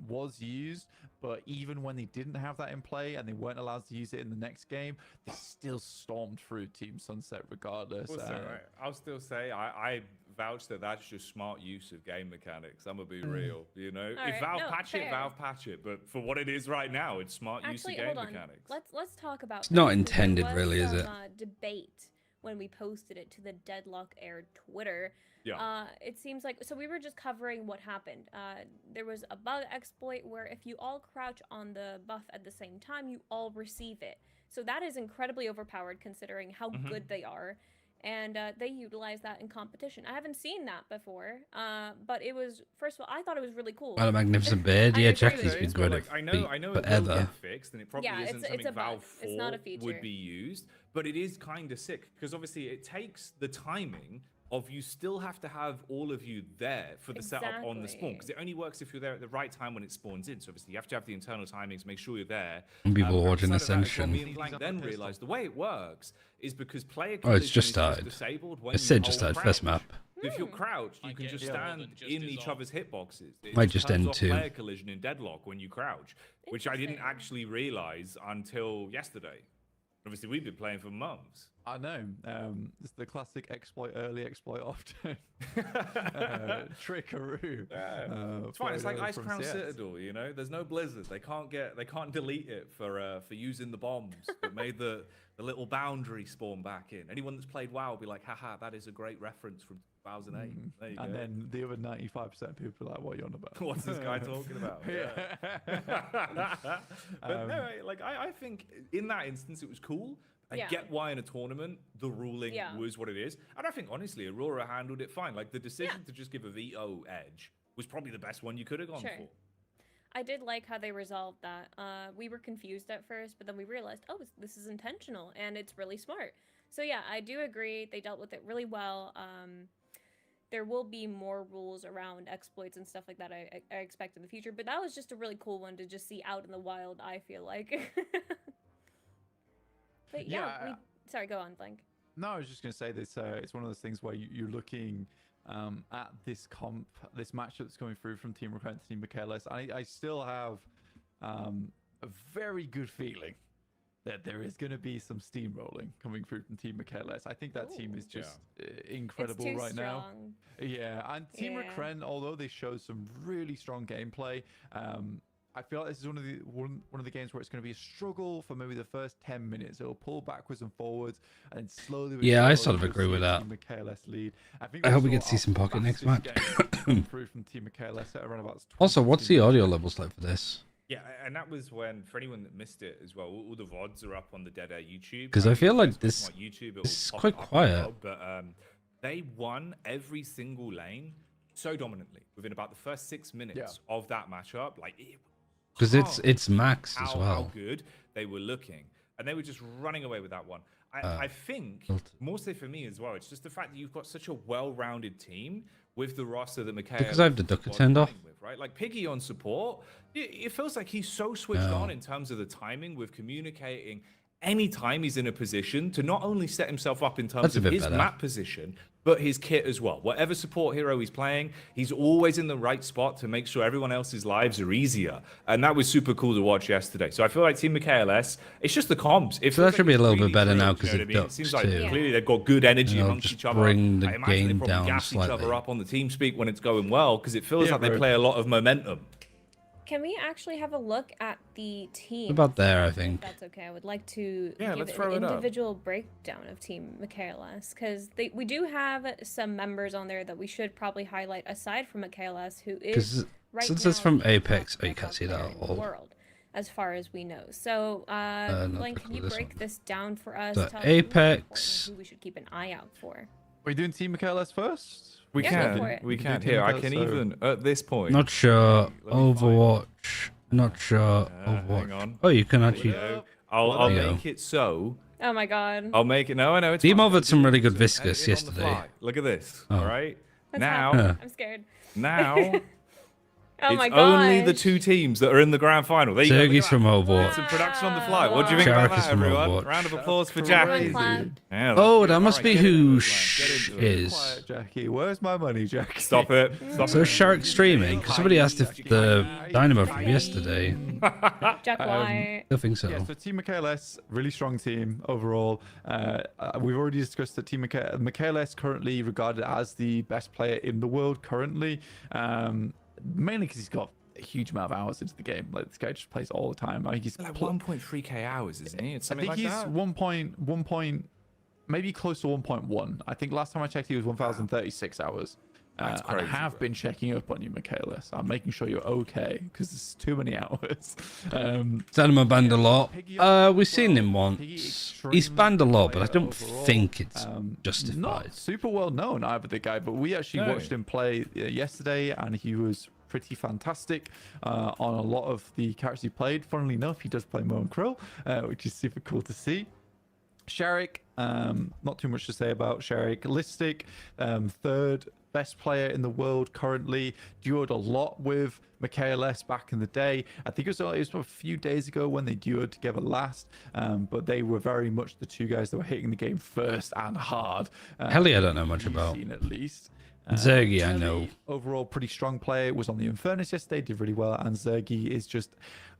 was used, but even when they didn't have that in play and they weren't allowed to use it in the next game, they still stormed through Team Sunset regardless. Also, I'll still say I vouch that that's just smart use of game mechanics. I'm gonna be real, you know. All If right, Valve no, patch it, fair. Valve patch it. But for what it is right now, it's smart use of Actually, game hold on. mechanics. Let's talk about. It's not this, 'cause there intended, was really, is some, it? Debate when we posted it to the Deadlock Air Twitter. Yeah. It seems like so we were just covering what happened. There was a bug exploit where if you all crouch on the buff at the same time, you all receive it. So that is incredibly overpowered considering how good they are. And they utilize that in competition. I haven't seen that before, but it was, first of all, I thought it was really cool. What a magnificent beard. I Yeah, agree Jackie's with been it. good Like, at I know feet it will forever. get fixed, and it probably Yeah, isn't it's something a bug. Valve It's not a 4 feature. would be used, but it is kind of sick because obviously it takes the timing of you still have to have all of you there for the setup on the spawn because it only works if you're there at the right time when it spawns in. So obviously you have to have the internal timings, make sure you're there. And people watching outside of that as well, Ascension. me and Blank then realized the way it works is because player Oh, it's collision just is started. disabled when It said you just hold started, first crouch. map. If you're crouched, you can just stand in each dissolve. other's hitboxes. It Might just turns end off too. player collision in Deadlock when you crouch, which I didn't Interesting. actually realize until yesterday. Obviously, we've been playing for months. I know. It's the classic exploit early, exploit often. Trickaroo. It's fine. It's like photo Ice from Crown CS. Citadel. You know, there's no Blizzard. They can't delete it for using the bombs that made the little boundary spawn back in. Anyone that's played WoW will be like, haha, that is a great reference from 2008. There you And go. then the other 95% of people are like, what are you on about? What's this guy talking about? But no, like I think in that instance it was cool. I Yeah. get why in a tournament the ruling Yeah. was what it is, and I think honestly Aurora handled it fine. Like the decision to just give a veto edge was probably the best one you could have gone Sure. for. I did like how they resolved that. We were confused at first, but then we realized, oh, this is intentional, and it's really smart. So yeah, I do agree. They dealt with it really well. There will be more rules around exploits and stuff like that I expect in the future, but that was just a really cool one to just see out in the wild, I feel like. But yeah, sorry, go on, Blank. No, I was just going to say this. It's one of those things where you're looking at this matchup that's coming through from Team Recruit and Team Michaelis. I still have a very good feeling that there is going to be some steamrolling coming through from Team Michaelis. I think that team is just incredible It's too right now. strong. Yeah, and Team Recruit, although they show some really strong gameplay, I feel like this is one of the games where it's going to be a struggle for maybe the first 10 minutes. It'll pull backwards and forwards, and then slowly. Yeah, I slowly sort of you'll agree see with that. Team Michaelis lead. I hope we saw get to see our some pocket next match. fastest game through from Team Michaelis at around about. Also, what's 20 the audio minutes. levels like for this? Yeah, and that was when, for anyone that missed it as well, all the VODs are up on the Dead Air YouTube. 'Cause I feel like if you this- guys watch YouTube, it'll this is pop quite up on quiet. VOD, but they won every single lane so dominantly within about the first 6 minutes of that matchup. Like, Because it's max as how well. good they were looking, and they were just running away with that one. I think more so for me as well. It's just the fact that you've got such a well-rounded team with the roster that Mikhail Because I have the ducker was turned off. running with, right? Like Piggy on support, it feels like he's so switched on in terms of the timing with communicating anytime he's in a position to not only set himself up in terms That's a of bit his better. map position, but his kit as well. Whatever support hero he's playing, he's always in the right spot to make sure everyone else's lives are easier. And that was super cool to watch yesterday. So I feel like Team MKLS, it's just the comms. It So that feels should like be a it's little bit really better true, now you 'cause know what it I mean? It seems like ducks clearly they've got good energy And it'll amongst just each other. bring the I imagine they game probably down gas each other slightly. up on the team speak when it's going well because it feels like they bro. play a lot of momentum. Can we actually have a look at the team? About there, I If think. that's okay. I would like to Yeah, give let's an throw it up. individual breakdown of Team Michaelis, because we do have some members on there that we should probably highlight aside from Michaelis, who is 'Cause right since now it's from the Apex, top oh, you can't see that player in the at all. world, as far as we know. So, not Blank, can you this break one. this down for us? So Tell us who's important, Apex- who we should keep an eye out for. Are we doing Team Michaelis first? We Yeah, go for can. it. We Do can. Team Here, I Michaelis, can so- even, at this point. Not sure. Let me find- Overwatch. Not sure. hang Overwatch. on. Oh, you can There we actually. go. I'll There you make it so. Oh my god. I'll make it. No, I know it's. Team fine. offered some really good Edit viscous it on the yesterday. fly. Look at this. Oh. All right. What's Now, happening? I'm scared. now, Oh it's my only the gosh. 2 teams that are in the grand final. There you go. look Sergey's at from that. Overwatch. Some production on the fly. What do you think Shark about is that, from everyone? Overwatch. Round of applause for Everyone Jackie. clapped. Yeah, that's Oh, good. that All must right, be get into who it, Glenn. Get into it. is. Quiet, Jackie. Where's my money, Jackie? Stop it. Stop So it. Shark streaming? Because somebody asked if the Dynamo from yesterday. Jack White. I think so. Yeah, so Team MKLS, really strong team overall. We've already discussed that Team MKLS currently regarded as the best player in the world currently, mainly because he's got a huge amount of hours into the game. Like, this guy just plays all the time. I think he's Like 1.3k hours, isn't he? It's I something think like he's that. 1 point, maybe close to 1.1. I think last time I checked, he was 1,036 hours. That's And I crazy, have bro. been checking up on you, Michaelis. I'm making sure you're okay because it's too many hours. Dynamo banned a lot. We've seen him Piggy, once. He's banned a lot, but I don't overall. think it's justified. Not super well known either, the guy, but we actually No. watched him play yesterday, and he was pretty fantastic on a lot of the characters he played. Funnily enough, he does play Mo and Krill, which is super cool to see. Sharik, not too much to say about Sharik. Listic, third best player in the world currently. Duoed a lot with MKLS back in the day. I think it was a few days ago when they duoed together last, but they were very much the 2 guys that were hitting the game first and hard. Helly I don't know much we've about. seen at least. Zergy I Helly, know. Overall, pretty strong player. Was on the Infernus yesterday, did really well. And Zergy is just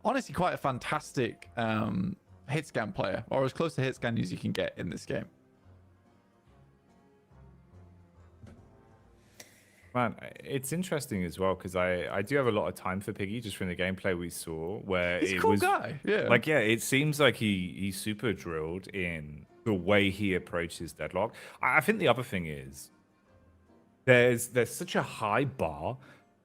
honestly quite a fantastic hit scan player, or as close to hit scan as you can get in this game. Man, it's interesting as well because I do have a lot of time for Piggy just from the gameplay we saw where He's a it cool was guy. Yeah. like it seems like he's super drilled in the way he approaches Deadlock. I think the other thing is there's such a high bar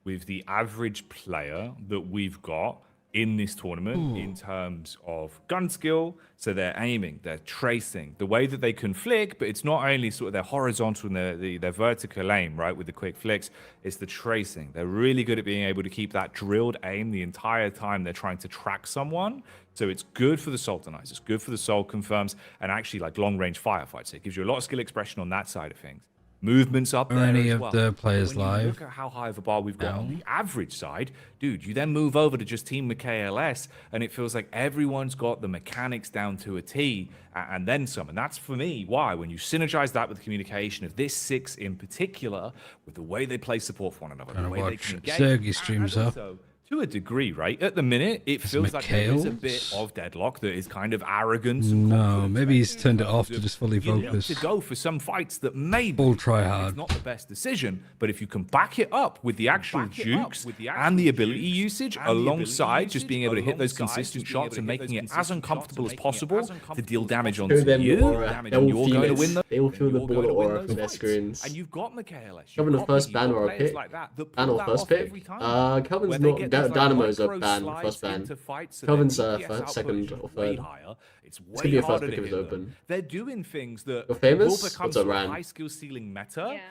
with the average player that we've got in this tournament in terms of gun skill. So they're aiming, they're tracing, the way that they can flick, but it's not only sort of their horizontal and their vertical aim, right, with the quick flicks, it's the tracing. They're really good at being able to keep that drilled aim the entire time they're trying to track someone. So it's good for the Sultanize, it's good for the Soul Confirms, and actually like long-range firefights. So it gives you a lot of skill expression on that side of things. Movements up Are there any as of well. the players When you live look at how high of a bar we've got on now? the average side, dude, you then move over to just Team MKLS, and it feels like everyone's got the mechanics down to a T, and then some. And that's for me why, when you synergize that with the communication of this 6 in particular, with the way they play support for one another, Trying the to way they watch can engage, Sergey streams and up. also, to a degree, right? At the minute, it feels like there is a bit Mikhails? of Deadlock that is kind of arrogance. and No, confidence, maybe right? he's turned it In off terms to of just fully you need focus. to go for some fights that maybe Full try hard. it's not the best decision, but if you can back it up with the actual jukes and the ability usage alongside just being able to hit those consistent shots and making it as uncomfortable as possible to deal damage onto them you, aura. and They will you're feel going to it. win them. They will feel the you're ball going to win aura those from their fights. screens. And you've got MKLS. Kelvin, the first ban or a pick? Like that Ban pull or that first off pick? every time, Kelvin's where they not. get those, like, Dynamo's a micro ban, slides first ban. into fights so Kelvin's their a DPS first, output second, is or way third. higher. It's This way could be a first harder pick to if it's hit them. open. They're doing things that You're famous? will become What's a sort of ran? high skill ceiling meta Yeah.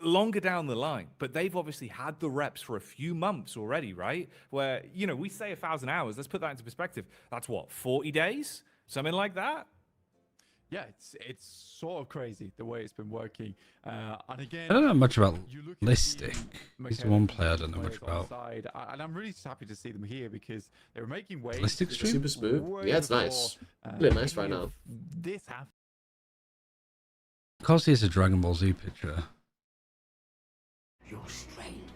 longer down the line, but they've obviously had the reps for a few months already, right? Where, you know, we say 1,000 hours. Let's put that into perspective. That's what, 40 days? Something like that? Yeah, it's sort of crazy the way it's been working. And again, I don't know much about you look at Listic. the He's the MKLS one player I don't know much players on the about. side, and I'm really just happy to see them here because they were making waves. Listic stream? Super smooth. way Yeah, it's before, nice. Really nice right any now. of This happened. Because he's a Dragon Ball Z picture.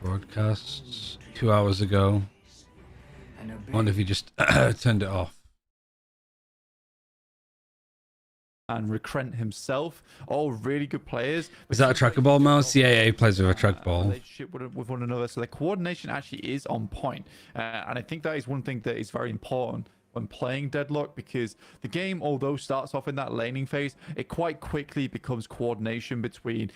Broadcasts 2 hours ago. I wonder if he just turned it off. And Recrent himself, all really good players. Is that a trackball mouse? Yeah, he plays with a trackball. Relationship with one another, so their coordination actually is on point. And I think that is one thing that is very important when playing Deadlock, because the game, although starts off in that laning phase, it quite quickly becomes coordination between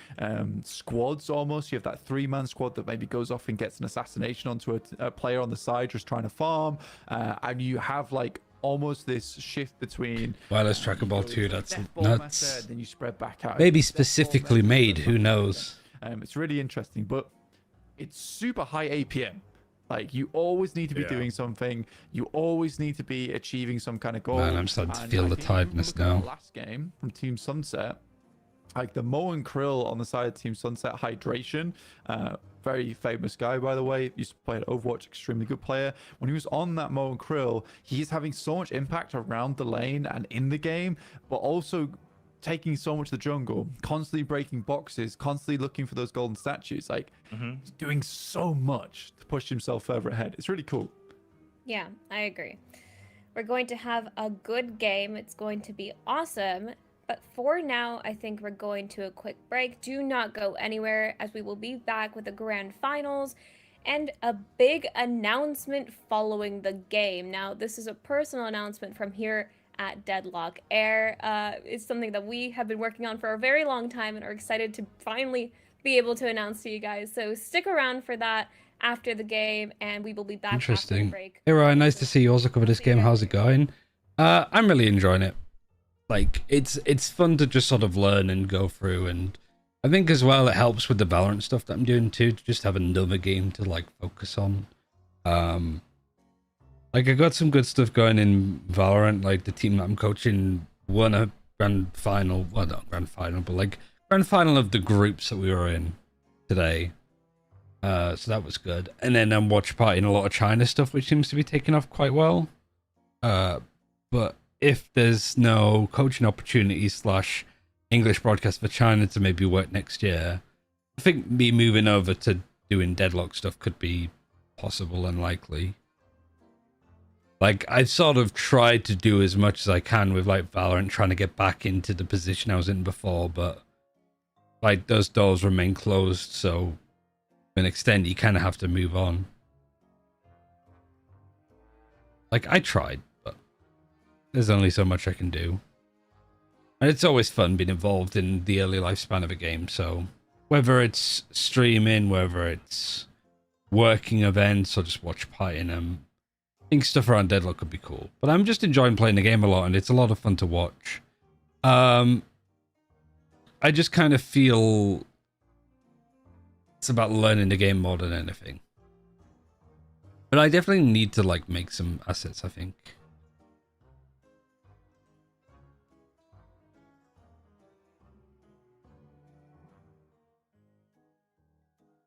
squads almost. You have that 3-man squad that maybe goes off and gets an assassination onto a player on the side just trying to farm, and you have like almost this shift between Wireless trackball too, that's nuts. then you spread back out. Maybe specifically made, who knows? It's really interesting, but it's super high APM. Like, you always need to be doing something. You always need to be achieving some kind of goal. Man, I'm starting to And feel I the think if you tiredness look at our now. last game from Team Sunset, like the Mo and Krill on the side of Team Sunset hydration very famous guy, by the way. Used to play at Overwatch, extremely good player. When he was on that Mo and Krill, he's having so much impact around the lane and in the game, but also taking so much of the jungle, constantly breaking boxes, constantly looking for those golden statues. Like, he's doing so much to push himself further ahead. It's really cool. Yeah, I agree. We're going to have a good game. It's going to be awesome. But for now, I think we're going to a quick break. Do not go anywhere, as we will be back with the grand finals and a big announcement following the game. Now, this is a personal announcement from here at Deadlock Air. It's something that we have been working on for a very long time and are excited to finally be able to announce to you guys. So stick around for that after the game, and we will be back after the Interesting. break. Hey Ryan, nice to see you also cover this game. How's it going? I'm really enjoying it. Like, it's fun to just sort of learn and go through, and I think as well it helps with the Valorant stuff that I'm doing too, to just have another game to like focus on. Like, I got some good stuff going in Valorant. Like, the team that I'm coaching won a grand final. Well, not grand final, but like grand final of the groups that we were in today. So that was good. And then I'm Watchparty in a lot of China stuff, which seems to be taking off quite well. But if there's no coaching opportunities / English broadcast for China to maybe work next year, I think me moving over to doing Deadlock stuff could be possible and likely. Like, I've sort of tried to do as much as I can with like Valorant, trying to get back into the position I was in before, but like those doors remain closed, so to an extent you kind of have to move on. Like, I tried, but there's only so much I can do. And it's always fun being involved in the early lifespan of a game, so whether it's streaming, whether it's working events, or just watch partying them, I think stuff around Deadlock could be cool. But I'm just enjoying playing the game a lot, and it's a lot of fun to watch. I just kind of feel it's about learning the game more than anything. But I definitely need to like make some assets, I think.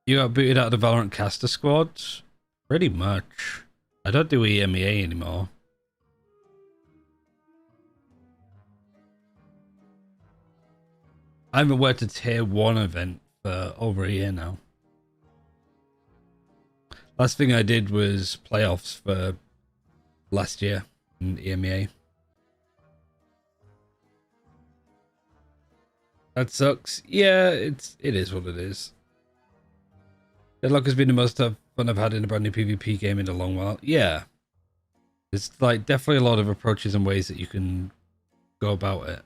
You got booted out of the Valorant caster squad? Pretty much. I don't do EMEA anymore. I haven't worked a tier 1 event for over a year now. Last thing I did was playoffs for last year in EMEA. That sucks. Yeah, it is what it is. Deadlock has been the most fun I've had in a brand new PvP game in a long while. Yeah. There's like definitely a lot of approaches and ways that you can go about it.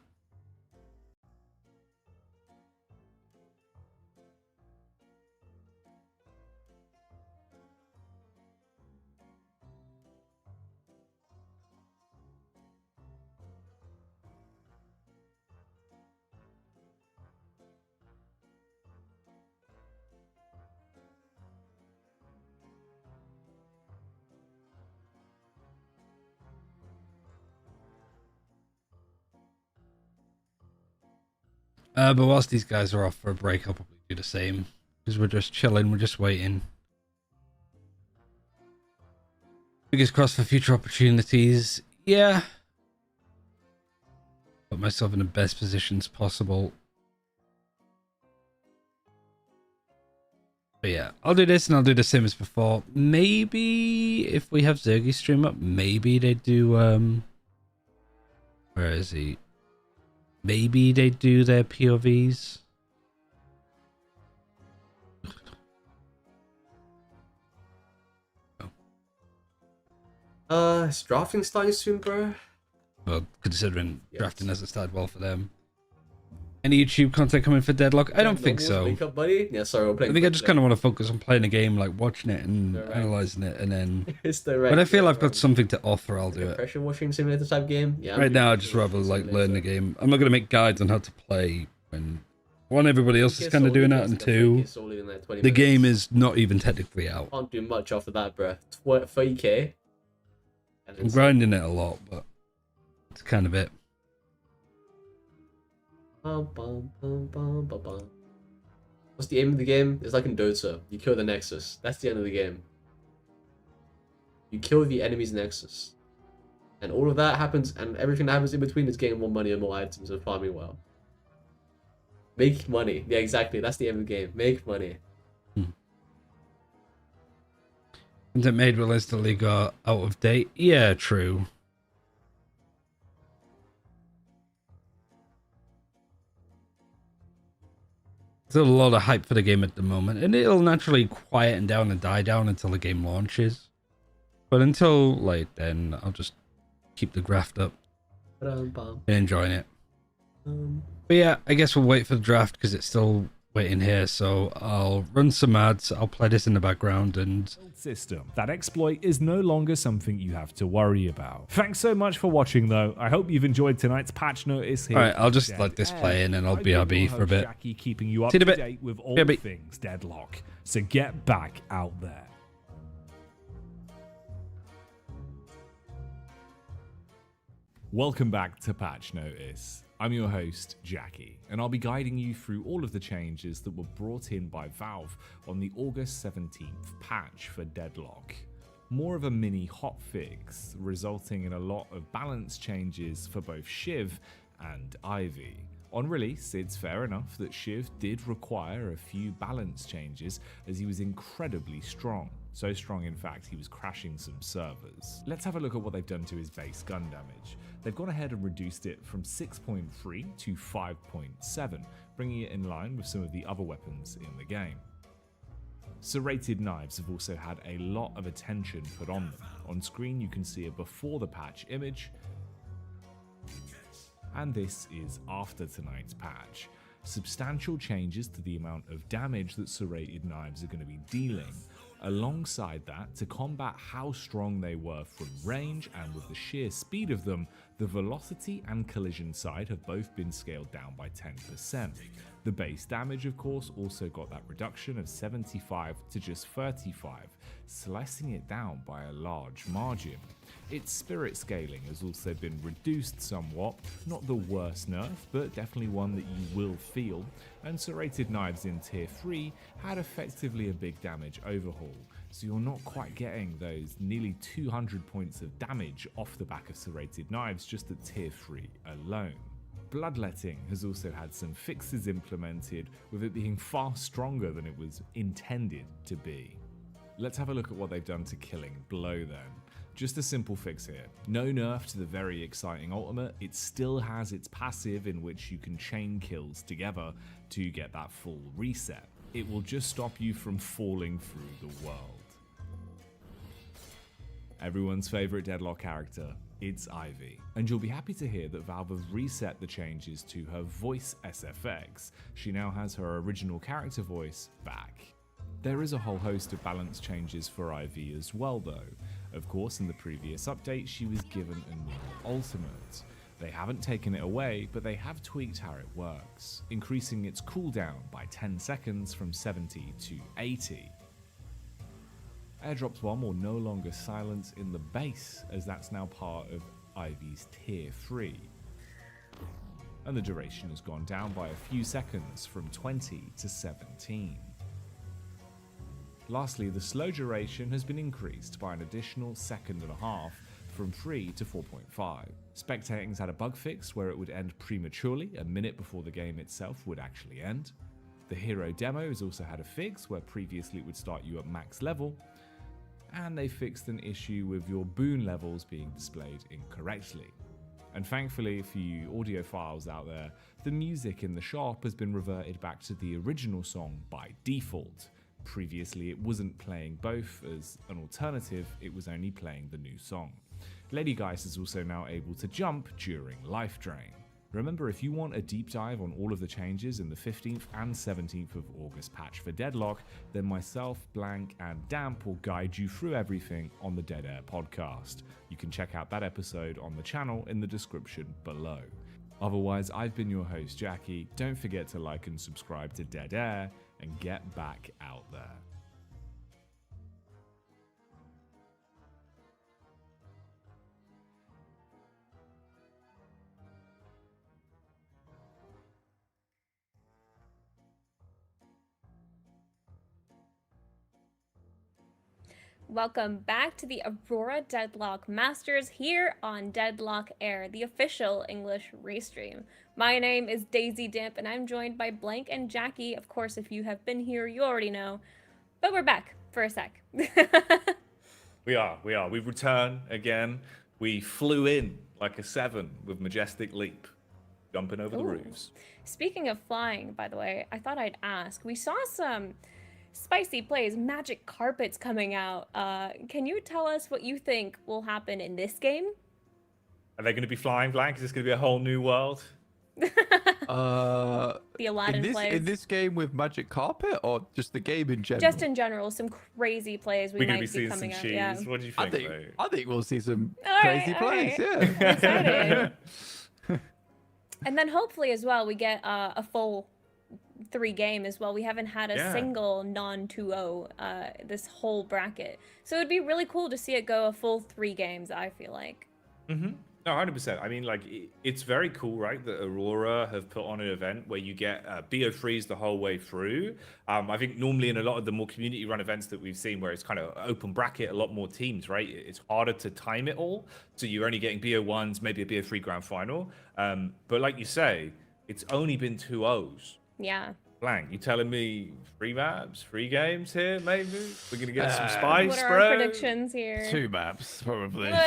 But whilst these guys are off for a break, I'll probably do the same. Because we're just chilling, we're just waiting. Fingers crossed for future opportunities. Yeah. Put myself in the best positions possible. But yeah, I'll do this and I'll do the same as before. Maybe if we have Zergy stream up, maybe they do, where is he? Maybe they do their POVs. Is drafting starting soon, bro? Well, considering drafting hasn't started well for them. Any YouTube content coming for Deadlock? I don't think so. Wake up, buddy. Yeah, sorry, we're playing. I think I just kind of want to focus on playing a game, like watching it and analyzing it, and then when I feel I've got something to offer, I'll do it. Pressure washing simulator type game. Yeah. Right now, I'd just rather like learn the game. I'm not going to make guides on how to play when one, everybody else is kind of doing that, and two, the game is not even technically out. Can't do much after that, bro. 30k. I'm grinding it a lot, but it's kind of it. What's the aim of the game? It's like in Dota. You kill the Nexus. That's the end of the game. You kill the enemy's Nexus. And all of that happens, and everything that happens in between is getting more money and more items and farming well. Make money. Yeah, exactly. That's the aim of the game. Make money. Content made realistically got out of date. Yeah, true. There's a lot of hype for the game at the moment, and it'll naturally quieten down and die down until the game launches. But until like then, I'll just keep the graft up and enjoying it. But yeah, I guess we'll wait for the draft because it's still waiting here. So I'll run some ads. I'll play this in the background and. System. That exploit is no longer something you have to worry about. Thanks so much for watching, though. I hope you've enjoyed tonight's patch notice here. All right, I'll just let this play in and I'll BRB for a bit. Jackie, keeping you up See you to in a bit. date with all BRB. things Deadlock. So get back out there. Welcome back to Patch Notice. I'm your host, Jackie, and I'll be guiding you through all of the changes that were brought in by Valve on the August 17th patch for Deadlock. More of a mini hotfix, resulting in a lot of balance changes for both Shiv and Ivy. On release, it's fair enough that Shiv did require a few balance changes as he was incredibly strong. So strong, in fact, he was crashing some servers. Let's have a look at what they've done to his base gun damage. They've gone ahead and reduced it from 6.3 to 5.7, bringing it in line with some of the other weapons in the game. Serrated knives have also had a lot of attention put on them. On screen you can see a before the patch image, and this is after tonight's patch. Substantial changes to the amount of damage that serrated knives are going to be dealing. Alongside that, to combat how strong they were from range and with the sheer speed of them, the velocity and collision side have both been scaled down by 10%. The base damage, of course, also got that reduction of 75 to just 35, slicing it down by a large margin. Its spirit scaling has also been reduced somewhat, not the worst nerf, but definitely one that you will feel, and serrated knives in tier 3 had effectively a big damage overhaul, so you're not quite getting those nearly 200 points of damage off the back of serrated knives just at tier 3 alone. Bloodletting has also had some fixes implemented, with it being far stronger than it was intended to be. Let's have a look at what they've done to Killing Blow then. Just a simple fix here. No nerf to the very exciting ultimate, it still has its passive in which you can chain kills together to get that full reset. It will just stop you from falling through the world. Everyone's favourite Deadlock character, it's Ivy. And you'll be happy to hear that Valve have reset the changes to her voice SFX. She now has her original character voice back. There is a whole host of balance changes for Ivy as well though. Of course, in the previous update, she was given a new ultimate. They haven't taken it away, but they have tweaked how it works, increasing its cooldown by 10 seconds from 70 to 80. Airdrops 1 will no longer silence in the base, as that's now part of Ivy's tier 3. And the duration has gone down by a few seconds from 20 to 17. Lastly, the slow duration has been increased by an additional second and a half from 3 to 4.5. Spectating's had a bug fix where it would end prematurely a minute before the game itself would actually end. The hero demo has also had a fix where previously it would start you at max level, and they fixed an issue with your boon levels being displayed incorrectly. And thankfully for you audiophiles out there, the music in the shop has been reverted back to the original song by default. Previously it wasn't playing both, as an alternative it was only playing the new song. Lady Geist is also now able to jump during life drain. Remember, if you want a deep dive on all of the changes in the 15th and 17th of August patch for Deadlock, then myself, Blank, and Damp will guide you through everything on the Dead Air podcast. You can check out that episode on the channel in the description below. Otherwise, I've been your host, Jackie. Don't forget to like and subscribe to Dead Air, and get back out there. Welcome back to the Aurora Deadlock Masters here on Deadlock Air, the official English restream. My name is Daisy Dimp, and I'm joined by Blank and Jackie. Of course, if you have been here, you already know. But we're back for a sec. We are. We've returned again. We flew in like a 7 with majestic leap, jumping over the roofs. Speaking of flying, by the way, I thought I'd ask. We saw some spicy plays, magic carpets coming out. Can you tell us what you think will happen in this game? Are they going to be flying blank? Is this going to be a whole new world? The Aladdin plays. In this game with magic carpet, or just the game in general? Just in general, some crazy plays we We're going might to be seeing coming some out. cheese. Yeah. What do you think, mate? I think we'll see some All crazy right, plays. all right. Yeah. Excited. And then hopefully as well we get a full 3 game as well. We haven't had a single non-2-0 this whole bracket, so it'd be really cool to see it go a full 3 games. I feel like. No, 100%. I mean, like, it's very cool, right, that Aurora have put on an event where you get BO freeze the whole way through. I think normally in a lot of the more community-run events that we've seen where it's kind of open bracket, a lot more teams, right, it's harder to time it all. So you're only getting BO1s, maybe a BO3 grand final. But like you say, it's only been 2-0s. Yeah. Blank, you telling me 3 maps, 3 games here, maybe? We're going to get some spice, What are bro? our predictions here? 2 maps, probably. What?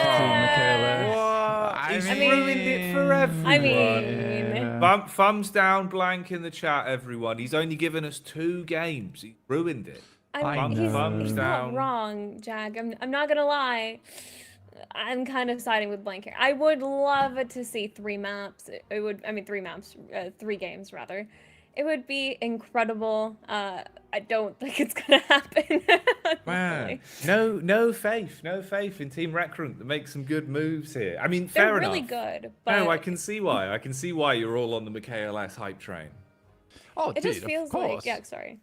He's ruined it for everyone. I mean... Thumbs down, Blank, in the chat, everyone. He's only given us 2 games. He ruined it. He's not wrong, Jack. I'm not gonna lie. I'm kind of siding with Blank here. I would love to see 3 maps. It would, I mean, 3 maps, 3 games rather. It would be incredible. I don't think it's gonna happen. Man, no faith in Team Recruit to make some good moves here. I mean, fair They're enough. really good, but No, I can see why. I can see why you're all on the MKLS hype train. Oh, it dude, just feels of course. like sorry.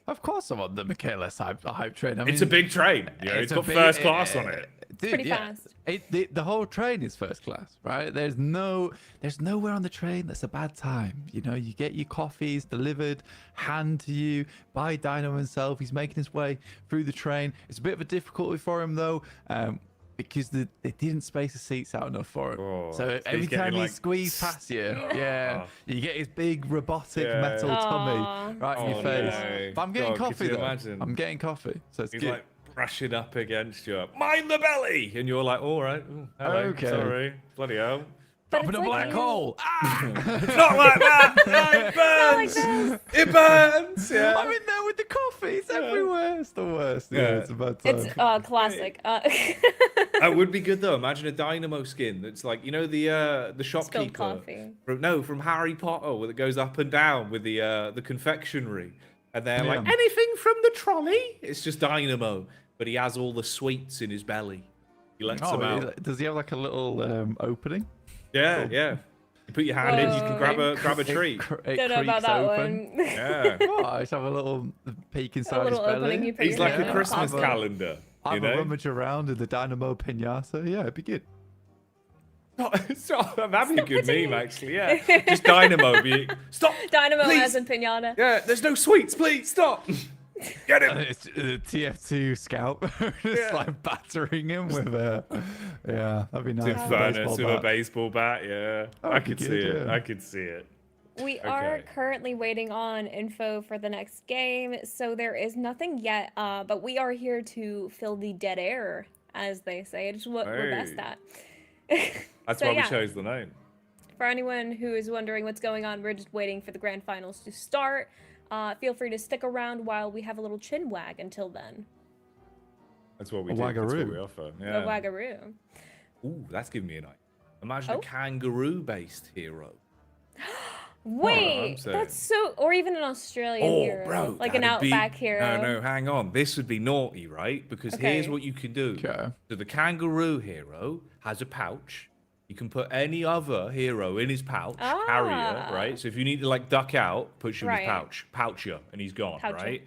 Of course I'm on the MKLS hype train. I mean, It's a big train. You know, it's got first class on it. Dude, Pretty fast. The whole train is first class, right? There's nowhere on the train that's a bad time. You know, you get your coffees delivered, hand to you by Dino himself. He's making his way through the train. It's a bit of a difficulty for him though, because they didn't space the seats out enough for him. So every time he squeezes past you, you get his big robotic metal tummy right in your face. No. But I'm getting coffee though. Imagine? I'm getting coffee, so it's He's good. like brushing up against you. Mind the belly! And you're like, all right. Ooh, hello. Okay. Sorry. Bloody hell. Dropping a black hole. It's not like that. No, it burns. It burns. Yeah. I'm in there with the coffee. It's everywhere. It's the worst. Yeah, it's a bad time. It's classic. That would be good though. Imagine a Dynamo skin that's like, you know, the shopkeeper. coffee. From Harry Potter, where it goes up and down with the confectionery, and they're like, anything from the trolley. It's just Dynamo, but he has all the sweets in his belly. He lets them out. Does he have like a little opening? Yeah. You put your hand in, you can grab a treat. Don't know about that one. Yeah. Oh, I just have a little peek inside his belly. He's like a Christmas calendar. I have a rummage around in the Dynamo pinata. Yeah, it'd be good. That'd be a good meme, actually. Yeah, just Dynamo. Stop. Dynamo please. as in pinata. Yeah, there's no sweets. Please stop. Get him. It's TF2 scout, just like battering him with a. Yeah, that'd be nice. Furnace with a baseball bat. Yeah, I could see it. I could see it. We are currently waiting on info for the next game, so there is nothing yet. But we are here to fill the dead air, as they say. It's what we're best at. That's why we chose the name. For anyone who is wondering what's going on, we're just waiting for the grand finals to start. Feel free to stick around while we have a little chin wag until then. That's what we do. That's what we offer. Yeah. A wagaroo. Ooh, that's giving me an idea. Imagine a kangaroo-based hero. Wait, that's so... Or even an Australian hero. Bro, like an outback hero. No, hang on. This would be naughty, right? Because here's what you can do. So the kangaroo hero has a pouch. You can put any other hero in his pouch, carrier, right? So if you need to like duck out, push you in his pouch, pouch you, and he's gone, right?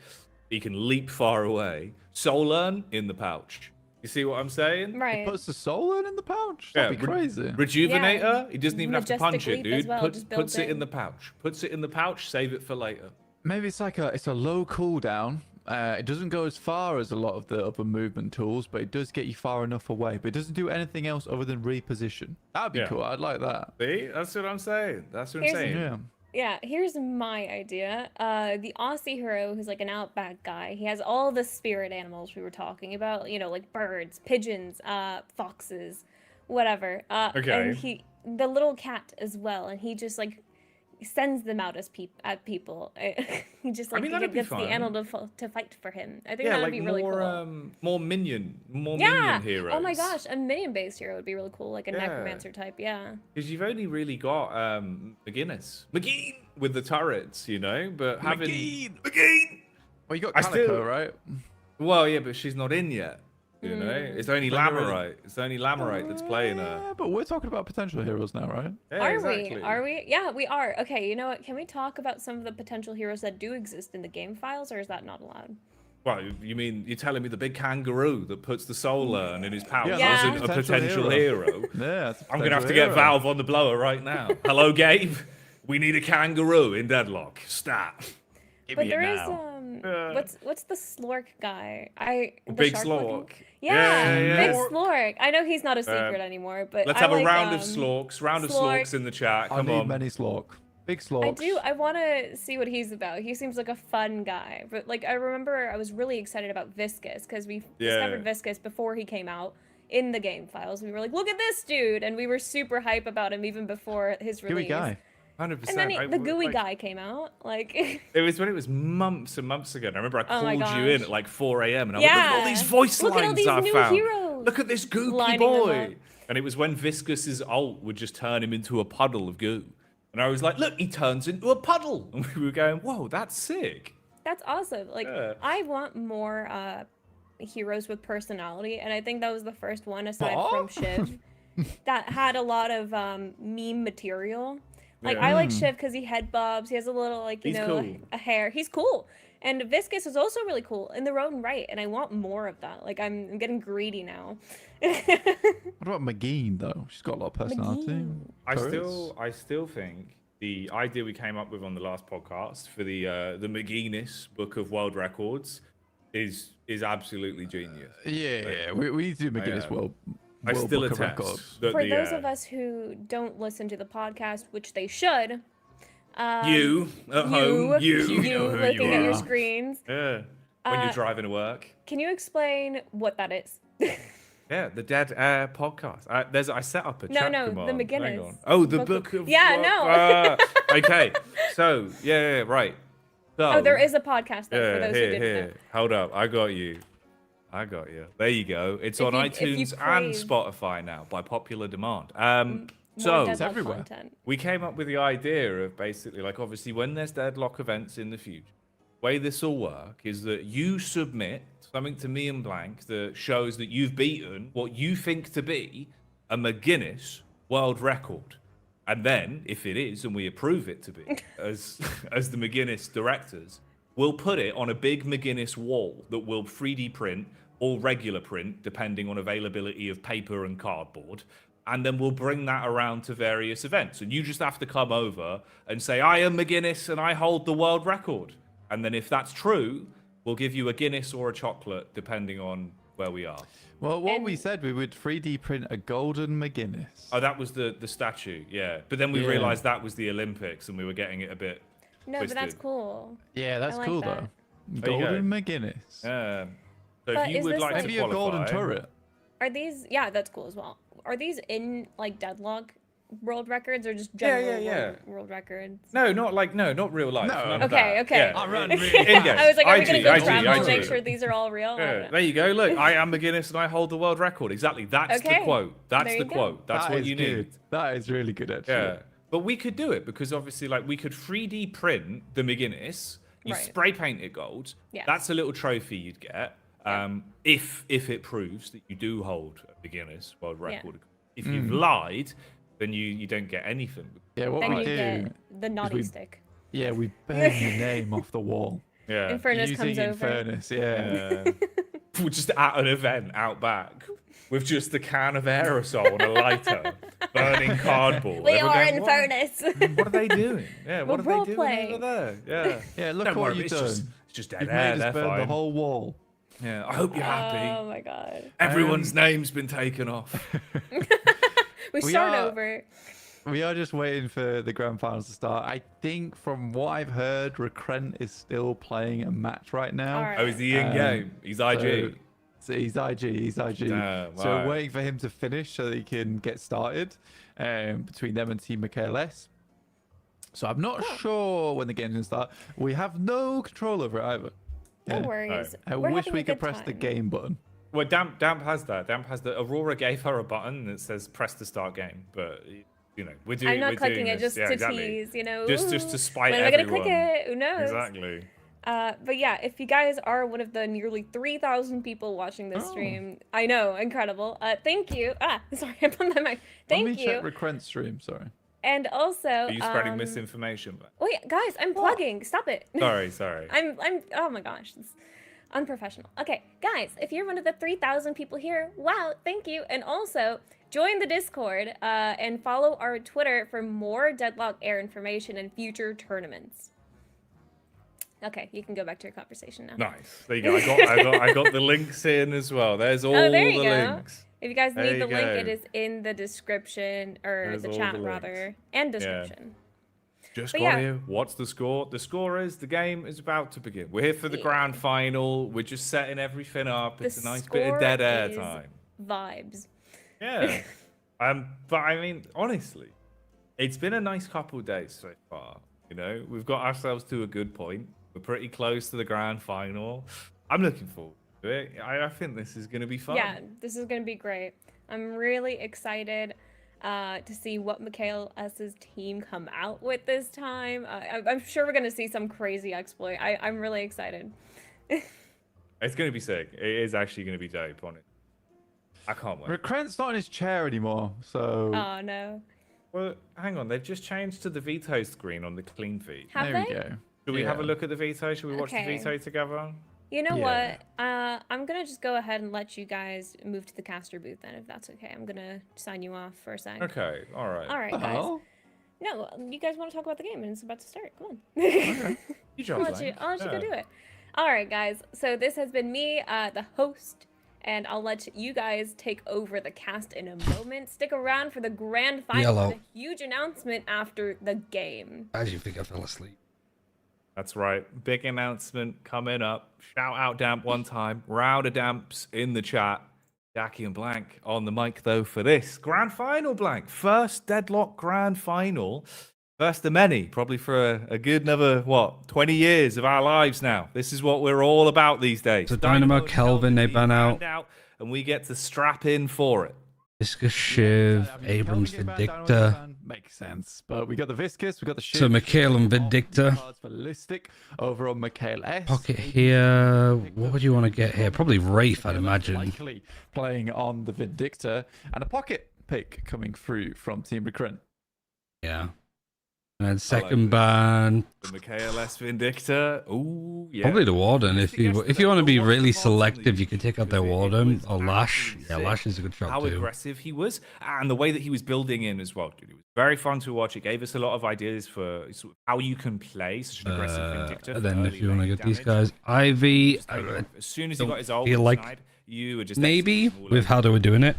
He can leap far away. Soul Urn in the pouch. You see what I'm saying? Right. He puts the Soul Urn in the pouch? That'd be crazy. Rejuvenator, he doesn't even have to punch it, dude. Well, puts it in the pouch. Puts it in the pouch, save it for later. Maybe it's like a low cooldown It doesn't go as far as a lot of the other movement tools, but it does get you far enough away. But it doesn't do anything else other than reposition. That'd be cool. I'd like that. See, that's what I'm saying. That's what I'm saying. Yeah. Yeah, here's my idea. The Aussie hero, who's like an outback guy, he has all the spirit animals we were talking about, you know, like birds, pigeons, foxes, whatever. Okay. And the little cat as well, and he just like sends them out as at people. He just like that'd be gets the fun. animal to fight for him. I think Yeah, that would like be really more, cool. more minion Yeah. heroes. Oh my gosh, a minion-based hero would be really cool, like a necromancer type. Yeah. Because you've only really got McGinn with the turrets, you know, but having McGinn. Well, you got I Calico, still- right? Well, yeah, but she's not in yet. You know, it's only Then you're in. Lamorite. It's only Lamorite that's playing her. Yeah, but we're talking about potential heroes now, right? Yeah, Are exactly. we? Are we? Yeah, we are. Okay, you know what? Can we talk about some of the potential heroes that do exist in the game files, or is that not allowed? Well, you mean you're telling me the big kangaroo that puts the soul urn in his pouch Yeah. isn't a potential hero? Yeah, it's a I'm gonna have to potential get hero. Valve on the blower right now. Hello, Gabe. We need a kangaroo in Deadlock. Stat. But there is what's the Slork guy? The Big shark-looking- Slork. Yeah, Big Slork. I know he's not a secret anymore, but Let's I have like, a round of Slorks. Round of Slork. Slorks in the chat. I Come need on. many Slork. Big Slorks. I want to see what he's about. He seems like a fun guy. But like I remember I was really excited about Viscous because we discovered Viscous before he came out in the game files. We were like, look at this dude, and we were super hype about him even before his release. Gooey guy. 100%. And then the gooey guy came out. Like It was when it was months and months ago. And I remember I Oh my called you in gosh. at like 4 a.m. and I went, look at all these voice Look at all lines these I new found. heroes Look at this goopy lining them boy. up. And it was when Viscous's ult would just turn him into a puddle of goo. And I was like, look, he turns into a puddle. And we were going, whoa, that's sick. That's awesome. Like Yeah. I want more heroes with personality, and I think that was the first one aside from Shiv that had a lot of meme material. Like I like Shiv because he head bobs. He has a little like He's know cool. a hair. He's cool. And Viscous is also really cool in their own right, and I want more of that. Like I'm getting greedy now. What about McGinn though? She's got a lot of personality. McGinn. I still think the idea we came up with on the last podcast for the McGuinness Book of World Records is absolutely genius. Yeah, we need to do McGinnis World I still Book of attest Records. that For the, those of us who don't listen to the podcast, which they should, you at home, you know who looking you at your are. screens, Yeah, when you're driving to work. can you explain what that is? Yeah, the Dead Air podcast. I set up a No, chat no, the command. Hang McGuinness on. Oh, the book book of- of. Yeah, no. Okay, so yeah, right. So, Oh, there is a podcast though, for Yeah, those who here, didn't here. know. Hold up, I got you. There you go. It's on If you iTunes and crave- Spotify now by popular demand. More So Deadlock everywhere. content. we came up with the idea of basically like obviously when there's Deadlock events in the future, the way this will work is that you submit something to me and Blank that shows that you've beaten what you think to be a McGuinness world record. And then, if it is, and we approve it to be, as the McGuinness directors, we'll put it on a big McGuinness wall that will 3D print or regular print, depending on availability of paper and cardboard. And then we'll bring that around to various events. And you just have to come over and say, I am McGuinness and I hold the world record. And then if that's true, we'll give you a Guinness or a chocolate, depending on where we are. Well, what we And- said, we would 3D print a golden McGinnis. Oh, that was the statue, yeah. But then we Yeah. realized that was the Olympics and we were getting it a bit No, but that's twisted. cool. Yeah, that's I like cool that. though. There you go. Golden McGinnis. So But if you is would this like like- to Maybe a golden qualify, turret. Are these? Yeah, that's cool as well. Are these in like Deadlock world records or just Yeah, general yeah. World records? No, not real life. No. none of Okay, that. okay. Yeah. I run really In-game. I was like, are we IG, gonna go IG, travel and IG. make sure these are all real? Yeah, there you go. Look, I am McGuinness and I hold the world record. Exactly. That's the Okay. quote. That's There the you go. quote. That's That what is you good. need. That is really good, actually. Yeah. But we could do it because obviously, like, we could 3D print the McGuinness. You Right. spray paint it gold. Yes. That's a little trophy you'd get. If it proves that you do hold a McGuinness world Yeah. record. If you've lied, then you don't get anything. Yeah, what Then we you do, get the naughty we- stick. yeah, we burn your name off the wall. Yeah. Infernus Using comes over. Infernus, yeah. We're just at an event out back with just a can of aerosol and a lighter, burning cardboard. We Everyone are going, Infernus. What are they doing? Yeah, what We're are they doing role-playing. over there? Yeah. Yeah, look Don't what worry, you've it's done. just just dead You've air. made They're us burn the fine. whole wall. Yeah, I hope you're happy. Oh my god. Everyone's name's been taken off. We We start are- over. We are just waiting for the grand finals to start. I think from what I've heard, Recrent is still playing a match right now. All right. Oh, is he in game? He's IG. So he's IG. He's IG. Damn, So right. we're waiting for him to finish so that he can get started between them and Team MKLS. So I'm not sure when the game's gonna start. We have no control over it either. No Yeah. worries. I We're wish having we a could good press the time. game button. Well, Damp has that. Damp has the Aurora gave her a button that says press to start game, but you know we're doing. I'm not we're clicking doing it this. just Yeah, to exactly. tease, you know. Just to spite When am I gonna everyone. click it? Who knows? Exactly. But yeah, if you guys are one of the nearly 3,000 people watching this stream, I know, incredible. Thank you. Sorry, I put my mic. Let me Thank you. check Recrent stream. Sorry. And also, Are you spreading misinformation? wait, guys, I'm plugging. Stop it. Sorry. I'm. Oh my gosh, it's unprofessional. Okay, guys, if you're one of the 3,000 people here, wow, thank you. And also, join the Discord and follow our Twitter for more Deadlock Air information and future tournaments. Okay, you can go back to your conversation now. Nice. There you go. I got the links in as well. There's all Oh, there you the go. links. If you guys There need you the link, it go. is in the description, or There's the all chat the rather, and description. Just But got yeah. here. What's the score? The score is the game is about to begin. We're here for the grand final. We're just setting everything up. It's a nice bit of dead air is time. Vibes. Yeah. But I mean, honestly, it's been a nice couple of days so far. You know, we've got ourselves to a good point. We're pretty close to the grand final. I'm looking forward to it. I think this is going to be fun. Yeah, this is gonna be great. I'm really excited to see what MKLS's team come out with this time. I'm sure we're gonna see some crazy exploit. I'm really excited. It's going to be sick. It is actually going to be dope on it. I can't wait. Recrent's not in his chair anymore, so Oh no. Well, hang on. They've just changed to the veto screen on the clean feed. Have there they? we go. Should we have a Yeah. look at the veto? Should we watch the Okay. veto together? You know Yeah. what? I'm gonna just go ahead and let you guys move to the caster booth then, if that's okay. I'm gonna sign you off for a sec. Okay. All right. All right, guys. Oh, No, you guys want to talk about the game, and it's about to start. Come on. You I'll jump let you, in. I'll let you go Yeah. do it. All right, guys. So this has been me, the host, and I'll let you guys take over the cast in a moment. Stick around for the grand final, Yellow. the huge announcement after the game. As you think I fell asleep. That's right. Big announcement coming up. Shout out Damp one time. Round of Damps in the chat. Jackie and Blank on the mic though for this grand final. Blank, first Deadlock grand final. First of many, probably for a good another 20 years of our lives now. This is what we're all about these days. So Dynamo, Kelvin, they ban out. And we get to strap in for it. Viscous Shiv, I mean, Abrams, Kelvin getting banned, Dynamo Vindicta. getting banned, makes sense. But we got the Viscous, we got the shit. So Mikhail and Vindicta. Ballistic over on Mikhail S. Pocket here. What would you want to get here? Probably Wraith, I'd imagine. Likely playing on the Vindicta, and a pocket pick coming through from Team Recruit. Yeah. And then second ban, The MKLS Vindicta. Ooh, yeah. probably the Warden. If you want to be really selective, you could take out their Because it Warden was or Lash. absolutely Yeah, sick Lash is a good shot how too. aggressive he was and the way that he was building in as well, dude. It was very fun to watch. It gave us a lot of ideas for sort of how you can play such an aggressive Vindicta. And for then if early you want to lane get these damage. guys, Ivy. Just take it off. As soon as he don't got his ult feel like side, you were just maybe executing all with over. how they were doing it.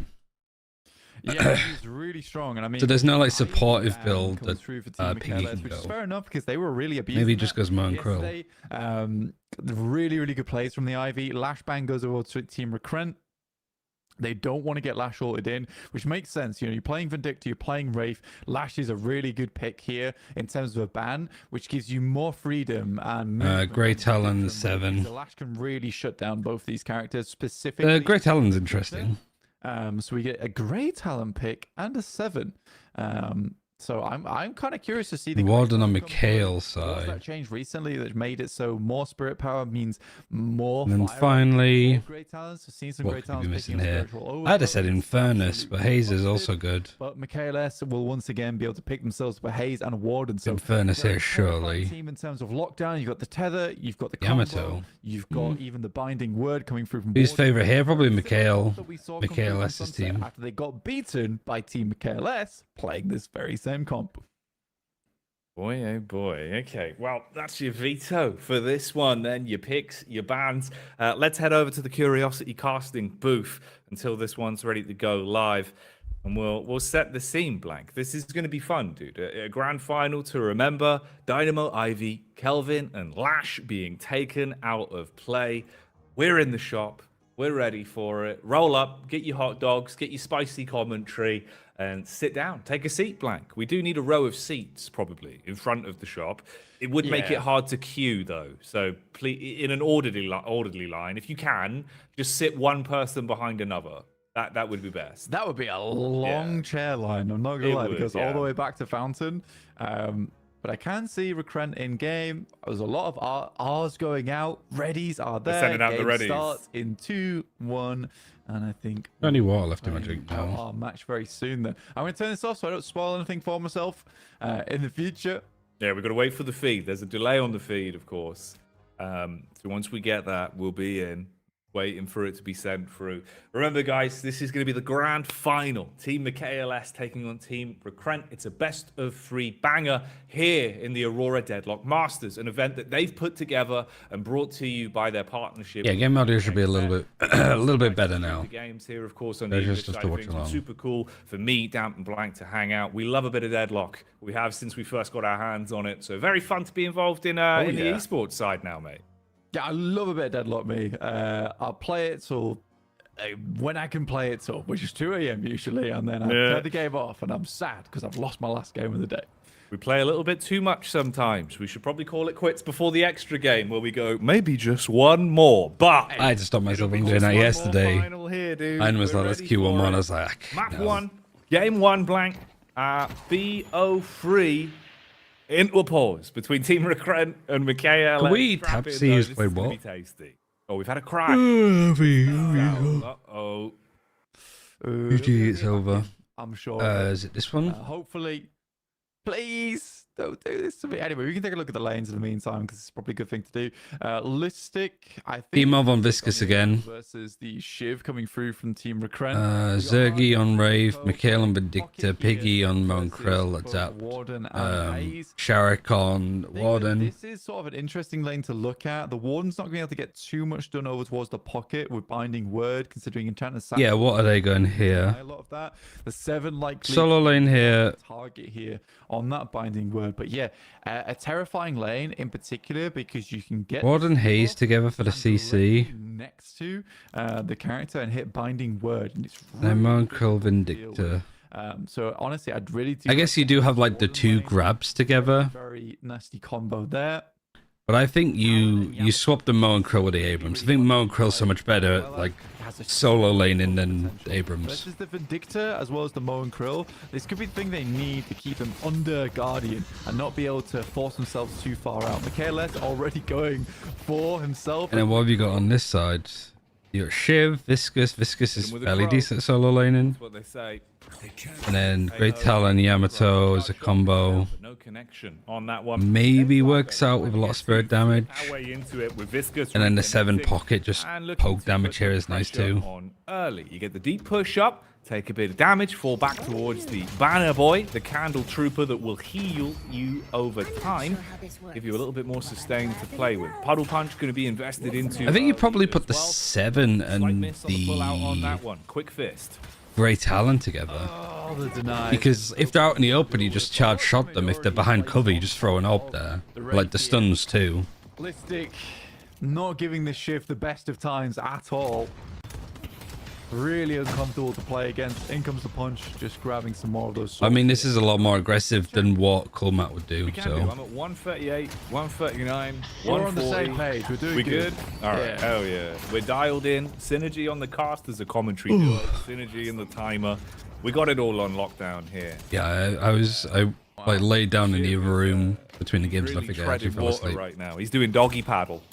Yeah, he's really strong, and I mean, So there's no, like, Ivy supportive ban build comes that, through for Team Piggy MKLS, can which is go. fair enough because they were really abusing. Maybe just that goes Mo and Krill. yesterday. Really good plays from the Ivy. Lash bang goes over to Team Recruit. They don't want to get Lash ulted in, which makes sense. You know, you're playing Vindicta, you're playing Wraith. Lash is a really good pick here in terms of a ban, which gives you more freedom and movement Grey on Talon, Vindicta. 7. So Lash can really shut down both these characters, specifically. Grey Talon's interesting. So we get a Grey Talon pick and a 7. So I'm kind of curious to see the Warden on Grey Talon come Mikhail's forward. What's side. that changed recently that made it so more spirit power means more And then fire finally, more Grey Talons? So seeing some what Grey could be Talons missing picking up here? spiritual I'd have said overflow is Infernus, absolutely but Haze is positive. also good. But Mikhail S will once again be able to pick themselves up a Haze and a Warden. So Infernus very here, terrifying surely. Team in terms of lockdown, you've got the tether, you've got the Yamato. combo, you've got even the binding word coming through from. Who's Warden. favourite here? Probably Similar Mikhail. stuff that we saw come through Mikhail from S's Sunset team. after they got beaten by Team Mikhail S playing this very same comp. Boy, oh boy. Okay, well, that's your veto for this one then. Your picks, your bans. Let's head over to the Curiosity casting booth until this one's ready to go live. And we'll set the scene, Blank. This is going to be fun, dude. A grand final to remember. Dynamo, Ivy, Kelvin, and Lash being taken out of play. We're in the shop. We're ready for it. Roll up, get your hot dogs, get your spicy commentary, and sit down. Take a seat, Blank. We do need a row of seats, probably, in front of the shop. It would make it hard to queue, though. So please, in an orderly line, if you can, just sit one person behind another. That would be best. That would be a long chair line. I'm not gonna lie, because all the way back to Fountain. But I can see Recrent in game. There's a lot of R's going out. Readies are there. We're sending out game the readies. Starts in 2, 1, and I think Only water left in my drink now. our match very soon. Then I'm gonna turn this off so I don't spoil anything for myself in the future. Yeah, we've got to wait for the feed. There's a delay on the feed, of course. So once we get that, we'll be in. Waiting for it to be sent through. Remember, guys, this is going to be the grand final. Team MKLS taking on Team Recrent. It's a best of 3 banger here in the Aurora Deadlock Masters, an event that they've put together and brought to you by their partnership. Yeah, game audio should be a little bit better now. The games here, of course, on the English side of things. Super cool for me, Damp, and Blank to hang out. We love a bit of Deadlock. We have since we first got our hands on it. So very fun to be involved in the esports side now, mate. Yeah, I love a bit of Deadlock, me. I'll play it till when I can play it till, which is 2 a.m. usually, and then I turn the game off, and I'm sad because I've lost my last game of the day. We play a little bit too much sometimes. We should probably call it quits before the extra game, where we go maybe just one more. But I had to stop myself from doing that yesterday. Here, Mine was like, let's Q1 1. I was like, Map 1, game 1, Blank. BO3. Into a pause between Team Recrent and Mikhail. Can we tap see who's played what? Be tasty. Oh, we've had a crash. Uh-oh. GG, it's over. I'm sure. Is it this one? Hopefully. Please don't do this to me. Anyway, we can take a look at the lanes in the meantime because it's probably a good thing to do. Listic, I think. Female on Viscous again. Versus the Shiv coming through from Team Recrent. Zergy on Rave, Mikhail on Vindicta, Piggy on Monkrell, Adapt, Warden and Hayes. Sharik on Warden. This is sort of an interesting lane to look at. The Warden's not going to be able to get too much done over towards the pocket with Binding Word, considering Enchantment. Yeah, what are they going here? A lot of that. The 7 likely solo lane here. Target here on that Binding Word. But yeah, a terrifying lane in particular because you can get Warden Hayes together for the CC next to the character and hit Binding Word, and it's Monkrell Vindicta. So honestly, I'd really I guess you do have like the 2 grabs together. Very nasty combo there. But I think you swap the Mo and Krill with the Abrams. I think Mo and Krill's so much better at like solo laning than Abrams. This is the Vindicta as well as the Mo and Krill. This could be the thing they need to keep them under Guardian and not be able to force themselves too far out. MKLS already going for himself. And then what have you got on this side? You got Shiv, Viscous. Viscous is fairly decent solo laning. That's what they say. And then Great Tal and Yamato as a combo. No connection on that one. Maybe works out with a lot of spirit damage. And then the 7 pocket just poke damage here is nice too. On early, you get the deep push up, take a bit of damage, fall back towards the Banner Boy, the Candle Trooper that will heal you over time, give you a little bit more sustain to play with. Puddle Punch going to be invested into. I think you probably put the 7 and pull out on that one. Quick Fist. Great Talon together. Oh, the deny. Because if they're out in the open, you just charge shot them. If they're behind cover, you just throw an AWP there. Like the stuns too. Listic not giving this Shiv the best of times at all. Really uncomfortable to play against. In comes the punch, just grabbing some more of those swords. I mean, this is a lot more aggressive than what Kulmat would do. So I'm at 138, 139, we're on the same page. We're doing good. All right. Yeah. Hell yeah. We're dialed in. Synergy on the cast as a commentary duo. Synergy in the timer. We got it all on lockdown here. Yeah, I like laid down in the other room between the games. Really I think I actually fell asleep right now. He's doing doggy paddle.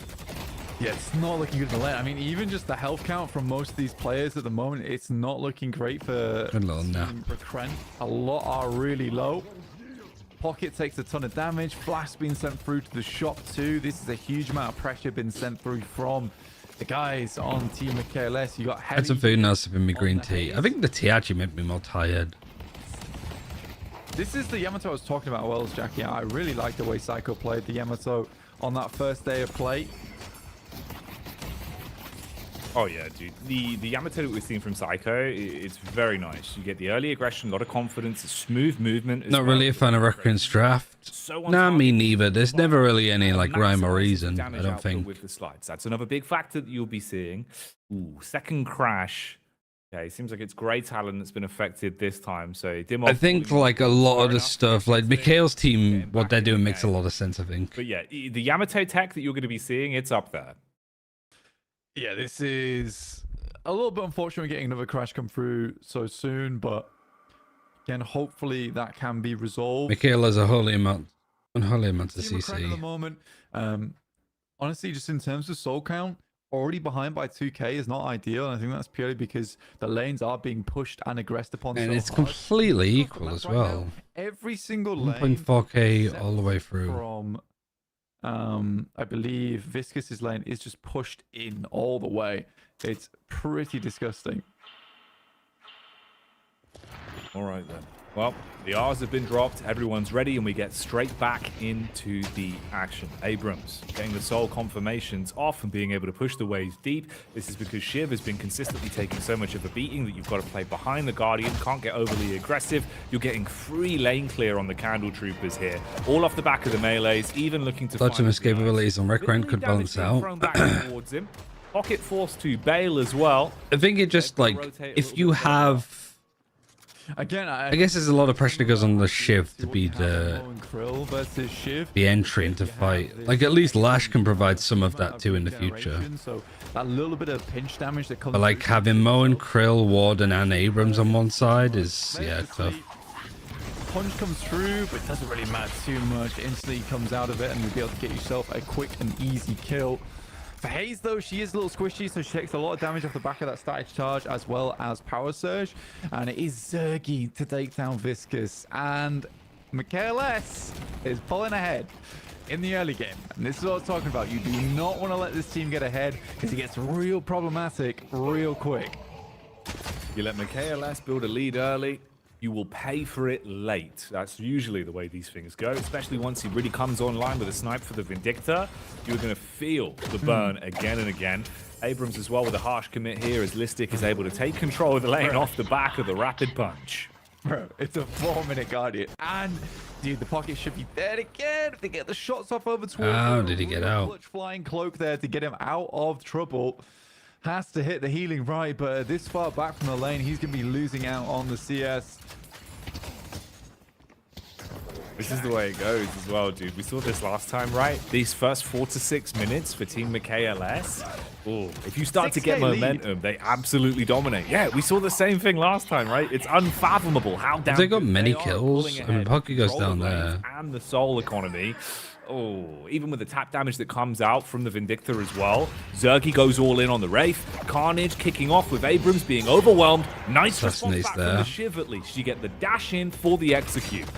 Yeah, it's not looking good in the lane. I mean, even just the health count from most of these players at the moment, it's not looking great for Recrent. A lot are really low. Pocket takes a ton of damage. Flash being sent through to the shop too. This is a huge amount of pressure being sent through from the guys on Team KLS. You got That's a very nice of me green tea. I think the tea actually made me more tired. This is the Yamato I was talking about, Wells, Jackie. I really like the way Psycho played the Yamato on that first day of play. Oh yeah, dude. The Yamato that we've seen from Psycho, it's very nice. You get the early aggression, a lot of confidence, smooth movement. Not really a fan of Recurrence draft. Nah, me neither. There's never really any like rhyme or reason, I don't think. With the slides. That's another big factor that you'll be seeing. Ooh, second crash. Okay, seems like it's great talent that's been affected this time. So I think like a lot of the stuff, like Mikhail's team, what they're doing makes a lot of sense, I think. But yeah, the Yamato tech that you're going to be seeing, it's up there. Yeah, this is a little bit unfortunate we're getting another crash come through so soon, but again, hopefully that can be resolved. Mikhail has a unholy amount of CC. At the CC. moment, honestly, just in terms of soul count, already behind by 2k is not ideal, and I think that's purely because the lanes are being pushed and aggressed upon. And so it's hard. completely equal as well. Every single lane 1.4k all the way through. from I believe Viscus's lane is just pushed in all the way. It's pretty disgusting. All right then. Well, the R's have been dropped, everyone's ready, and we get straight back into the action. Abrams getting the soul confirmations off and being able to push the waves deep. This is because Shiv has been consistently taking so much of a beating that you've got to play behind the Guardian, can't get overly aggressive. You're getting free lane clear on the Candle Troopers here, all off the back of the melees, even looking to Dodge and escape abilities on Recurrent could balance out. Towards him. Pocket force to bail as well. I think it just like, if you have... Again, I guess there's a lot of pressure that goes on the Shiv to be the entry into fight. Like at least Lash can provide some of that too in the future. So that little bit of pinch damage that comes. But like having Mo and Krill, Warden, and Abrams on one side is tough. Punch comes through, but it doesn't really matter too much. Instantly comes out of it, and you'll be able to get yourself a quick and easy kill. For Hayes, though, she is a little squishy, so she takes a lot of damage off the back of that static charge as well as power surge. And it is Zergy to take down Viscus. And Mikhail S is pulling ahead in the early game. And this is what I was talking about. You do not want to let this team get ahead because it gets real problematic real quick. You let Mikhail S build a lead early, you will pay for it late. That's usually the way these things go, especially once he really comes online with a snipe for the Vindicta. You're going to feel the burn again and again. Abrams as well with a harsh commit here as Listic is able to take control of the lane off the back of the rapid punch. Bro, it's a 4-minute Guardian. And, dude, the pocket should be dead again if they get the shots off over towards How did he get out? Clutch flying cloak there to get him out of trouble. Has to hit the healing right, but this far back from the lane, he's going to be losing out on the CS. This is the way it goes as well, dude. We saw this last time, right? These first 4 to 6 minutes for Team MKLS. Oh, if you start to get momentum, they absolutely dominate. Yeah, we saw the same thing last time, right? It's unfathomable how down they got many kills. I mean, Pocket goes down there. And the soul economy. Oh, even with the tap damage that comes out from the Vindicta as well. Zergy goes all in on the Wraith. Carnage kicking off with Abrams being overwhelmed. Nice response back from the Shiv at least. You get the dash in for the execute.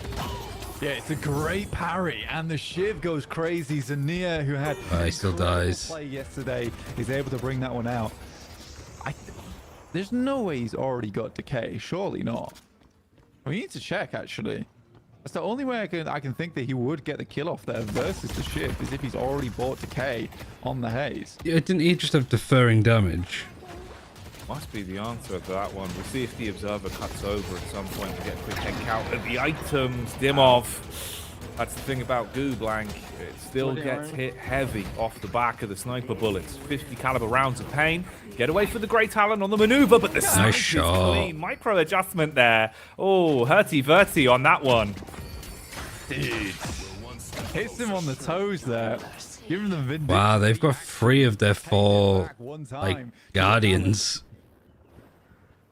Yeah, it's a great parry, and the Shiv goes crazy. Zania, who had he still dies. Play yesterday, is able to bring that one out. There's no way he's already got decay. Surely not. We need to check, actually. That's the only way I can think that he would get the kill off there versus the Shiv, is if he's already bought decay on the Haze. Yeah, didn't he just have deferring damage? Must be the answer to that one. We'll see if the Observer cuts over at some point to get a quick head count of the items. Dimov. That's the thing about Goo Blank. It still gets hit heavy off the back of the sniper bullets. 50 caliber rounds of pain. Get away for the Great Talon on the maneuver, but the snipe is clean. Micro adjustment there. Oh, hurty-verty on that one. Dude. Hits him on the toes there. Giving them Vindicta. Wow, they've got 3 of their 4 like Guardians.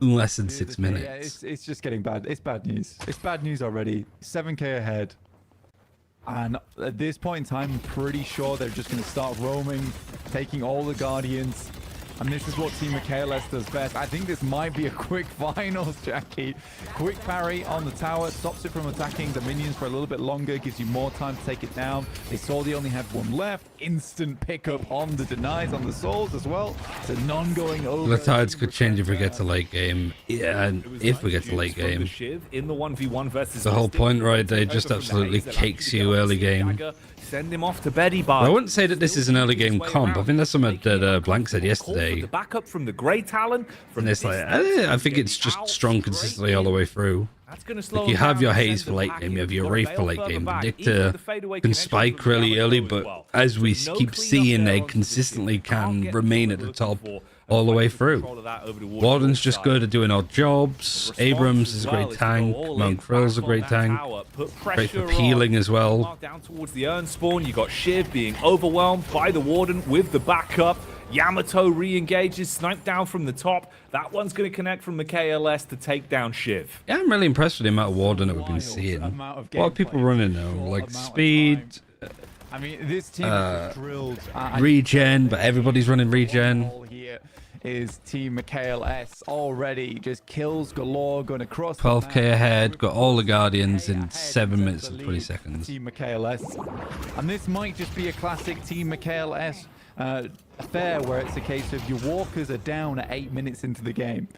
Less than 6 minutes. Yeah, it's just getting bad. It's bad news. It's bad news already. 7k ahead. And at this point in time, I'm pretty sure they're just going to start roaming, taking all the Guardians. And this is what Team KLS does best. I think this might be a quick finals, Jackie. Quick parry on the tower, stops it from attacking the minions for a little bit longer, gives you more time to take it down. They saw they only had one left. Instant pickup on the denies, on the souls as well. So none going over. The tides could change if we get to late game. Yeah, and if we get to late game. In the 1v1 versus The whole point right there just absolutely cakes you early game. Send him off to Betty Bar. I wouldn't say that this is an early game comp. I think that's something that Blank said yesterday. The backup from the Grey Talon. And it's like, I think it's just strong consistently all the way through. Like you have your Haze for late game, you have your Wraith for late game. Predictor can spike really early, but as we keep seeing, they consistently can remain at the top all the way through. Warden's just good at doing odd jobs. Abrams is a great tank. Monk Frill's a great tank. Great for peeling as well. Down towards the urn spawn, you got Shiv being overwhelmed by the Warden with the backup. Yamato re-engages, sniped down from the top. That one's going to connect from the KLS to take down Shiv. Yeah, I'm really impressed with the amount of Warden that we've been seeing. A lot of people running now, like speed. I mean, this team is drilled. Regen, but everybody's running regen. Here is Team KLS already. Just kills galore going across. 12k ahead, got all the Guardians in 7 minutes and 20 seconds. Team KLS. And this might just be a classic Team KLS affair where it's a case of your walkers are down at 8 minutes into the game.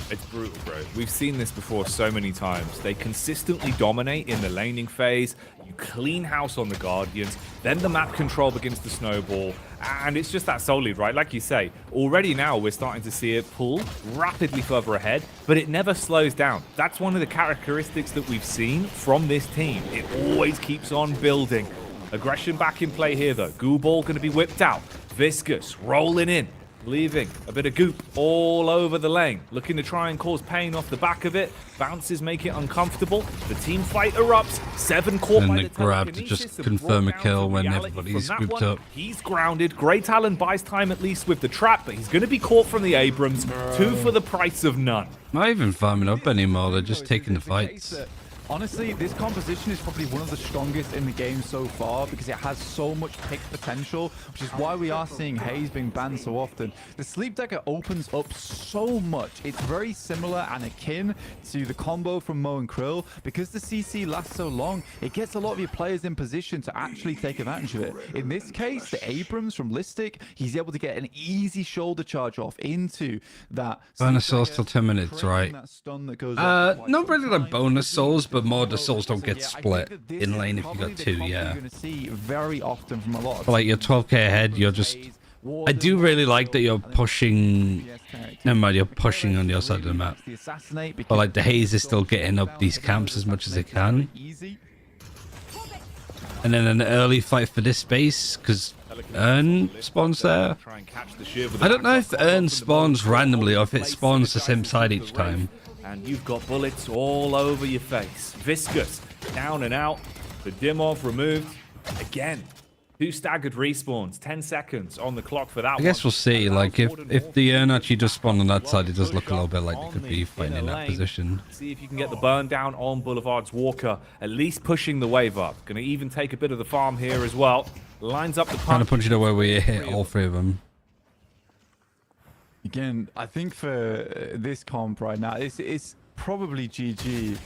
It's brutal, bro. We've seen this before so many times. They consistently dominate in the laning phase. You clean house on the Guardians. Then the map control begins to snowball. And it's just that soul lead, right? Like you say, already now we're starting to see it pull rapidly further ahead, but it never slows down. That's one of the characteristics that we've seen from this team. It always keeps on building. Aggression back in play here, though. Goo Ball going to be whipped out. Viscous rolling in, leaving a bit of goop all over the lane. Looking to try and cause pain off the back of it. Bounces make it uncomfortable. The team fight erupts. 7 caught by the grab to just confirm a kill when everybody's grouped up. He's grounded. Grey Talon buys time at least with the trap, but he's going to be caught from the Abrams. 2 for the price of none. Not even farming up anymore. They're just taking the fights. Honestly, this composition is probably one of the strongest in the game so far because it has so much pick potential, which is why we are seeing Haze being banned so often. The Sleep Dagger opens up so much. It's very similar and akin to the combo from Mo and Krill. Because the CC lasts so long, it gets a lot of your players in position to actually take advantage of it. In this case, the Abrams from Listic, he's able to get an easy shoulder charge off into that. Bonus souls till 10 minutes, right? Not really like bonus souls, but more the souls don't get split in lane if you got 2, yeah. You're going to see very often from a lot of but like you're 12k ahead, you're just... I do really like that you're pushing... Never mind, you're pushing on the other side of the map. But like the Haze is still getting up these camps as much as they can. And then an early fight for this space, because Urn spawns there. I don't know if Urn spawns randomly or if it spawns the same side each time. And you've got bullets all over your face. Viscous, down and out. The Dimov removed. Again, 2 staggered respawns. 10 seconds on the clock for that I guess we'll see. Like, if the Urn actually does spawn on that side, it does look a little bit like they could be fighting in that position. See if you can get the burn down on Boulevard's Walker. At least pushing the wave up. Going to even take a bit of the farm here as well. Lines up the punch. Trying to punch it away where you hit all 3 of them. Again, I think for this comp right now, it's probably GG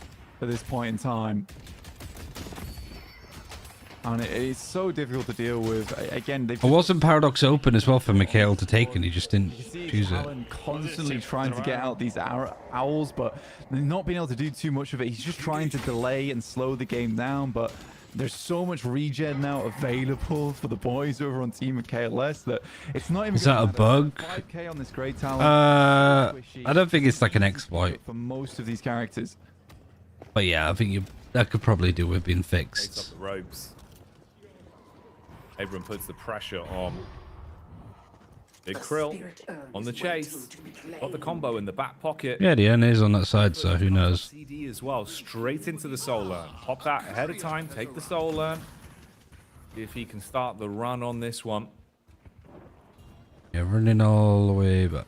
at this point in time. And it's so difficult to deal with. Again, it wasn't Paradox open as well for Mikhail to take, and he just didn't choose it. Constantly trying to get out these owls, but not being able to do too much of it. He's just trying to delay and slow the game down, but there's so much regen now available for the boys over on Team KLS that it's not even. Is that a bug? 5K on this Grey Talon. I don't think it's like an exploit for most of these characters. But yeah, I think that could probably do with being fixed. Up the ropes. Abram puts the pressure on Big Krill on the chase. Got the combo in the back pocket. Yeah, the N is on that side, so who knows. CD as well, straight into the soul urn. Pop that ahead of time, take the soul urn. See if he can start the run on this one. Yeah, running all the way back.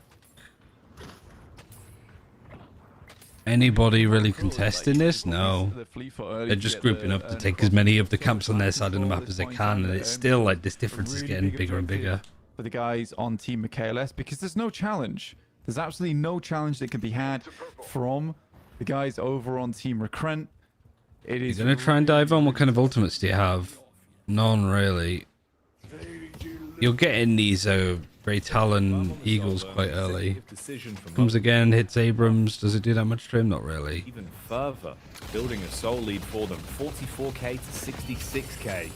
Anybody really contesting this? No. They're just grouping up to take as many of the camps on their side of the map as they can, and it's still like this difference is getting bigger and bigger. for the guys on Team KLS because there's no challenge. There's absolutely no challenge that can be had from the guys over on Team Recrent. It is You're gonna try and dive on. What kind of ultimates do you have? None really. You're getting these Grey Talon Eagles quite early. Comes again, hits Abrams. Does it do that much to him? Not really. Even further, building a soul lead for them. 44k to 66k.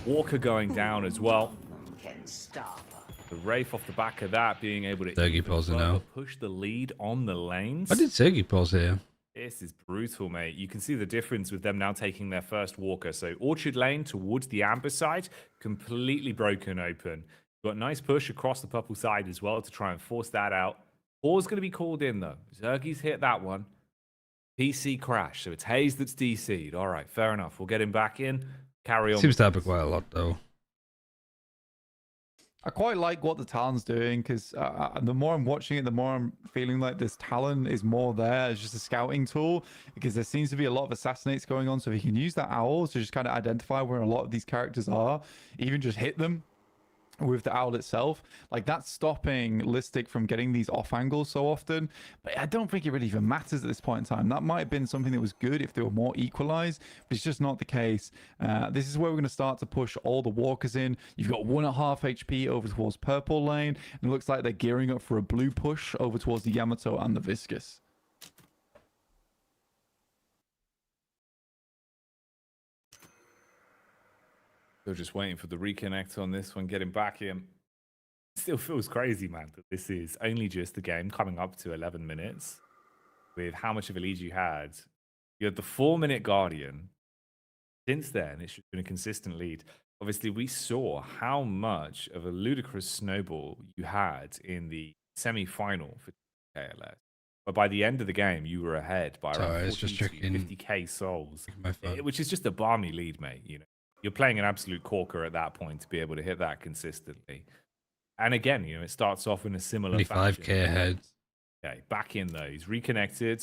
Walker going down as well. The Wraith off the back of that being able to Sergi pausing now. push the lead on the lanes. Why did Sergi pause here? This is brutal, mate. You can see the difference with them now taking their first Walker. So Orchard Lane towards the Amber side, completely broken open. Got a nice push across the purple side as well to try and force that out. Four's going to be called in, though. Zergi's hit that one. PC crash. So it's Hayes that's DC'd. All right, fair enough. We'll get him back in. Carry on. Seems to happen quite a lot, though. I quite like what the Talon's doing because the more I'm watching it, the more I'm feeling like this Talon is more there as just a scouting tool because there seems to be a lot of assassinates going on. So he can use that owl to just kind of identify where a lot of these characters are, even just hit them with the owl itself. Like that's stopping Listic from getting these off angles so often, but I don't think it really even matters at this point in time. That might have been something that was good if they were more equalized, but it's just not the case. This is where we're going to start to push all the walkers in. You've got 1.5 HP over towards purple lane, and it looks like they're gearing up for a blue push over towards the Yamato and the Viscous. Still just waiting for the reconnect on this one, getting back in. Still feels crazy, man, that this is only just the game coming up to 11 minutes with how much of a lead you had. You had the 4-minute Guardian. Since then, it's been a consistent lead. Obviously, we saw how much of a ludicrous snowball you had in the semi-final for KLS. But by the end of the game, you were ahead by around 40 to 50k souls, which is just a balmy lead, mate. You know, you're playing an absolute corker at that point to be able to hit that consistently. And again, you know, it starts off in a similar 25k ahead. Okay, back in though. He's reconnected.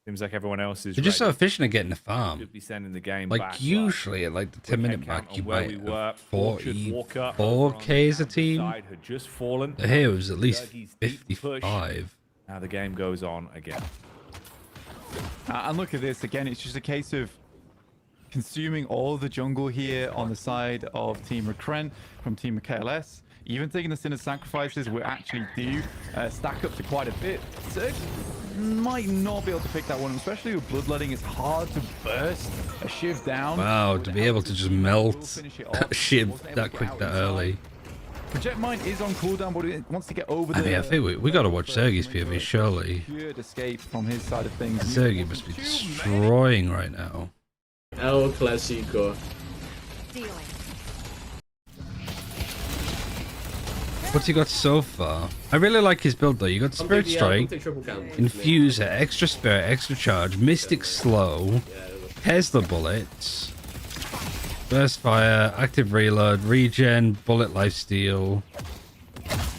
Seems like everyone else is. They're just so efficient at getting the farm. Should be sending the game like back, usually at like the 10-minute mark, you might have 44k as a team. Had just fallen. Here it was at least 55. Now the game goes on again. And look at this again. It's just a case of consuming all the jungle here on the side of Team Recrent from Team KLS. Even taking the Sinner Sacrifices, we actually do stack up to quite a bit. Zerg might not be able to pick that one, especially with Bloodletting. It's hard to burst a Shiv down. Wow, to be able to just melt a Shiv that quick, that early. Project Mine is on cooldown, but it wants to get over the... I mean, I think we got to watch Sergi's POV, surely. Good escape from his side of things. Sergi must be destroying right now. El Clasico. What's he got so far? I really like his build though. You got Spirit Strike, Infuser, extra Spirit, extra Charge, Mystic Slow, Tesla Bullets, Burst Fire, Active Reload, Regen, Bullet Lifesteal.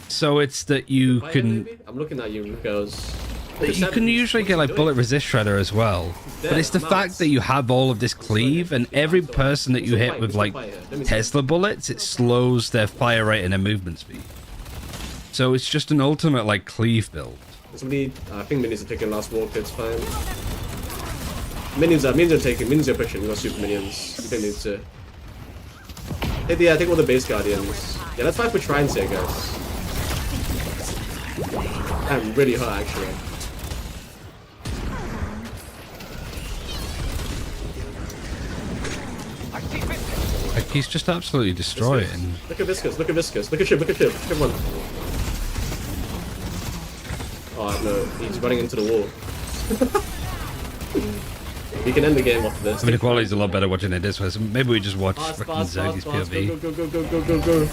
So it's that you can... I'm looking at you because... You can usually get like Bullet Resist Shredder as well. But it's the fact that you have all of this cleave, and every person that you hit with like Tesla bullets, it slows their fire rate and their movement speed. So it's just an ultimate like cleave build. I think minions are taking last walk, it's fine. Minions are taking, minions are pushing, you got super minions. You don't need to. Yeah, take all the base guardians. Yeah, let's fight for Shrines here, guys. I'm really hurt actually. Like he's just absolutely destroying. Look at Viscous, look at Viscous, look at Shiv, look at Shiv, come on. Oh no, he's running into the wall. We can end the game after this. I mean, the quality's a lot better watching it this way, so maybe we just watch Zergi's POV. Go.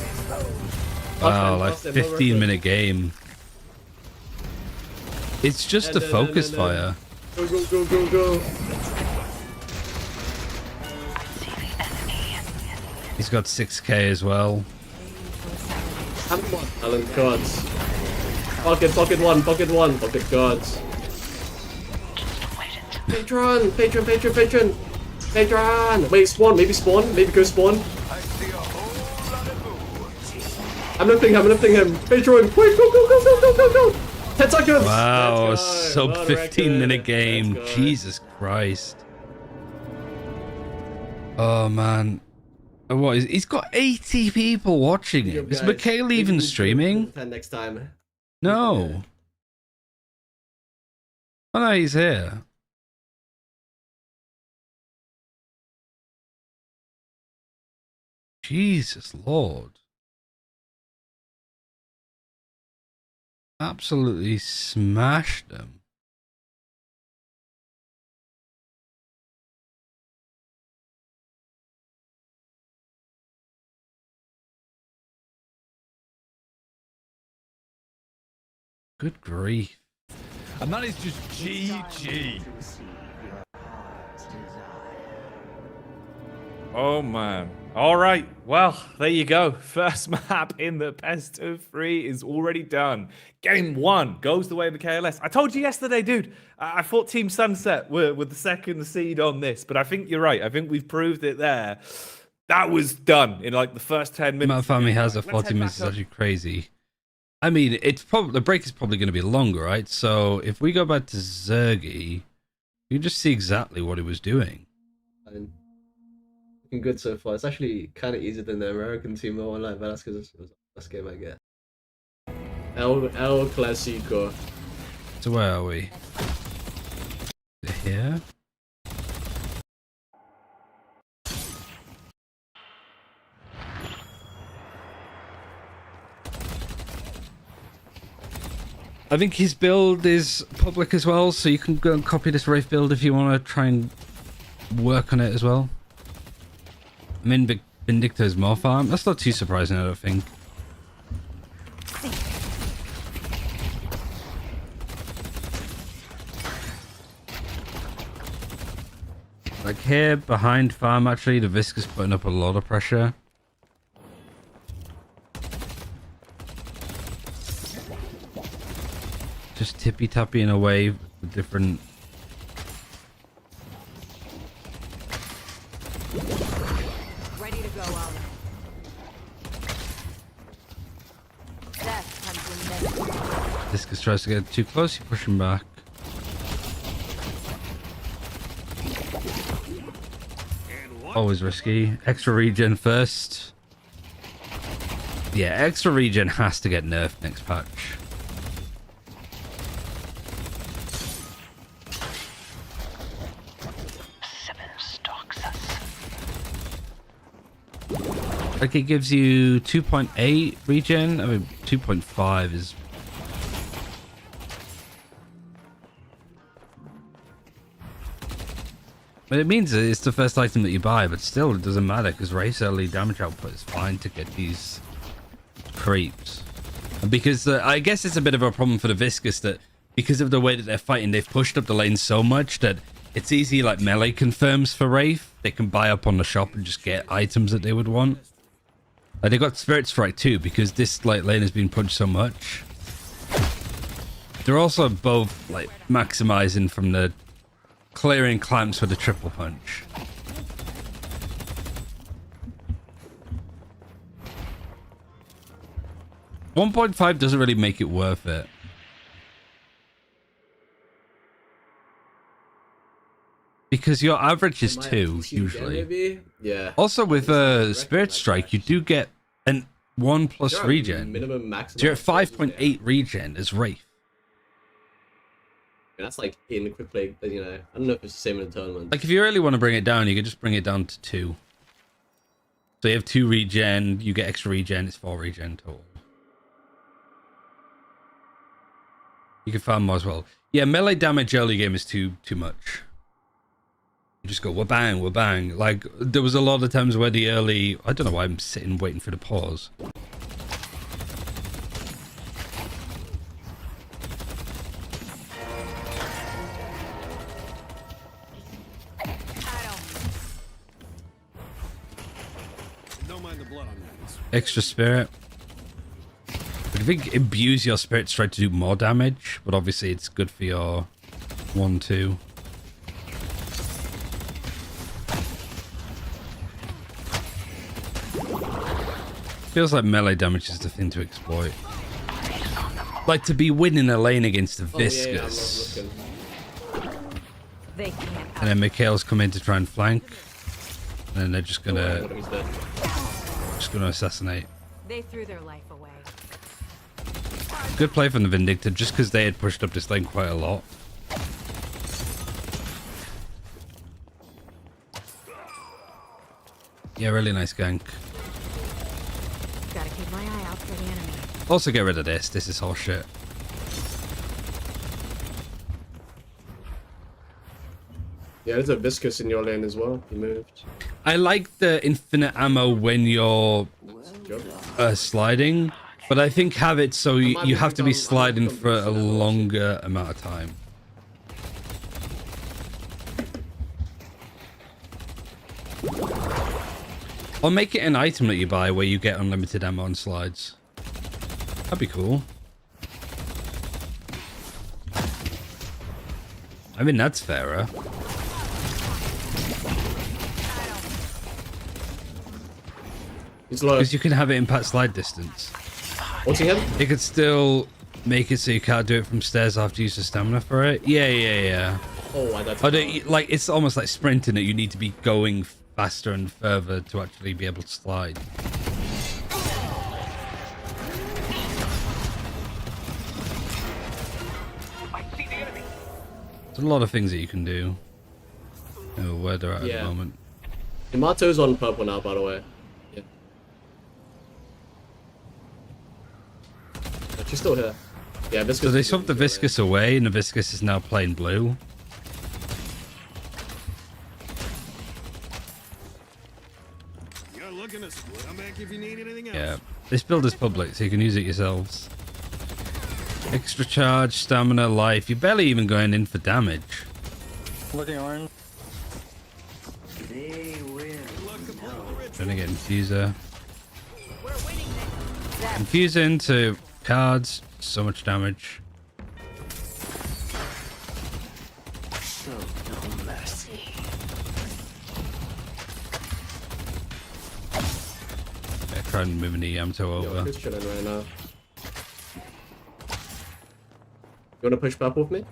Wow, like 15-minute game. It's just a focus fire. Go. He's got 6k as well. Alan gods. Pocket one, pocket gods. Patron! Wait, spawn, maybe go spawn. I'm lifting him. Finish drawing. Quick, go. 10 seconds. Wow, Let's go. sub World 15-minute record. game. Let's go. Jesus Christ. Oh man. What is? He's got 80 people watching him. Is Guys, Mikhail even streaming? Next time. No. Oh no, he's here. Jesus Lord. Absolutely smashed them. Good grief. And that is just GG. Oh man. All right. Well, there you go. First map in the best of 3 is already done. Game 1 goes the way of the KLS. I told you yesterday, dude. I thought Team Sunset were the second seed on this, but I think you're right. I think we've proved it there. That was done in like the first 10 minutes. My family has a Let's 40 head minutes is back up. actually crazy. I mean, it's probably the break is probably going to be longer, right? So if we go back to Zergy, you can just see exactly what he was doing. Fine. Looking good so far. It's actually kind of easier than the American team more online, but that's because it was the last game I get. El Clasico. So where are we? Here? I think his build is public as well, so you can go and copy this Wraith build if you want to try and work on it as well. I mean, Vindictor's more farm. That's not too surprising, I don't think. Like here, behind farm, actually, the Visk is putting up a lot of pressure. Just tippy-tapping away with different... Ready to go, Aurora. Death comes in next. Discus tries to get too close, you push him back. Always risky. Extra regen first. Yeah, extra regen has to get nerfed next patch. Like it gives you 2.8 regen. I mean, 2.5 is... But it means it's the first item that you buy, but still it doesn't matter because race early damage output is fine to get these creeps. And because I guess it's a bit of a problem for the Viscous that because of the way that they're fighting, they've pushed up the lane so much that it's easy like melee confirms for Wraith. They can buy up on the shop and just get items that they would want. They got Spirit Strike too because this like lane has been punched so much. They're also both like maximizing from the clearing clamps with a triple punch. $1.5 doesn't really make it worth it. Because your average is 2 usually. Maybe? Yeah. Also with Spirit Strike, you do get an 1+ regen. Minimum maximum. So you're at 5.8 regen as Wraith. That's like in quick play, you know. I don't know if it's the same in the tournament. Like if you really want to bring it down, you can just bring it down to 2. So you have 2 regen, you get extra regen, it's 4 regen total. You can farm more as well. Yeah, melee damage early game is too much. You just go wabang, wabang. Like there was a lot of times where the early, I don't know why I'm sitting waiting for the pause. Extra spirit. I think imbues your spirit strike to do more damage, but obviously it's good for your 1-2. Feels like melee damage is the thing to exploit. Like to be winning a lane against a Viscous. They can't. And then Mikhail's come in to try and flank. And then they're just gonna assassinate. They threw their life away. Good play from the Vindictor, just because they had pushed up this lane quite a lot. Yeah, really nice gank. Gotta keep my eye out for the enemy. Also get rid of this. This is horseshit. Yeah, there's a Viscous in your lane as well. He moved. I like the infinite ammo when you're sliding, but I think have it so you have to be sliding for a longer amount of time. Or make it an item that you buy where you get unlimited ammo on slides. That'd be cool. I mean, that's fairer. Because you can have it impact slide distance. What's he have? It could still make it so you can't do it from stairs after you use the stamina for it. Yeah. Oh, that's like it's almost like sprinting it. You need to be going faster and further to actually be able to slide. There's a lot of things that you can do. Oh, where they're at the moment. Yamato's on purple now, by the way. Yeah. But she's still here. Yeah, Viscous. So they swapped the Viscous away, and the Viscous is now plain blue. Yeah, this build is public, so you can use it yourselves. Extra charge, stamina, life. You're barely even going in for damage. Looking orange. Trying to get Infuser. Infuser into cards. So much damage. Show no mercy. Yeah, trying moving the Yamato over. Who's chilling right now? You wanna push purple with me?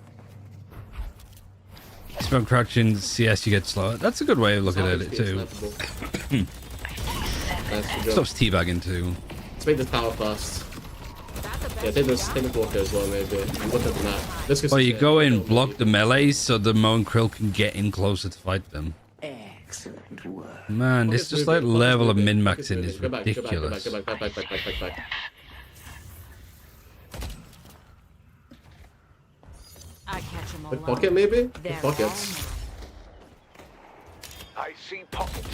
From crouching CS, you get slower. That's a good way of looking at it too. Stops teabagging too. Let's make this power fast. Yeah, take this walker as well, maybe. I'm looking at that. This Well, you go in, block the melees so the Mo and Krill can get in closer to fight them. Excellent work. Man, this just like level of min-maxing is Go back, ridiculous. back. I catch them all. With pocket, maybe? With pockets. I see pocket.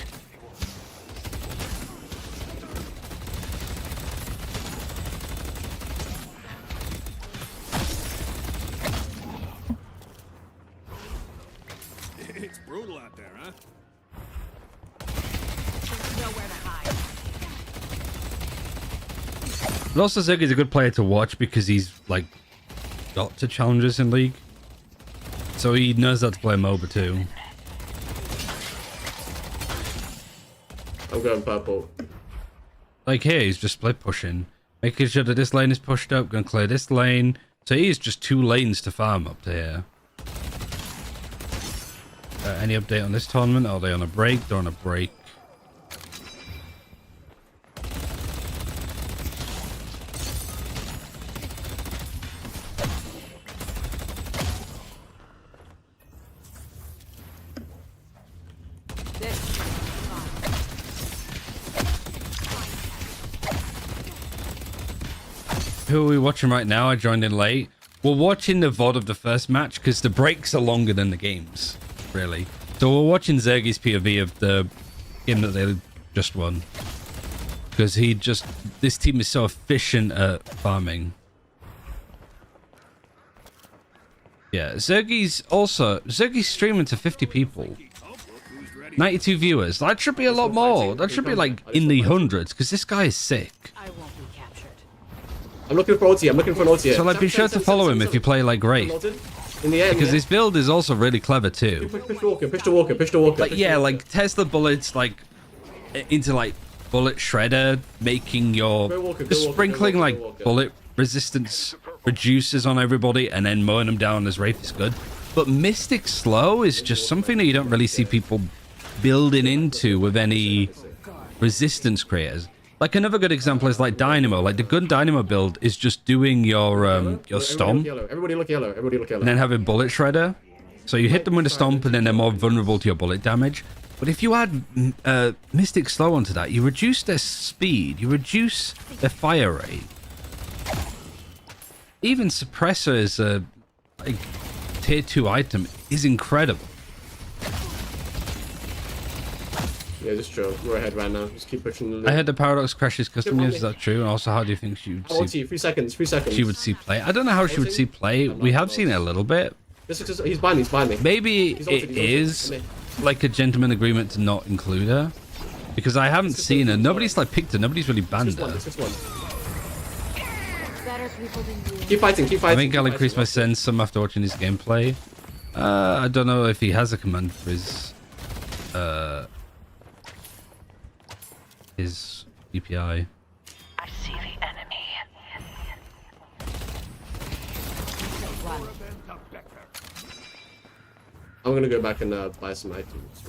It's brutal out there, huh? Nowhere to hide. But also, Ziggy's a good player to watch because he's like got to challenges in League. So he knows how to play MOBA too. I'm going purple. Like here, he's just split pushing. Making sure that this lane is pushed up, gonna clear this lane. So he has just 2 lanes to farm up to here. Any update on this tournament? Are they on a break? They're on a break. Who are we watching right now? I joined in late. We're watching the VOD of the first match because the breaks are longer than the games, really. So we're watching Zergy's POV of the game that they just won. Because this team is so efficient at farming. Yeah, Zergy's streaming to 50 people. 92 viewers. That should be a lot more. That should be like in the hundreds because this guy is sick. I'm looking for ulti. I'm looking for an ulti. So like, be sure to follow him if you play like Wraith. In the end, because his build is also really clever too. Push the walker. Like yeah, like test the bullets like into like bullet shredder, making your Go Walker, just go Walker, sprinkling go Walker, like go Walker. bullet resistance reducers on everybody and then mowing them down as Wraith is good. But Mystic Slow is just something that you don't really see people building into with any resistance creators. Like another good example is like Dynamo. Like the good Dynamo build is just doing your stomp Everybody look yellow. Everybody look yellow. and then having bullet shredder. So you hit them with a stomp and then they're more vulnerable to your bullet damage. But if you add Mystic Slow onto that, you reduce their speed, you reduce their fire rate. Even Suppressor is a like, tier 2 item is incredible. Yeah, just chill. Go ahead right now. Just keep pushing the loop. I heard the Paradox crashes custom games, is that true? And also, how do you think she would see 3 seconds. 3 seconds. she would see play? I don't know how she would see play. We have seen it a little bit. He's behind me. Maybe He's it ulted, is ulted. like a gentleman agreement to not include her. Because I haven't seen her. Nobody's like picked her. Nobody's really banned her. Better people than you. Keep fighting. I think I'll increase my sense some after watching his gameplay. I don't know if he has a command for his DPI. I see the enemy. I'm gonna go back and buy some items.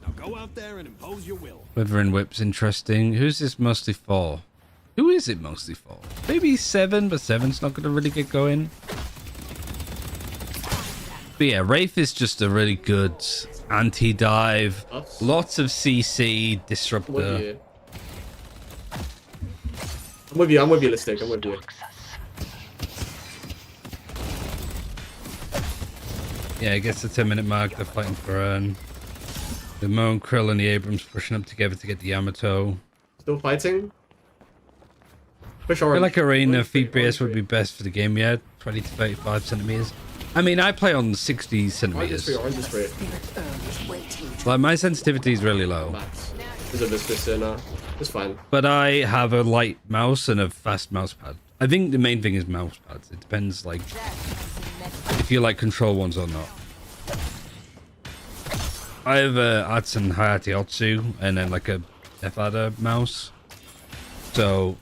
Now go out there and impose your will. Withering Whip's interesting. Who's this mostly for? Who is it mostly for? Maybe 7, but 7's not going to really get going. But yeah, Wraith is just a really good anti-dive. Lots of CC, disruptor. I'm with you, Listic. I'm with you. Yeah, it gets the 10-minute mark. They're fighting for the Moan, Krill, and the Abrams pushing up together to get the Yamato. Still fighting? Push I feel orange. like Arena FPS would be best for the game, yeah. 20 to 35 centimeters. I mean, I play on 60 centimeters. Orange is free. Like, my sensitivity is really low. There's a Viscous in it's fine. But I have a light mouse and a fast mouse pad. I think the main thing is mouse pads. It depends, like, if you like control ones or not. I have a Atsun Hayate Otsu and then like a F-Adder mouse. So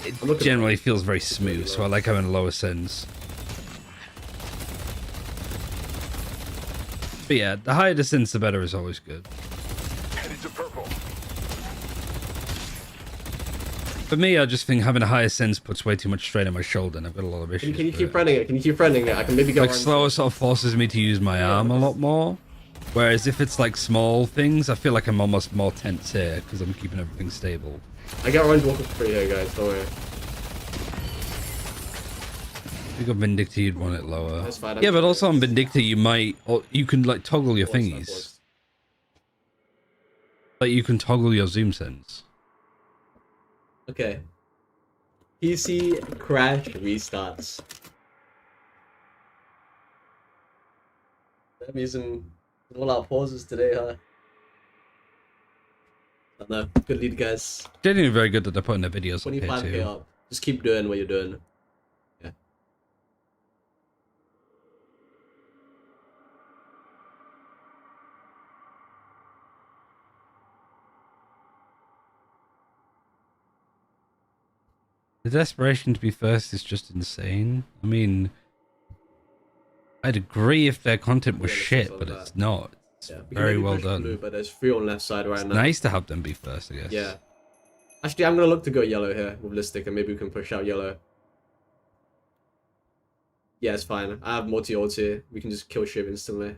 it generally feels very smooth, so I like having a lower sense. But yeah, the higher the sense, the better is always good. For me, I just think having a higher sense puts way too much strain on my shoulder, and I've got a lot of issues. Can you keep running it? Can you keep running it? I can maybe go like orange. slower sort of forces me to use my arm a lot more. Whereas if it's like small things, I feel like I'm almost more tense here because I'm keeping everything stable. I get orange walker free here, guys. Don't worry. If you got Vindicta, you'd want it lower. That's fine. Yeah, but also on Vindicta, you might, or you can like toggle your thingies. Like you can toggle your zoom sense. Okay. PC crash restarts. I'm using all our pauses today, huh? I don't know. Good lead, guys. They're doing very good that they're putting their videos on here 25k too. up. Just keep doing what you're doing. Yeah. The desperation to be first is just insane. I mean, I'd agree if their content was shit, but it's not. It's very well done. Blue, but there's 3 on left side right It's now. nice to have them be first, I guess. Yeah. Actually, I'm gonna look to go yellow here with Listic, and maybe we can push out yellow. Yeah, it's fine. I have multi-ulti. We can just kill Shiv instantly.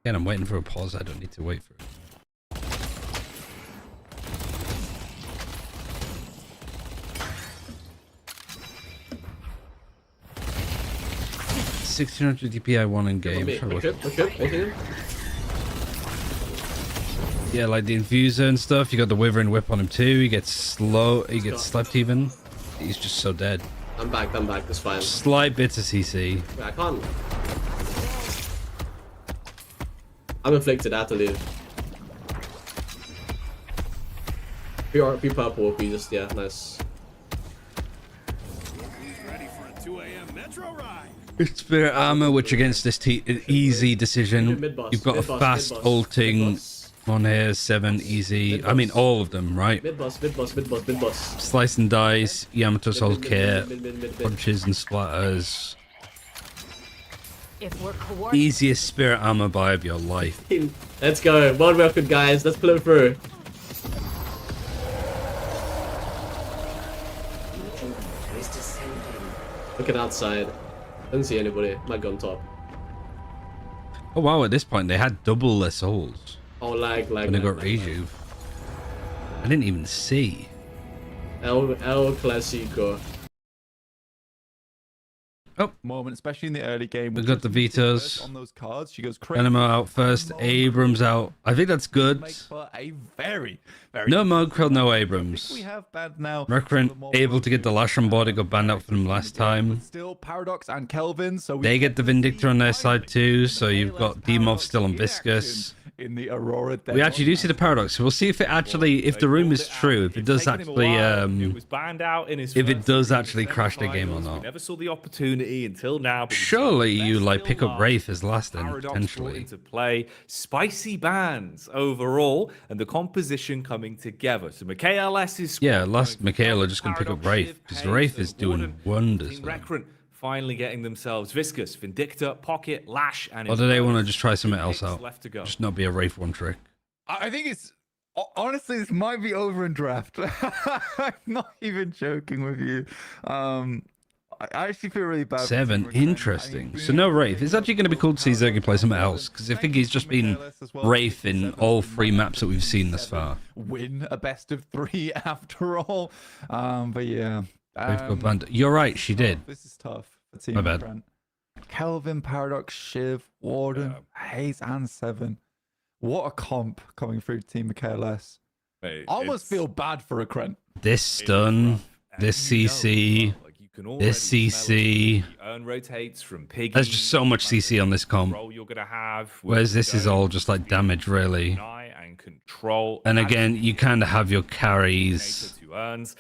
Again, I'm waiting for a pause. I don't need to wait for it. 1600 DPI one in game. Yeah, like the infuser and stuff. You got the withering whip on him too. He gets slow. He gets slept even. He's just so dead. I'm back. That's fine. Slight bit of CC. Wait, I can't. I'm inflicted, I have to leave. Be purple, be just, yeah, nice. Ready for a 2 a.m. metro ride. Spirit armor, which against this an easy decision. You've got a fast ulting on here, 7 easy. I mean, all of them, right? Mid boss. Slice and dice, Yamato's whole kit, punches and splatters. If we're coordinated. Easiest spirit armor buy of your life. Let's go. World record, guys. Let's pull it through. Looking outside. Doesn't see anybody. Might go on top. Oh wow, at this point they had double their souls. Oh, lag. When they got rejuve. I didn't even see. El Clasico. Oh, moment, especially in the early game. We got the vetoes. On those cards, she goes crazy. Enema out first, Abrams out. I think that's good. For a very No Mogrill, no Abrams. we have banned now. Mercury able to get the Lash on board. It got banned out for them last time. Still Paradox and Kelvin, so They get the Vindictor on their side too. So you've got Demov still on Viscous. in the Aurora. We actually do see the Paradox. So we'll see if it actually, if the rumor is true, if it does actually, it was banned out in his if it first does season actually crash the game or semi-finals. not. We never saw the opportunity until now. But Surely you like pick up Wraith as last end Paradox brought potentially. into play, spicy bans overall, and the composition coming together. So MKLS's squad Yeah, last going for Michaela just gonna pick up Paradox, Wraith Shiv, because Hayes, Wraith is and doing Warden. wonders. Team For them. Recurrent finally getting themselves Viscous, Vindicta, Pocket, Lash, and Or do they want to just try two something else picks out? left to go. Just not be a Wraith one trick. I think it's honestly this might be over in draft. I'm not even joking with you. I actually feel really bad. 7, interesting. So no Wraith. It's actually going to be cool to see Zergy play something else because I think he's just been Wraith in all 3 maps that we've seen thus far. Win a best of 3 after all. But yeah. Wraith got banned. You're right, she did. This is tough for Team My bad. Brent. Kelvin, Paradox, Shiv, Warden, Hayes, and 7. What a comp coming through Team KLS. Mate, I almost it's- feel bad for a Krent. This stun, this CC, this CC. Earn rotates from Piggy. There's just so much CC on this comp. Role you're gonna have. Whereas this is all just like damage, really. And control. And again, you kind of have your carries. Two earns.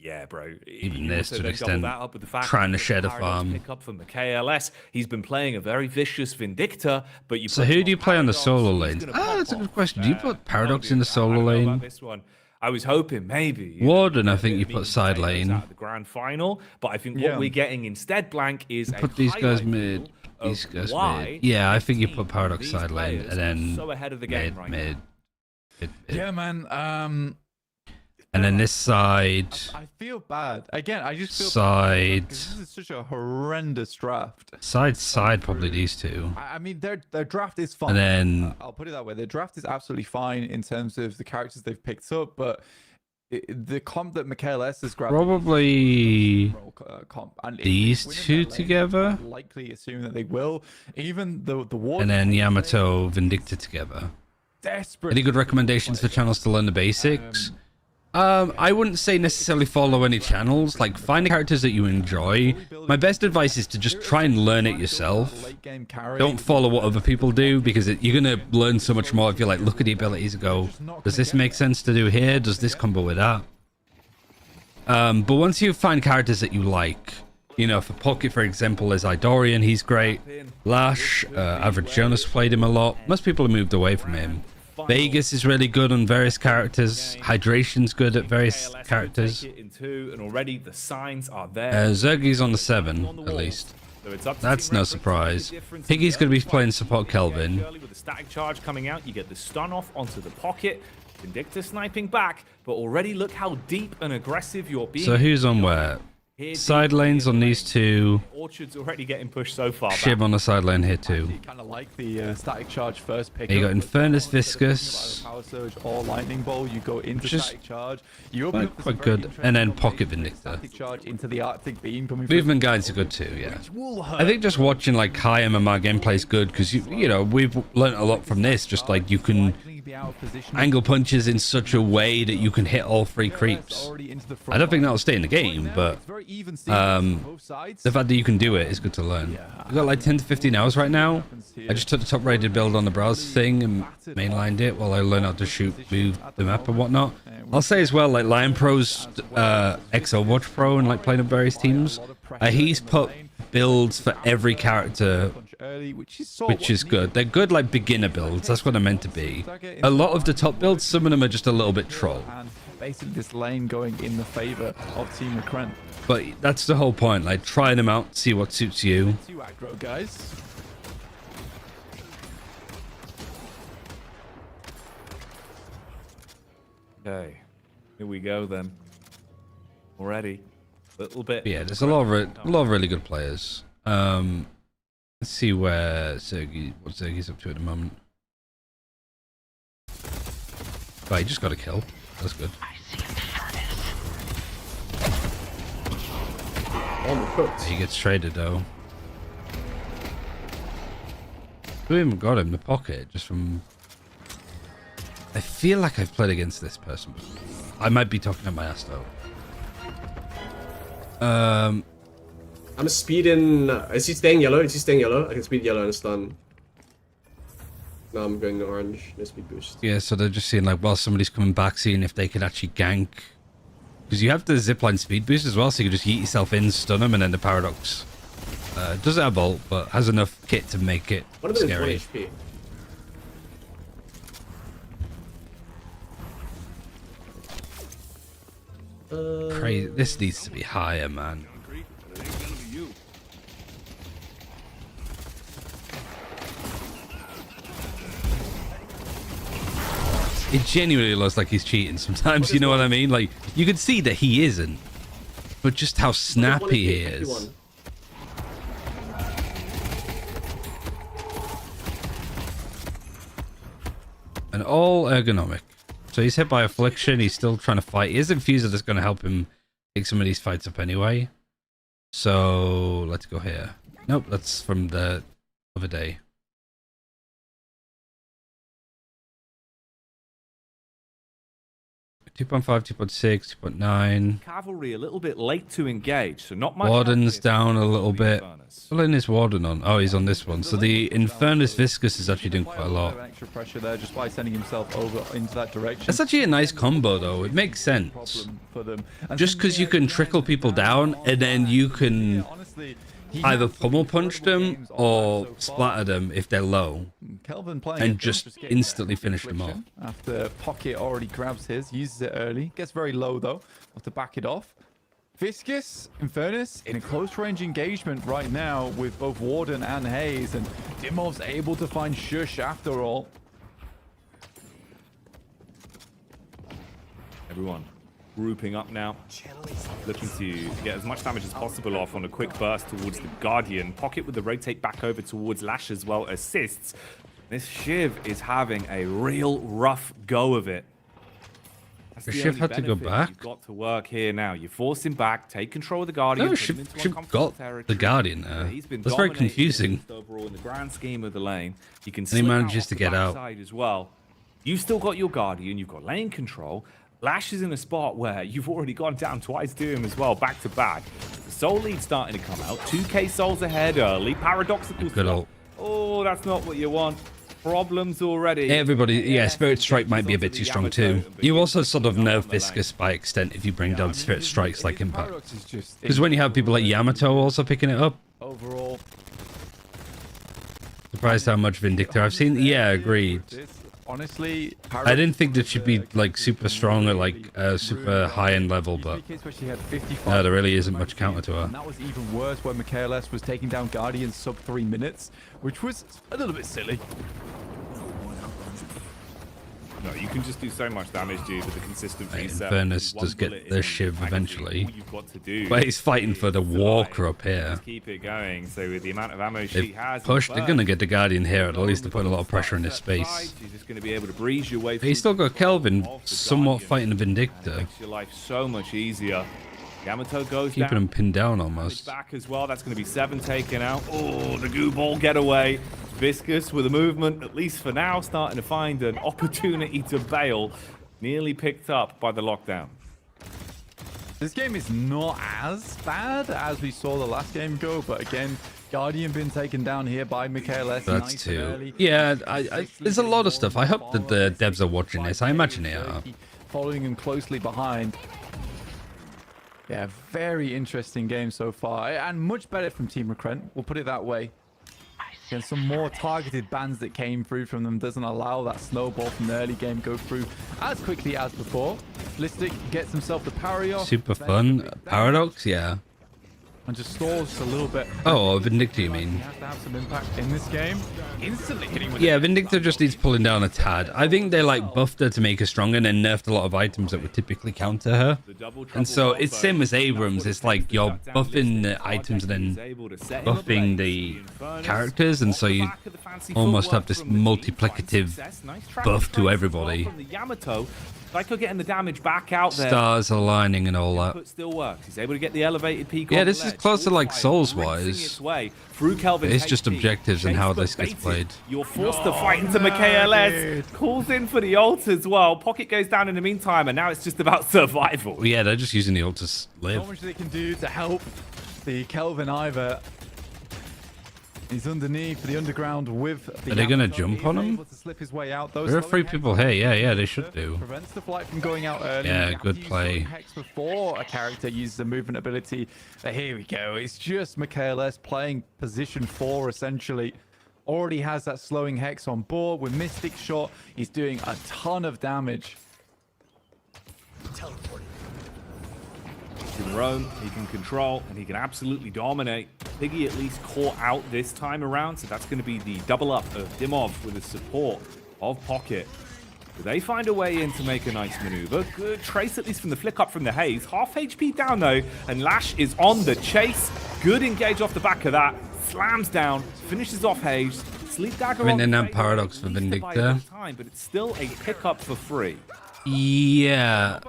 Yeah, bro. Even You this also to an then double extent, that up with the fact trying to that shed a Paradox farm. Pick up from the KLS. He's been playing a very vicious Vindicta, but you. So put who him do you on play on the Paradox, solo he's lane? gonna Ah, pop that's a off. good question. Do you put Paradox in the I solo don't know about lane? this one. I was hoping maybe. you know, Warden, I a think bit you of put meat and side potatoes lane. out of the grand final, but I think Yeah. what we're getting instead, Blank, is Put these guys highlight mid. reel of These guys why mid. Yeah, I this think you team put Paradox these side lane players and then are so ahead of the game mid, right mid, now. mid. Yeah, man. And then this side, I feel bad. Again, I just feel Side. bad because this is such a horrendous draft. side, probably these two. I mean, their draft is fine. And then I'll put it that way. Their draft is absolutely fine in terms of the characters they've picked up, but the comp that MKLS has grabbed probably comp, and if these they win in two that lane, together. I'm likely assume that they will. Even the war. And then Yamato, Vindicta together. Desperate. Any good recommendations for channels to learn the basics? I wouldn't say necessarily follow any channels. Like, find the characters that you enjoy. My best advice is to just try and learn it yourself. Don't follow what other people do, because you're going to learn so much more if you like look at the abilities and go, does this make sense to do here? Does this combo with that? But once you find characters that you like, you know, for Pocket, for example, is Idorian. He's great. Lash, Average Jonas played him a lot. Most people have moved away from him. Vegas is really good on various characters. Hydration's good at various characters. And already the signs are there. Zergy's on the 7, at least. So it's up to That's Team no Red Brick to make a surprise. difference Piggy's in going to be the early playing fight. support Kelvin. Early with the static charge coming out, you get the stun off onto the Pocket. Vindicta sniping back, but already look how deep and aggressive you're being. So who's on where? Side lanes on these two. Orchard's already getting pushed so far Shiv back. on the side lane here too. Kind of like the static charge first pick. You got Infernus Viscous. Power surge or lightning bolt. You go into Which is static charge. You open up quite good. And then Pocket Vindicta. static charge into the Arctic beam coming through. Movement guides are good too, yeah. I think just watching like high MMR gameplay is good because you know we've learned a lot from this. Just like you can angle punches in such a way that you can hit all 3 creeps. I don't think that'll stay in the game, but the fact that you can do it is good to learn. I've got like 10 to 15 hours right now. I just took the top rated build on the browse thing and mainlined it while I learn how to shoot, move the map and whatnot. I'll say as well, like Lion Pro's XO Watch Pro and like playing up various teams, he's put builds for every character, which is good. They're good like beginner builds, that's what they're meant to be. A lot of the top builds, some of them are just a little bit troll. Basically this lane going in the favor of Team Recrent. But that's the whole point, like trying them out, see what suits you. Too aggro, guys. Okay, here we go then. Already, a little bit. But yeah, there's a lot of really good players. Let's see where what Sergey's up to at the moment. Oh, he just got a kill. That's good. He gets traded though. We haven't got him in the pocket just from. I feel like I've played against this person before. I might be talking at my ass though. I'm speeding. Is he staying yellow? Is he staying yellow? I can speed yellow and stun. No, I'm going orange. No speed boost. Yeah, so they're just seeing like while somebody's coming back, seeing if they could actually gank. Because you have the zipline speed boost as well, so you can just yeet yourself in, stun them, and then the paradox. Doesn't have bolt, but has enough kit to make it scary. Crazy. This needs to be higher, man. It genuinely looks like he's cheating sometimes, you know what I mean? Like, you can see that he isn't. But just how snappy he is. And all ergonomic. So he's hit by Affliction, he's still trying to fight. He has Infuser that's going to help him pick some of these fights up anyway. So, let's go here. Nope, that's from the other day. 2.5, 2.6, 2.9. Cavalry a little bit late to engage, so not much. Warden's down a little bit. What lane is Warden on? Oh, he's on this one. So the Infernus Viscous is actually doing quite a lot. Extra pressure there just by sending himself over into that direction. That's actually a nice combo, though. It makes sense. For them. Just because you can trickle people down, and then you can either pummel punch them or splatter them if they're low, and just instantly finish them off. After Pocket already grabs his, uses it early, gets very low though, have to back it off. Viscous, Infernus in a close range engagement right now with both Warden and Hayes, and Dimov's able to find Shush after all. Everyone grouping up now, looking to get as much damage as possible off on a quick burst towards the Guardian. Pocket with the rotate back over towards Lash as well, assists. This Shiv is having a real rough go of it. The Shiv had to go back? You've got to work here now. You force him back, take control of the Guardian. No, Shiv got the Guardian there. That's very confusing. Overall, in the grand scheme of the lane, you can. And he manages to get out as well. You've still got your Guardian. You've got lane control. Lash is in a spot where you've already gone down twice to him as well, back to back. The soul lead starting to come out. 2k souls ahead early. Paradoxical. Good ult. Oh, that's not what you want. Problems already. Everybody, yeah, Spirit Strike might be a bit too strong too. You also sort of nerf Viscous by extent if you bring down Spirit Strikes like Impact. Because when you have people like Yamato also picking it up. Overall. Surprised how much Vindictor I've seen. Yeah, agreed. Honestly, I didn't think that she'd be like super strong or like super high end level, but no, there really isn't much counter to her. And that was even worse when Michaelis was taking down Guardians sub 3 minutes, which was a little bit silly. No, you can just do so much damage, dude, with the consistent reset. Infernus does get the Shiv eventually. All you've got to do, but he's fighting for the Walker up here. Just keep it going. So with the amount of ammo she has, they're going to get the Guardian here. At least to put a lot of pressure in this space. She's just going to be able to breeze your way. He's still got Kelvin somewhat fighting the Vindictor. Makes your life so much easier. Yamato goes Keeping down. him pinned down Damage almost. back as well. That's going to be 7 taken out. Oh, the goo ball getaway. Viscous with a movement, at least for now, starting to find an opportunity to bail. Nearly picked up by the lockdown. This game is not as bad as we saw the last game go, but again, Guardian been taken down here by Mikhail S. That's nice and too. early. Yeah, there's a lot of stuff. I hope that the devs are watching this. I imagine they are. Following him closely behind. Yeah, very interesting game so far, and much better from Team Recrent. We'll put it that way. And some more targeted bans that came through from them doesn't allow that snowball from the early game go through as quickly as before. Listic gets himself the parry off. Super fun. Paradox, yeah. And just stalls just a little bit. Oh, Vindicta, you mean? He has to have some impact in this game. Instantly hitting with Yeah, Vindicta just needs pulling down a tad. I think they like buffed her to make her stronger and then nerfed a lot of items that would typically counter her. And so it's same as Abrams. It's like you're buffing the items and then buffing the characters, and so you almost have this multiplicative buff to everybody. Psycho getting the damage back out there. Stars aligning and all that. But still works. He's able to get the elevated peak. Yeah, on the this is ledge. closer like Bullfire Souls-wise. rinsing its way through Kelvin's It's just HP. objectives and how this gets Chase played. You're forced to fight into MKLS. Calls in for the ult as well. Pocket goes down in the meantime, and now it's just about survival. Well, yeah, they're just using the ult to live. So much they can do to help the Kelvin Ivor. He's underneath the underground with the Are they gonna Yamato. jump He's on him? able to slip his way out. Those There are slowing 3 hex people here. Yeah, they should do. prevents the flight from going out early. Yeah, You have good to use play. slowing hex before a character uses the movement ability. But here we go. It's just Mikhail S playing position 4 essentially. Already has that slowing hex on board with Mystic Shot. He's doing a ton of damage. He can roam, he can control, and he can absolutely dominate. Piggy at least caught out this time around, so that's going to be the double up of Dimov with the support of Pocket. Do they find a way in to make a nice maneuver? Good trace, at least from the flick up from the haze. Half HP down though, and Lash is on the chase. Good engage off the back of that. Slams down, finishes off Haze. Sleep Dagger I mean, on then the that way, Paradox for at least to buy a Vindicta. bit of time, but it's still a pickup for free. Yeah.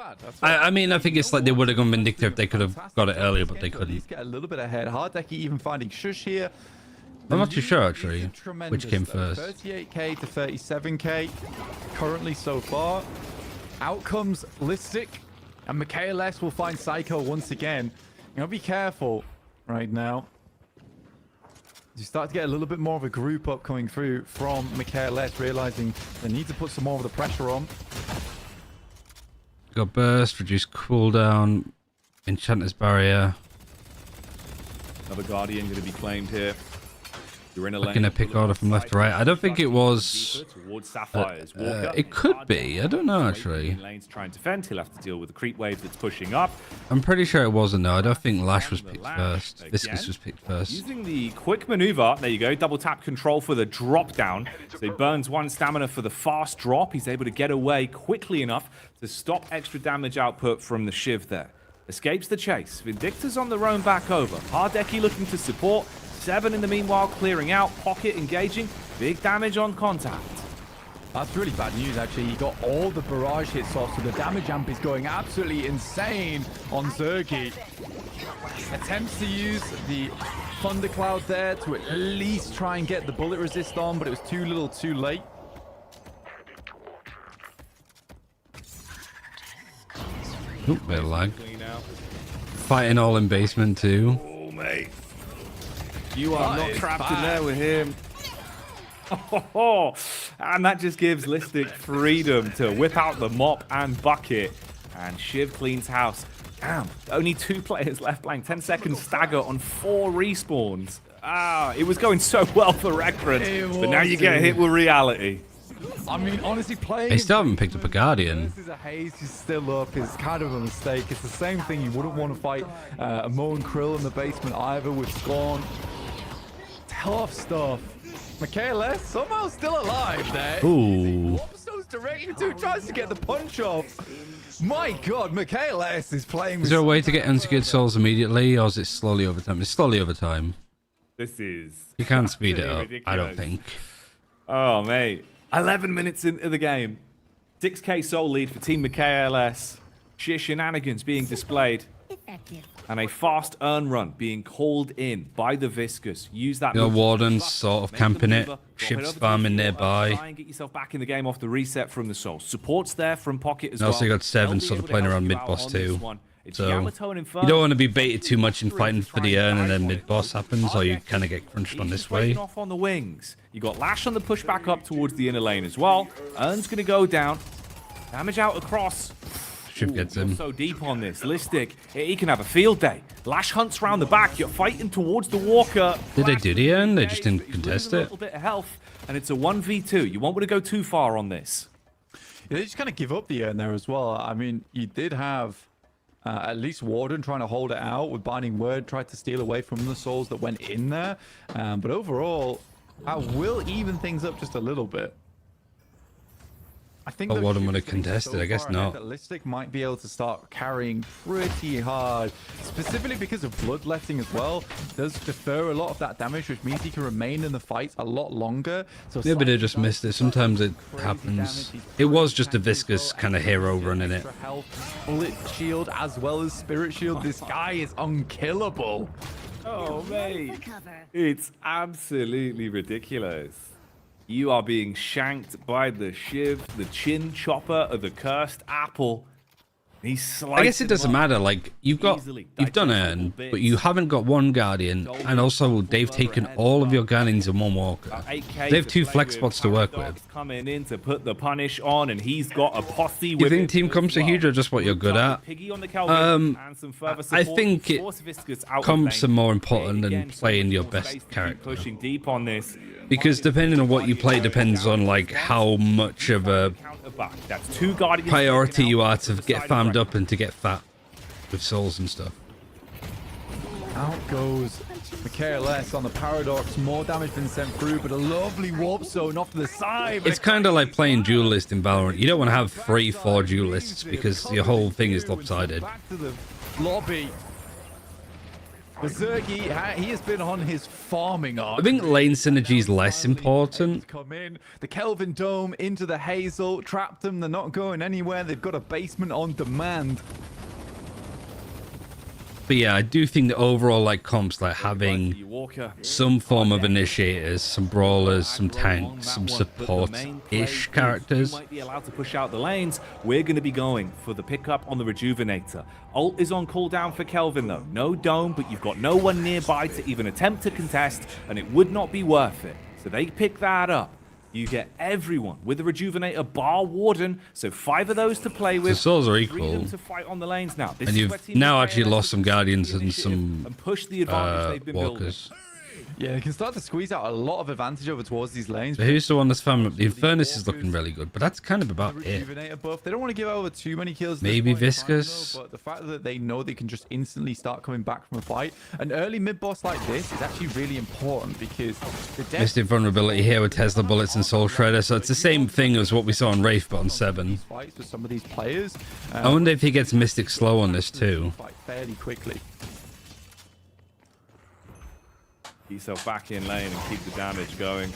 I mean, I think it's like they would have gone Vindicta if they could have got it earlier, but they couldn't. Get a little bit ahead. Hardeki even finding Shush here. I'm not too sure, actually, Is tremendous, which came though. first. 38k to 37k currently so far. Out comes Listic, and Mikhail S will find Psycho once again. You know, be careful right now. You start to get a little bit more of a group up coming through from Mikhail S, realizing they need to put some more of the pressure on. Got burst, reduce cooldown, enchanter's barrier. Another Guardian going to be claimed here. You're in a lane. Looking to pick order from left to right. I don't think it was. Towards Sapphires. Walker. It could be. I don't know, actually. Lanes trying to fend. He'll have to deal with the creep wave that's pushing up. I'm pretty sure it wasn't, though. I don't think Lash was picked first. Viscous was picked first. Using the quick maneuver. There you go. Double tap control for the drop down. So he burns 1 stamina for the fast drop. He's able to get away quickly enough to stop extra damage output from the Shiv there. Escapes the chase. Vindicta's on the roam back over. Hardeki looking to support. 7 in the meanwhile clearing out. Pocket engaging. Big damage on contact. That's really bad news, actually. He got all the barrage hits off, so the damage amp is going absolutely insane on Zergi. Attempts to use the Thundercloud there to at least try and get the bullet resist on, but it was too little too late. Oop, bit of lag. Fighting all in basement, too. Oh, mate. You are not trapped in there with him. And that just gives Listic freedom to whip out the mop and bucket. And Shiv cleans house. Damn, only 2 players left playing. 10 seconds stagger on 4 respawns. Ah, it was going so well for Recruit, but now you get hit with reality. I mean, honestly, playing... They still haven't picked up a Guardian. This is a Haze who's still up. It's kind of a mistake. It's the same thing. You wouldn't want to fight a Mo and Krill in the basement either with Scorn. Tough stuff. Mikhail S somehow still alive there. Ooh. Lobsto's directly to tries to get the punch off. My God, Mikhail S is playing. Is there a way to get unsecured souls immediately, or is it slowly over time? It's slowly over time. This is... You can't speed it up, ridiculous. I don't think. Oh, mate. 11 minutes into the game. 6k soul lead for Team MKLS. Sheer shenanigans being displayed. And a fast earn run being called in by the Viscous. Use that. Your Warden's sort of camping it. Ships farming nearby. Try and get yourself back in the game off the reset from the Soul. Support's there from Pocket as well. Also, you got 7 sort of playing around mid boss too. So you don't want to be baited too much in fighting for the urn and then mid boss happens, or you kind of get crunched on this way. Off on the wings. You got Lash on the pushback up towards the inner lane as well. Urn's gonna go down. Damage out across. Shiv gets him. So deep on this. Listic, he can have a field day. Lash hunts round the back. You're fighting towards the Walker. Did they do the urn? They just didn't contest it. A little bit of health, and it's a 1v2. You won't want to go too far on this. Yeah, they just kind of give up the urn there as well. I mean, you did have at least Warden trying to hold it out with Binding Word, tried to steal away from the souls that went in there. But overall, I will even things up just a little bit. I think Warden would have contested. I guess not. That Listic might be able to start carrying pretty hard, specifically because of bloodletting as well. It does defer a lot of that damage, which means he can remain in the fight a lot longer. So maybe they just missed it. Sometimes it happens. It was just a Viscous kind of hero running it. Bullet shield as well as spirit shield. This guy is unkillable. Oh mate, it's absolutely ridiculous. You are being shanked by the Shiv, the chin chopper of the cursed apple. I guess it doesn't matter. Like you've done Urn, but you haven't got one Guardian, and also they've taken all of your Guardians in one Walker. They have 2 flex spots to work with. Coming in to put the punish on, and he's got a posse. You think Team Comps are huge, or just what you're good at? I think comps are more important than playing your best character. Pushing deep on this. Because depending on what you play depends on like how much of a priority you are to get farmed up and to get fat with souls and stuff. Out goes KLS on the Paradox. More damage been sent through, but a lovely warp zone off to the side. It's kind of like playing Duelist in Valorant. You don't want to have 3-4 Duelists because your whole thing is lopsided. Back to the lobby. Berserky, he has been on his farming arc. I think lane synergy is less important. Come in, the Kelvin Dome into the Hazel, trapped them. They're not going anywhere. They've got a basement on demand. But yeah, I do think that overall, like comps, like having some form of initiators, some brawlers, some tanks, some support-ish characters. Might be allowed to push out the lanes. We're going to be going for the pickup on the Rejuvenator. Ult is on cooldown for Kelvin though. No dome, but you've got no one nearby to even attempt to contest, and it would not be worth it. So they pick that up. You get everyone with the Rejuvenator bar Warden, so 5 of those to play with. The souls are equal. To fight on the lanes now. And you've now actually lost some Guardians and some push the advantage they've been Walkers. Yeah, they can start to squeeze out a lot of advantage over towards these lanes. So who's the one that's farming up? The Infernus is looking really good, but that's kind of about it. Buff. They don't want to give over too many kills. Maybe Viscous. But the fact that they know they can just instantly start coming back from a fight. An early mid boss like this is actually really important because the Mystic vulnerability here with Tesla bullets and Soul Shredder, so it's the same thing as what we saw on Wraith, but on 7. Fights with some of these players. I wonder if he gets Mystic slow on this too. Fight fairly quickly. Keep yourself back in lane and keep the damage going.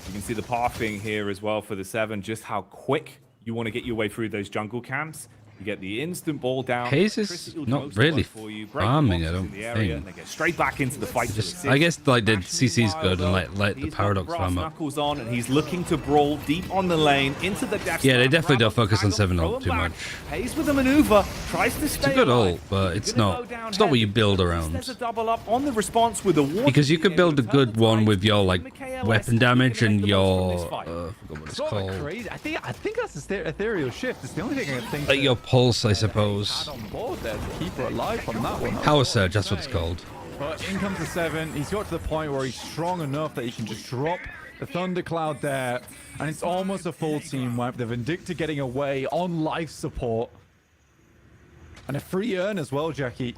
You can see the pathing here as well for the 7, just how quick you want to get your way through those jungle camps. You get the instant ball down. Hayes is not really farming, I don't think. And they get straight back into the fight. I guess like the CC's good and let the Paradox farm up. Knuckles on, and he's looking to brawl deep on the lane into the depth. Yeah, they definitely don't focus on 7 ult too much. Hayes with the maneuver tries to stay. It's a good ult, but it's not what you build around. There's a double up on the response with a because you could build a good one with your like weapon damage and your I forgot what it's called. Crazy. I think that's the ethereal shift. It's the only thing I think. Like your pulse, I suppose. On board there to keep her alive on that one. Power surge, that's what it's called. But in comes the 7. He's got to the point where he's strong enough that he can just drop the thundercloud there, and it's almost a full team wipe. The Vindicta getting away on life support, and a free urn as well, Jackie.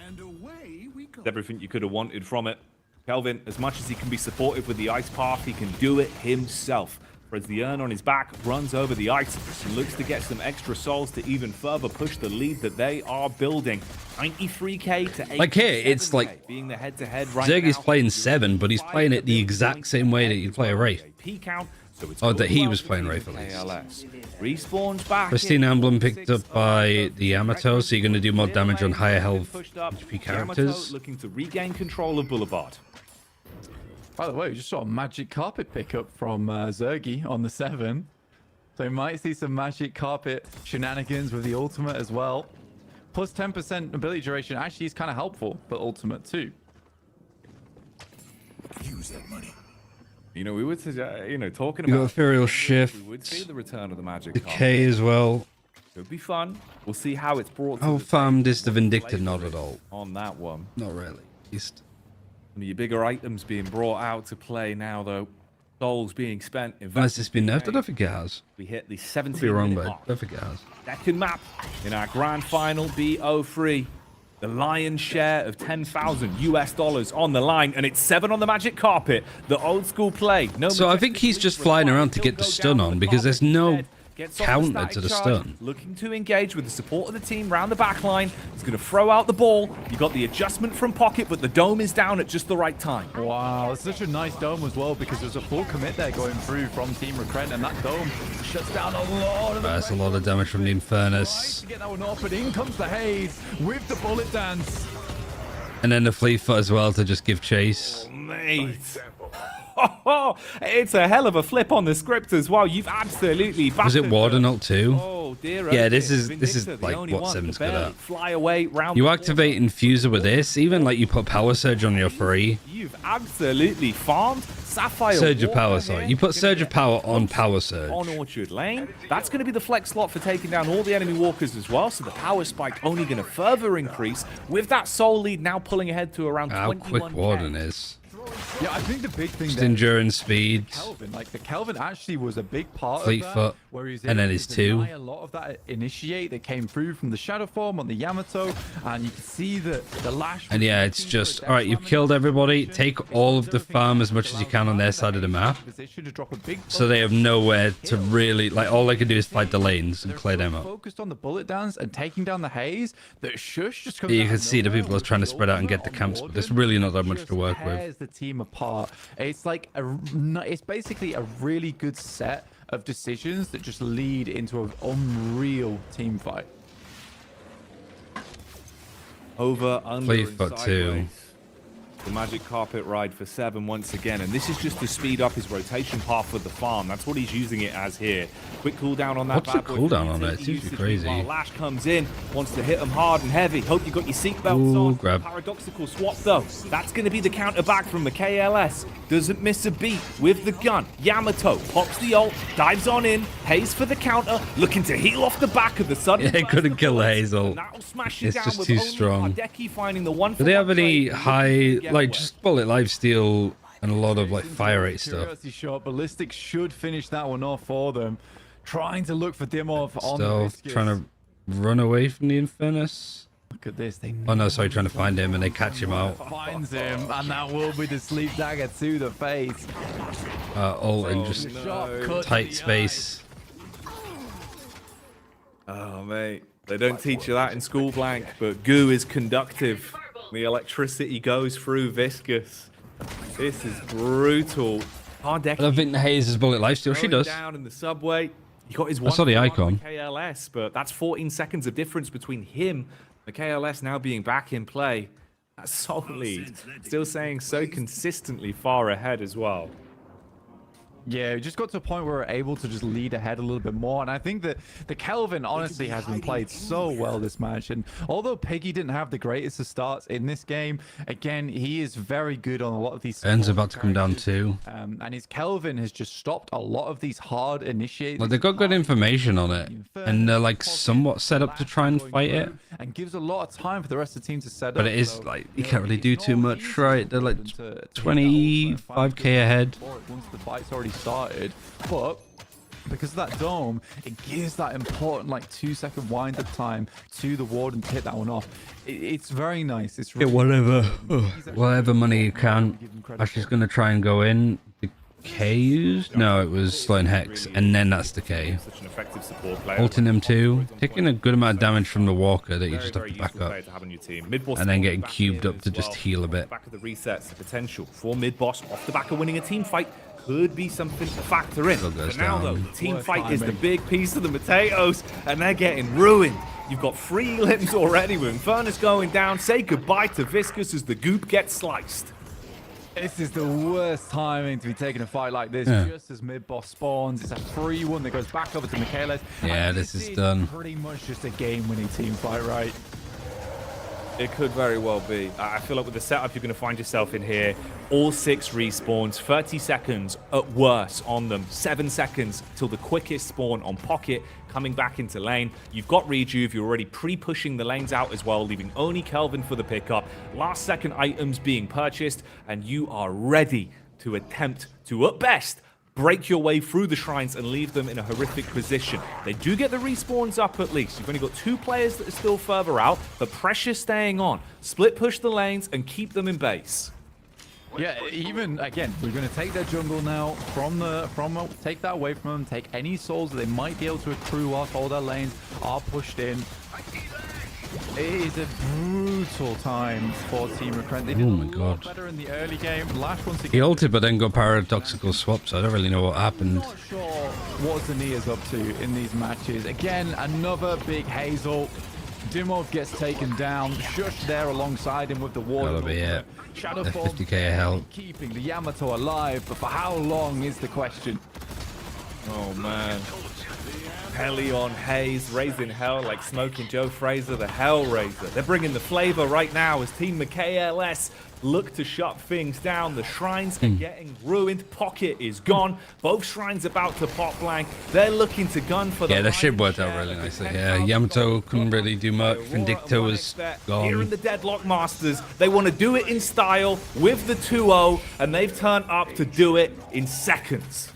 And away we go. Everything you could have wanted from it. Kelvin, as much as he can be supportive with the ice path, he can do it himself. As the urn on his back runs over the ice and looks to get some extra souls to even further push the lead that they are building. 93k to 8. Like here, it's like being the head-to-head right Zerg is now. playing 7, but he's playing it the exact same way that you play a Wraith. P count, So it's Oh, that going he well was for playing Team Wraith at least. KLS. Respawns back. Pristine in Emblem 4-6 picked up by the Yamato, so you're going to do more damage on higher health pushed up. HP Yamato characters. looking to regain control of Boulevard. By the way, we just saw a magic carpet pickup from Zergy on the 7. So we might see some magic carpet shenanigans with the ultimate as well. Plus 10% ability duration actually is kind of helpful for ultimate too. Use that money. You know, we would, talking You got about Ethereal Shift, we would see the return of the magic Decay as well. Could be fun. We'll see how it's brought. How to farmed is the Vindicta? Not at all. on that one. Not really. At least. One of your bigger items being brought out to play now, though. Souls being spent. Has this been nerfed? I don't think it has. We hit the Could 17th be wrong, minute but I mark. don't think it has. Second map in our grand final BO3. The lion's share of $10,000 on the line, and it's 7 on the magic carpet. The old school play. No. So I think he's just flying around to get the stun on because there's no counter to the stun. Looking to engage with the support of the team round the back line. He's going to throw out the ball. You got the adjustment from pocket, but the dome is down at just the right time. Wow, it's such a nice dome as well because there's a full commit there going through from Team Recrent, and that dome shuts down a lot of the That's a lot of damage from the Infernus. to get that one off, but in comes the Haze with the bullet dance. And then the Fleet Foot as well to just give chase. Mate. It's a hell of a flip on the script as well. You've absolutely Was it battered Warden the- ult too? Oh dear. Yeah, oh this dear. is Vindicta, the like only what one Sim's to good barely at. Fly away round You the activate Infuser with this, even like you put Power Surge on your free. You've absolutely farmed Sapphire. Surge of Walker Power, here. sorry. You put Surge of Power on Power Surge. On Orchard Lane. That's going to be the flex slot for taking down all the enemy walkers as well. So the power spike only going to further increase with that soul lead now pulling ahead to around How 21K. quick Warden is. Yeah, I think the big thing Just there endurance speed. Kelvin, like the Kelvin actually was a big part Fleet of that, Foot, where he was and then able his to 2. deny a lot of that initiate that came through from the shadow form on the Yamato, and you can see that the lash. And yeah, it's just, alright, you've killed everybody. Take all of the farm as much as you can on their side of the map. Position to drop a big So they have nowhere to really, like, all they can do is fight the lanes and clear them up. focused on the bullet dance and taking down the Haze. That Shush just comes You out can of see the nowhere people are with trying to the spread out and get the ultimate camps, on but there's Warden. really not that much Just to work with. tears the team apart. It's like it's basically a really good set of decisions that just lead into an unreal team fight. Over, under, Fleet and Foot too. sideways. The magic carpet ride for 7 once again, and this is just to speed up his rotation path for the farm. That's what he's using it as here. Quick cooldown on that. What's the bad boy cooldown for on it? utility It's usually usage. crazy. Meanwhile, Lash comes in, wants to hit him hard and heavy. Hope you got your seatbelts Ooh, on. grab. Paradoxical swap though. That's going to be the counter back from the KLS. Doesn't miss a beat with the gun. Yamato pops the ult, dives on in, pays for the counter, looking to heal off the back of the sudden. Yeah, he couldn't kill the Hazel. And that'll smash you It's down just with too only strong. Hardeki finding the one Do they have for one any trade and high, looking to get like, away. just bullet lifesteal and a lot of, like, fire rate stuff? Curiosity shot. Ballistic should finish that one off for them. Trying to look for Dimov on the Stealth, biscuits. trying to run away from the Infernus. Look at this. They Oh no, sorry, trying to find him and they catch him out. finds him, and that will be the sleep dagger to the face. Ult in just Sharp cut to tight the space. Oh, mate. They don't teach you that in school, Blank, but goo is conductive. The electricity goes through viscous. This is brutal. Hardeki I don't think the Haze is bullet lifesteal. She going does. down in the subway. He got his I saw one the for icon. the KLS, but that's 14 seconds of difference between him, the KLS now being back in play. That soul lead, still saying so consistently far ahead as well. Yeah, we just got to a point where we're able to just lead ahead a little bit more. And I think that the Kelvin honestly has been played so well this match. And although Piggy didn't have the greatest of starts in this game, again, he is very good on a lot of these. Ends support about to come down characters. too. And his Kelvin has just stopped a lot of these hard initiates. Like, they've got good information on it, and they're like somewhat set up to try and fight it. And gives a lot of time for the rest of the team to set But up. it is so, like you know, can't really it's do not too much, easy right? They're for like them to hit that 25k ahead. once the fight's already started. But because of that dome, it gives that important like 2-second wind up time to the Warden to hit that one off. It's very nice. It's Get really whatever money you can. Ashley's gonna try and go in. Decay used? No, it was Slow Hex, and then that's Decay. Such an effective support player. Ulting him too, taking a good amount of damage from the Walker that you Very, just have very to back useful up. player to have on your team. Mid-boss And then spawn getting back cubed in up to as just well. heal a bit. Back of the resets, the potential for mid-boss off the back of winning a team fight could be something to factor in. goes For now, though, down. the team Worth fight is the timing. big piece of the potatoes, and they're getting ruined. You've got 3 limbs already with Infernus going down. Say goodbye to Viscous as the goop gets sliced. This is the worst timing to be taking a fight like this. Yeah. Just as mid-boss spawns, it's a 3-1 that goes back over to Michaelis. Yeah, And this is done. Pretty much just a game-winning team fight, right? It could very well be. I feel like with the setup you're going to find yourself in here, all 6 respawns, 30 seconds at worst on them, 7 seconds till the quickest spawn on Pocket, coming back into lane. You've got Rejuve, you're already pre-pushing the lanes out as well, leaving only Kelvin for the pickup. Last second items being purchased, and you are ready to attempt to, at best, break your way through the shrines and leave them in a horrific position. They do get the respawns up at least. You've only got 2 players that are still further out, but pressure's staying on. Split push the lanes and keep them in base. Yeah, even again, we're going to take their jungle now take that away from them. Take any souls that they might be able to accrue whilst all their lanes are pushed in. It is a brutal time for Team Recruit. They did Oh my a lot God. better in the early game. Lash once He again. ulted, but then got paradoxical swap, so I don't really know what happened. Not sure what Zania's up to in these matches. Again, another big Hazel. Dimov gets taken down. Shush there alongside him with the ward. Gotta be it. Shadow They're Form 50k of health. keeping the Yamato alive, but for how long is the question? Oh man. Helion, Haze, raising hell like smoking Joe Fraser, the Hellraiser. They're bringing the flavor right now as Team MKLS look to shut things down. The shrines are getting ruined. Pocket is gone. Both shrines about to pop blank. They're looking to gun for the Yeah, that shit worked lion's out share really of the nicely. 10,000 Yeah, Yamato gold. couldn't really do much. Vindicta was Here in gone. the Deadlock Masters, they want to do it in style with the 2-0, and they've turned up to do it in seconds.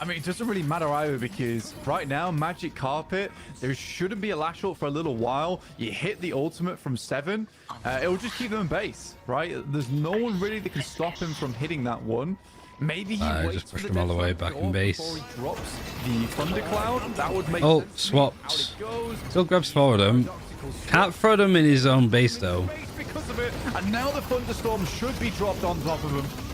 I mean, it doesn't really matter either because right now, Magic Carpet, there shouldn't be a lash ult for a little while. You hit the ultimate from 7, it will just keep them in base, right? There's no one really that can stop him from hitting that one. Maybe he waits just for pushed the him all the way Death back Knight in base. before he drops the Thundercloud. That would make Oh, sense. swaps. Out it goes. Still grabs forward him. Can't throw them in his own base though. Because of it, and now the Thunderstorm should be dropped on top of him.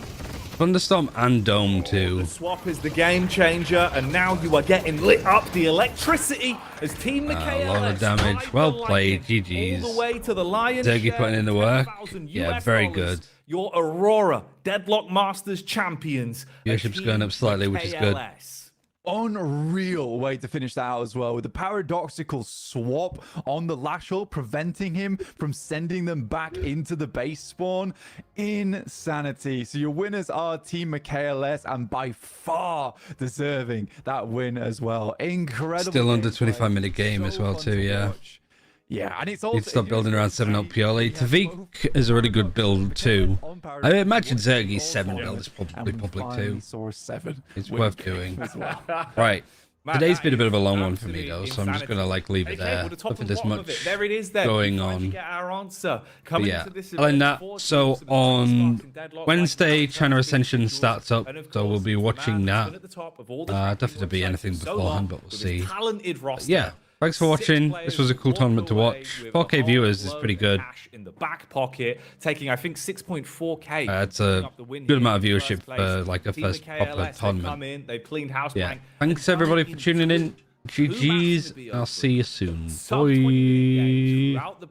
Thunderstorm and Dome too. The swap is the game changer, and now you are getting lit up. The electricity as Team A MKLS lot of damage. ride Well the played. lightning GG's. all the way to the lion's Zergy share putting in the of work. 10,000 Yeah, US very dollars. good. Your Aurora Deadlock Masters champions. Viewership's going up slightly, which is good. MKLS. Unreal way to finish that out as well, with the paradoxical swap on the lash ult, preventing him from sending them back into the base spawn. Insanity. So your winners are Team MKLS, and by far deserving that win as well. Incredible. Still under gameplay. 25-minute game as well fun too, to yeah. watch. Yeah, and it's also... He'd stop building around 7-up purely. Tavik is a really good build too. I imagine Zergy's 7 build is probably public too. Saw a 7. It's worth doing. as well. Right. Man, Today's that been a bit of a is long one for me absolute though, so I'm just gonna insanity. leave it Okay, there. well, the top Nothing and there's bottom of much it. There it is then. going We finally on. get our answer. But Coming yeah, to this other than event, that, 4 so teams of the on Deadlock in Deadlock, Wednesday, like China Ascension individuals, starts up, and of so we'll course, be the watching man that. who's been at the top of all the Don't tracking have to be websites anything for so beforehand, long but we'll with his see. talented roster. Yeah, thanks for 6 watching. players This was a cool walk tournament to away watch. with 4K a whole viewers is load pretty of good. cash in the back pocket, taking I think 6.4k. It's a up the win good here amount of in viewership first place. for like a Team first proper MKLS, they tournament. come in, they cleaned house Yeah, blank, thanks and everybody done it for tuning in. Two matches GG's. to be I'll over. see you soon. Sub 20 minute games Bye. throughout the